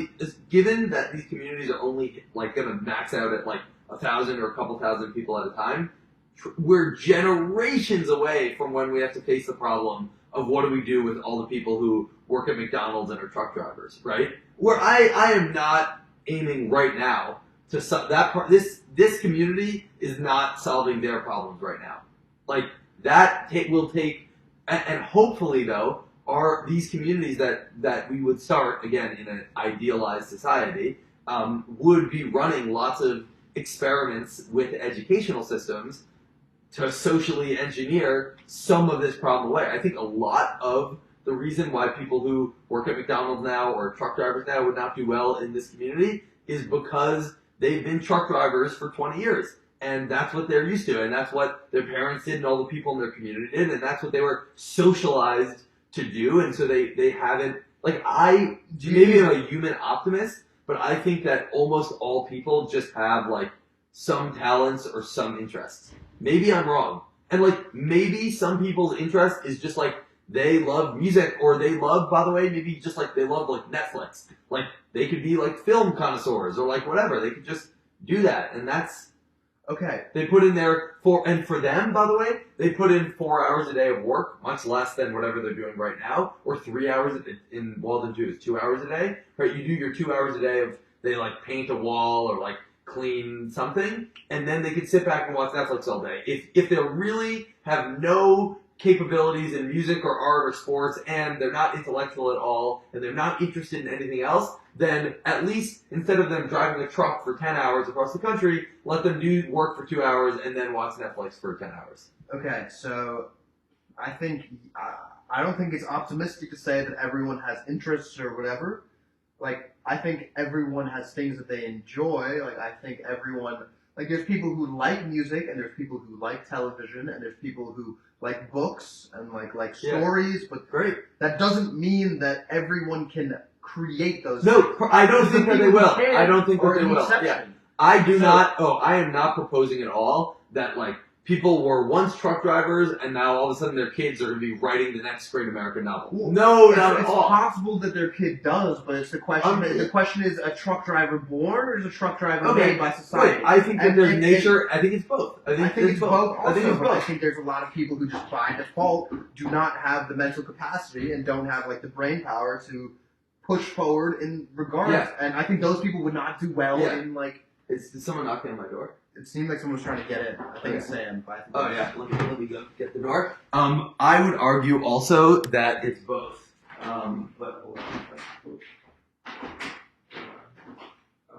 given that these communities are only like gonna max out at like 1,000 or a couple thousand people at a time. We're generations away from when we have to face the problem of what do we do with all the people who work at McDonald's and are truck drivers, right? Where I am not aiming right now to that part. This community is not solving their problems right now. Like that will take, and hopefully though, are these communities that we would start again in an idealized society would be running lots of experiments with educational systems to socially engineer some of this problem away. I think a lot of the reason why people who work at McDonald's now or truck drivers now would not do well in this community is because they've been truck drivers for 20 years. And that's what they're used to. And that's what their parents did and all the people in their community did. And that's what they were socialized to do. And so they haven't, like maybe I'm a human optimist, but I think that almost all people just have like some talents or some interests. Maybe I'm wrong. And like maybe some people's interest is just like they love music or they love, by the way, maybe just like they love like Netflix. Like they could be like film connoisseurs or like whatever. They could just do that. And that's okay. They put in and for them, by the way, they put in 4 hours a day of work, much less than whatever they're doing right now, or 3 hours in Walden 2 is 2 hours a day. Right? You do your 2 hours a day of they like paint a wall or like clean something, and then they can sit back and watch Netflix all day. If they really have no capabilities in music or art or sports, and they're not intellectual at all, and they're not interested in anything else, then at least instead of them driving a truck for 10 hours across the country, let them do work for 2 hours and then watch Netflix for 10 hours. Okay, so I think I don't think it's optimistic to say that everyone has interests or whatever. Like, I think everyone has things that they enjoy. Like, I think everyone, like, there's people who like music, and there's people who like television, and there's people who like books and like stories. But great. That doesn't mean that everyone can create those. No, things. I don't think that they will. I don't think that they will. Yeah. I do not. Oh, I am not proposing at all that like people were once truck drivers, and now all of a sudden their kids are going to be writing the next great American novel. Well, No, not at it's all. possible that their kid does, but it's the question. The question is: a truck driver born, or is a truck driver made by society? Wait, I think that there's nature. I think it's both. I think it's both. Also, I think it's both. I think there's a lot of people who just by default do not have the mental capacity and don't have like the brain power to push forward in regards. Yeah. And I think those people would not do well in like. Is someone knocking on my door? It seemed like someone was trying to get in. I think it's Sam. But I think Oh yeah, let me go get the door. I would argue also that it's both. But hold on.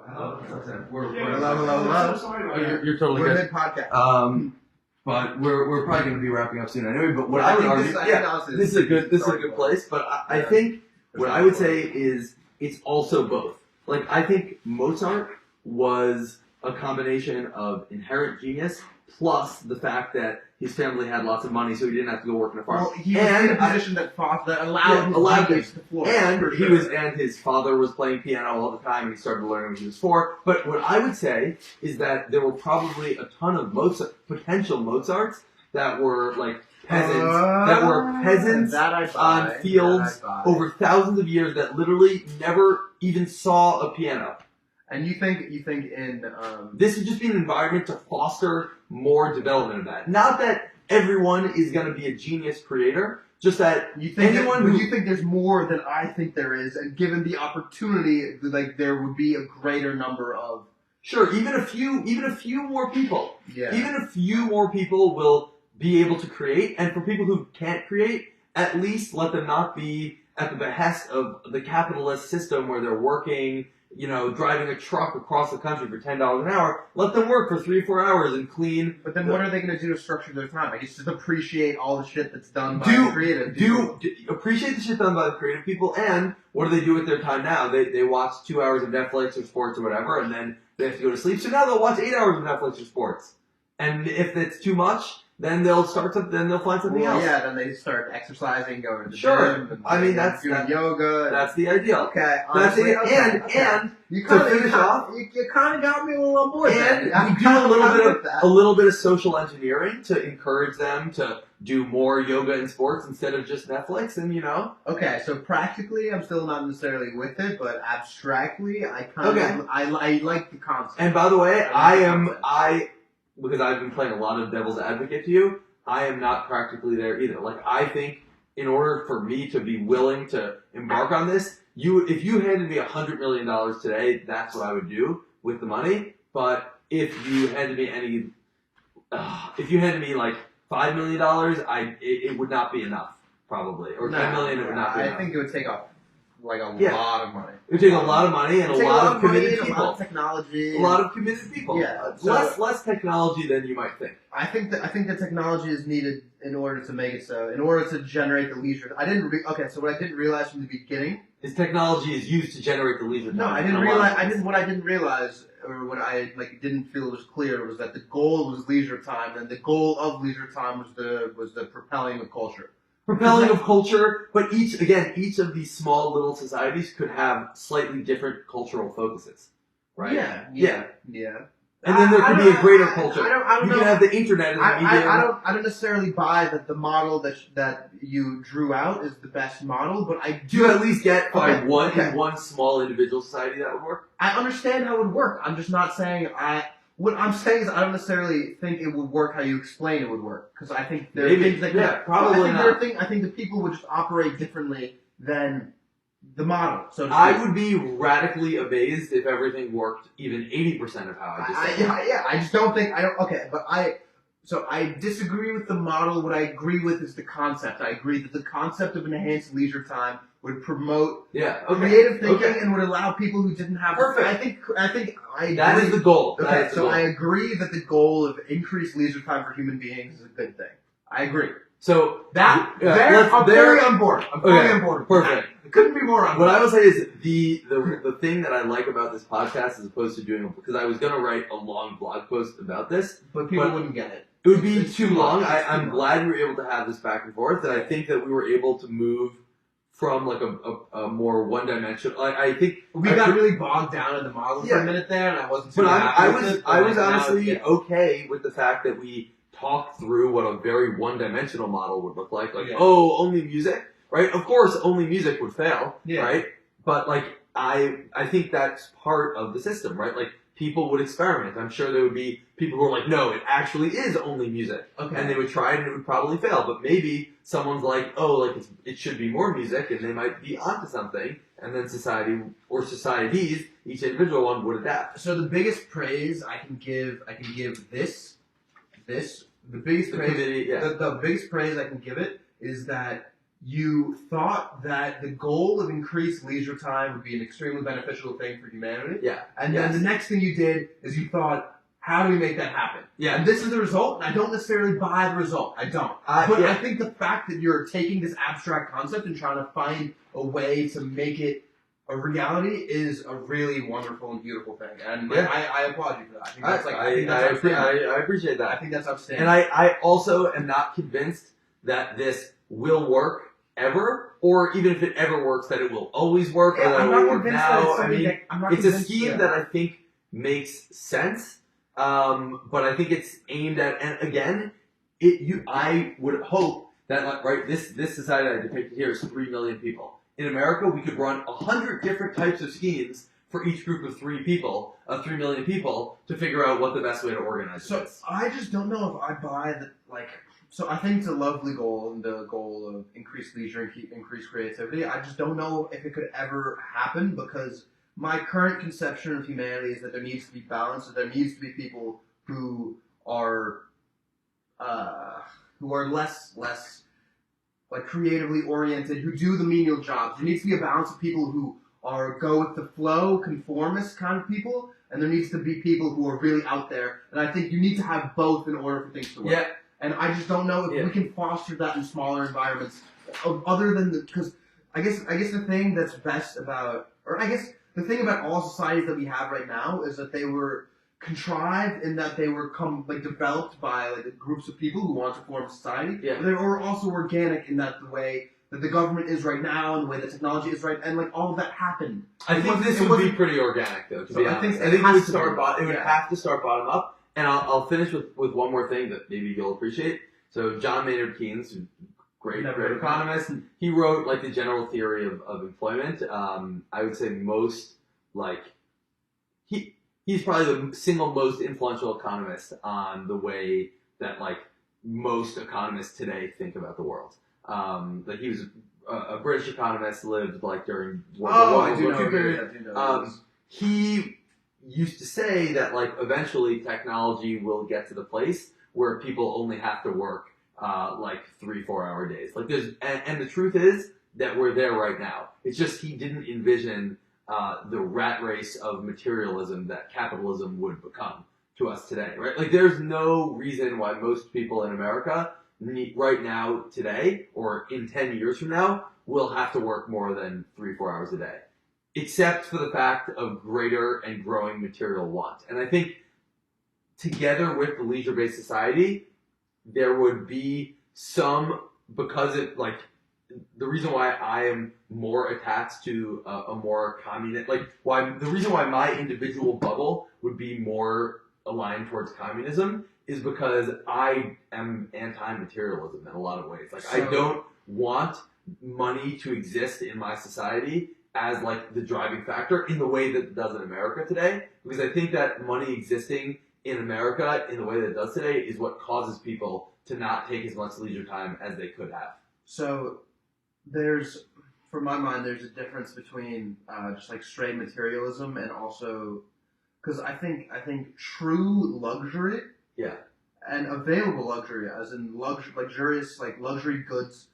Hello. Oh, you're totally We're good. mid-podcast. But we're probably going to be wrapping up soon anyway. But what I would argue, this is a good place. But I think what I would say is it's also both. Like I think Mozart was a combination of inherent genius plus the fact that his family had lots of money, so he didn't have to go work in a farm. Well, he was in a position that allowed his to flourish. And his father was playing piano all the time, and he started learning when he was 4. But what I would say is that there were probably a ton of potential Mozarts that were like peasants, on fields over thousands of years that literally never even saw a piano. And you think in this would just be an environment to foster more development of that. Not that everyone is going to be a genius creator, just that you think you think there's more than I think there is, and given the opportunity, like there would be a greater number of even a few more people. Yeah. Even a few more people will be able to create, and for people who can't create, at least let them not be at the behest of the capitalist system where they're working, driving a truck across the country for $10 an hour. Let them work for 3 or 4 hours and clean. But then what are they going to do to structure their time? I guess just appreciate all the shit that's done by the creative people. Appreciate the shit done by the creative people, and what do they do with their time now? They watch 2 hours of Netflix or sports or whatever, and then they have to go to sleep. So now they'll watch 8 hours of Netflix or sports. And if it's too much, then they'll find something else. Yeah, then they start exercising, going to the gym. And that's doing yoga. That's the ideal. Okay. Honestly, and you to finish off, you kind of got me a little on board. And we do a little bit of social engineering to encourage them to do more yoga and sports instead of just Netflix, and Okay, so practically, I'm still not necessarily with it, but abstractly, I kind of I like the concept. And by the way, because I've been playing a lot of devil's advocate to you, I am not practically there either. Like, I think in order for me to be willing to embark on this, if you handed me $100 million today, that's what I would do with the money. But if you handed me like $5 million, it would not be enough, probably. Or $10 million, it would not be enough. I think it would take lot of money. It would take a lot of money and a lot of committed people. A lot of technology. A lot of committed people. Yeah. Less technology than you might think. I think that technology is needed in order to make it so. In order to generate the leisure. So what I didn't realize from the beginning is technology is used to generate the leisure time. No, I didn't realize. What I didn't realize, or what I didn't feel was clear, was that the goal was leisure time, and the goal of leisure time was the propelling of culture. Propelling of culture, but each of these small little societies could have slightly different cultural focuses, right? Yeah. And then there could be a great culture. I don't you know. can have the internet as a medium. I don't necessarily buy that the model that you drew out is the best model, but I do. You at least get one small individual society that would work. I understand how it would work. I'm just not saying What I'm saying is I don't necessarily think it would work how you explain it would work, because I think there are things that probably not. I think that people would just operate differently than the model. So I would be radically amazed if everything worked even 80% of how I just said. I just don't think I disagree with the model. What I agree with is the concept. I agree that the concept of enhanced leisure time would promote creative thinking and would allow people who didn't have. Perfect. I think that is the goal. Okay, so I agree that the goal of increased leisure time for human beings is a good thing. I agree. So I'm fully on board. I'm fully on board. Perfect. I couldn't be more on board. What I will say is the thing that I like about this podcast as opposed to doing, because I was going to write a long blog post about this, but people wouldn't get it. It would be too long. I'm glad we were able to have this back and forth, and I think that we were able to move from like a more one-dimensional. I think we got really bogged down in the model for a minute there, and I wasn't. But I was honestly okay with the fact that we talk through what a very one-dimensional model would look like. Like, Yeah. oh, only music, right? Of course, only music would fail, Yeah. right? But like, I think that's part of the system, right? Like, people would experiment. I'm sure there would be people who are like, no, it actually is only music. Okay. And they would try it and it would probably fail. But maybe someone's like, oh, like it should be more music, and they might be onto something. And then society or societies, each individual one would adapt. So the biggest praise I can give the biggest The praise, committee, yeah. the biggest praise I can give it is that you thought that the goal of increased leisure time would be an extremely beneficial thing for humanity. Yeah. And Yes. then the next thing you did is you thought, how do we make that happen? Yeah. And this is the result, and I don't necessarily buy the result. I don't. But Yeah. I think the fact that you're taking this abstract concept and trying to find a way to make it a reality is a really wonderful and beautiful thing. And Yeah. I applaud you for that. I think that's I appreciate that. I think that's outstanding. And I also am not convinced that this will work ever, or even if it ever works, that it will always work, or that I'm it not will work convinced now. that it's I something mean, that I'm not it's a convinced, scheme yeah. that I think makes sense, but I think it's aimed at, and again, I would hope that, like, right, this society I depicted here is 3 million people. In America, we could run 100 different types of schemes for each group of 3 million people, to figure out what the best way to organize So is. I just don't know if I buy that. Like, so I think it's a lovely goal, and the goal of increased leisure and increased creativity. I just don't know if it could ever happen, because my current conception of humanity is that there needs to be balance, and there needs to be people who are less like creatively oriented, who do the menial jobs. There needs to be a balance of people who are go with the flow, conformist kind of people, and there needs to be people who are really out there. And I think you need to have both in order for things to work. Yeah. And I just don't know if we can foster that in smaller environments, other than because I guess the thing that's best about, or I guess the thing about all societies that we have right now is that they were contrived in that they were developed by like groups of people who want to form a society. Yeah. But they were also organic in that the way that the government is right now and the way that technology is right, and like all of that happened. I think this would be pretty organic, though. To be honest, I think it would start. It would have to start bottom up. And I'll finish with one more thing that maybe you'll appreciate. So John Maynard Keynes, who's great economist, he wrote like the general theory of employment. I would say most he's probably the single most influential economist on the way that like most economists today think about the world. Like he was a British economist, lived like during World War II period. He used to say that like eventually technology will get to the place where people only have to work like 3-4 hour days. Like and the truth is that we're there right now. It's just he didn't envision the rat race of materialism that capitalism would become to us today, right? Like there's no reason why most people in America right now, today, or in 10 years from now, will have to work more than 3-4 hours a day. Except for the fact of greater and growing material want. And I think together with the leisure-based society, there would be some, because it, like, the reason why I am more attached to a more communist, like, the reason why my individual bubble would be more aligned towards communism is because I am anti-materialism in a lot of ways. Like, I don't want money to exist in my society as like the driving factor in the way that it does in America today, because I think that money existing in America in the way that it does today is what causes people to not take as much leisure time as they could have. So for my mind, there's a difference between just like straight materialism and also, because I think true luxury, and available luxury, as in luxurious like luxury goods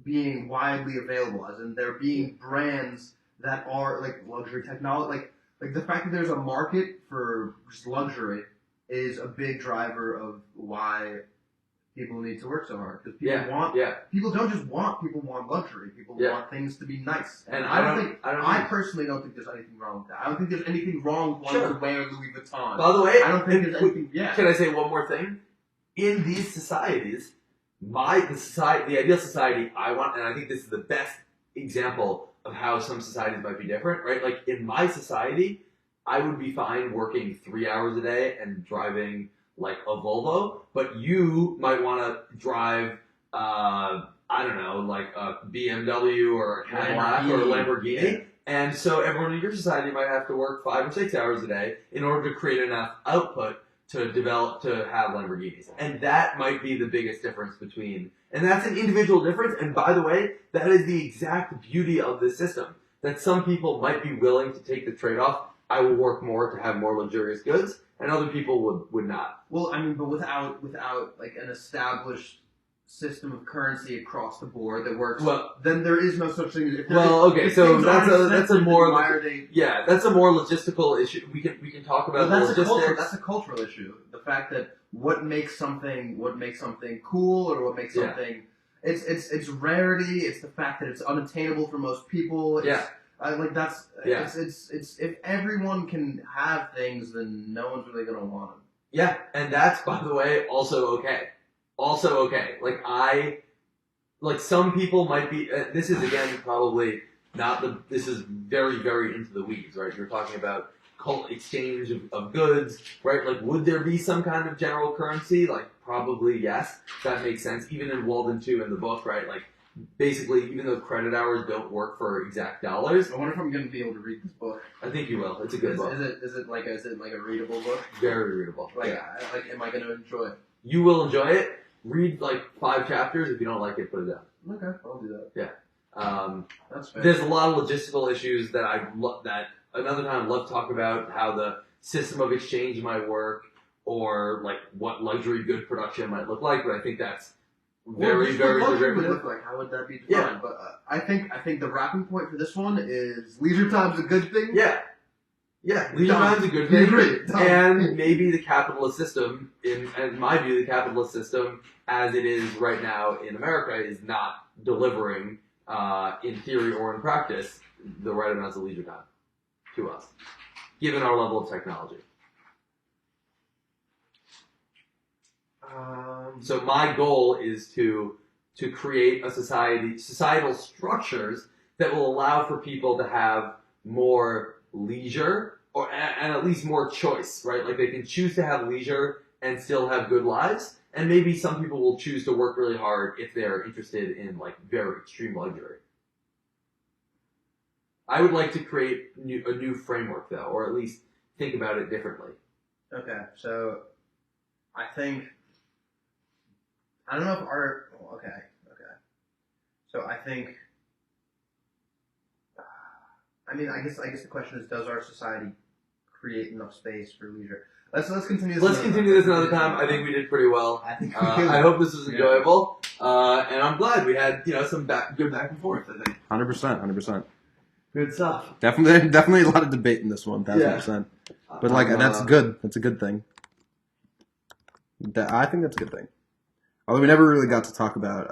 being widely available, as in there being brands that are like luxury technology, like the fact that there's a market for just luxury is a big driver of why people need to work so hard, because people don't just want, people want luxury, people want things to be nice, and I personally don't think there's anything wrong with that. I don't think there's anything wrong with wanting to wear Louis Vuitton. By the way, I don't think there's anything. Can I say one more thing? In these societies, the ideal society I want, and I think this is the best example of how some societies might be different, right? Like in my society, I would be fine working 3 hours a day and driving like a Volvo, but you might want to drive, I don't know, like a BMW or a Cadillac or a Lamborghini. And so everyone in your society might have to work 5 or 6 hours a day in order to create enough output to develop, to have Lamborghinis. And that might be the biggest difference between, and that's an individual difference. And by the way, that is the exact beauty of this system, that some people might be willing to take the trade-off. I will work more to have more luxurious goods, and other people would not. Well, I mean, but without like an established system of currency across the board that works, well, then there is no such thing as. So that's a more why are they? Yeah, that's a more logistical issue. We can talk about logistics. That's a cultural issue. The fact that what makes something cool or what makes something it's rarity. It's the fact that it's unattainable for most people. It's if everyone can have things, then no one's really gonna want them. Yeah, and that's, by the way, also okay. Like some people might be. This is again probably not this is very, very into the weeds, right? You're talking about exchange of goods, right? Like, would there be some kind of general currency? Like, probably yes. That makes sense. Even in Walden 2 in the book, right? Like, basically, even though credit hours don't work for exact dollars. I wonder if I'm going to be able to read this book. I think you will. It's a good book. Is it like a readable book? Very readable. Am I going to enjoy it? You will enjoy it. Read like 5 chapters. If you don't like it, put it down. Okay, I'll do that. Yeah. That's fair. There's a lot of logistical issues that that another time I'd love to talk about, how the system of exchange might work, or like what luxury good production might look like. But I think that's very derivative. Look like, how would that be defined? Yeah. But I think the wrapping point for this one is leisure time's a good thing. Yeah, leisure time's a good thing, and maybe the capitalist system, in my view, the capitalist system as it is right now in America is not delivering, in theory or in practice, the right amounts of leisure time to us, given our level of technology. So my goal is to create a societal structures that will allow for people to have more leisure, and at least more choice, right? Like they can choose to have leisure and still have good lives, and maybe some people will choose to work really hard if they're interested in like very extreme luxury. I would like to create a new framework though, or at least think about it differently. Okay, so I think I don't know if our okay. So I think. I mean, I guess the question is, does our society create enough space for leisure? Let's continue this. Let's continue this another time. I think we did pretty well. I think I hope this was enjoyable, and I'm glad we had some good back and forth. I think 100%. Good stuff. Definitely a lot of debate in this one, 1,000%. But like that's good. That's a good thing. I think that's a good thing. Although we never really got to talk about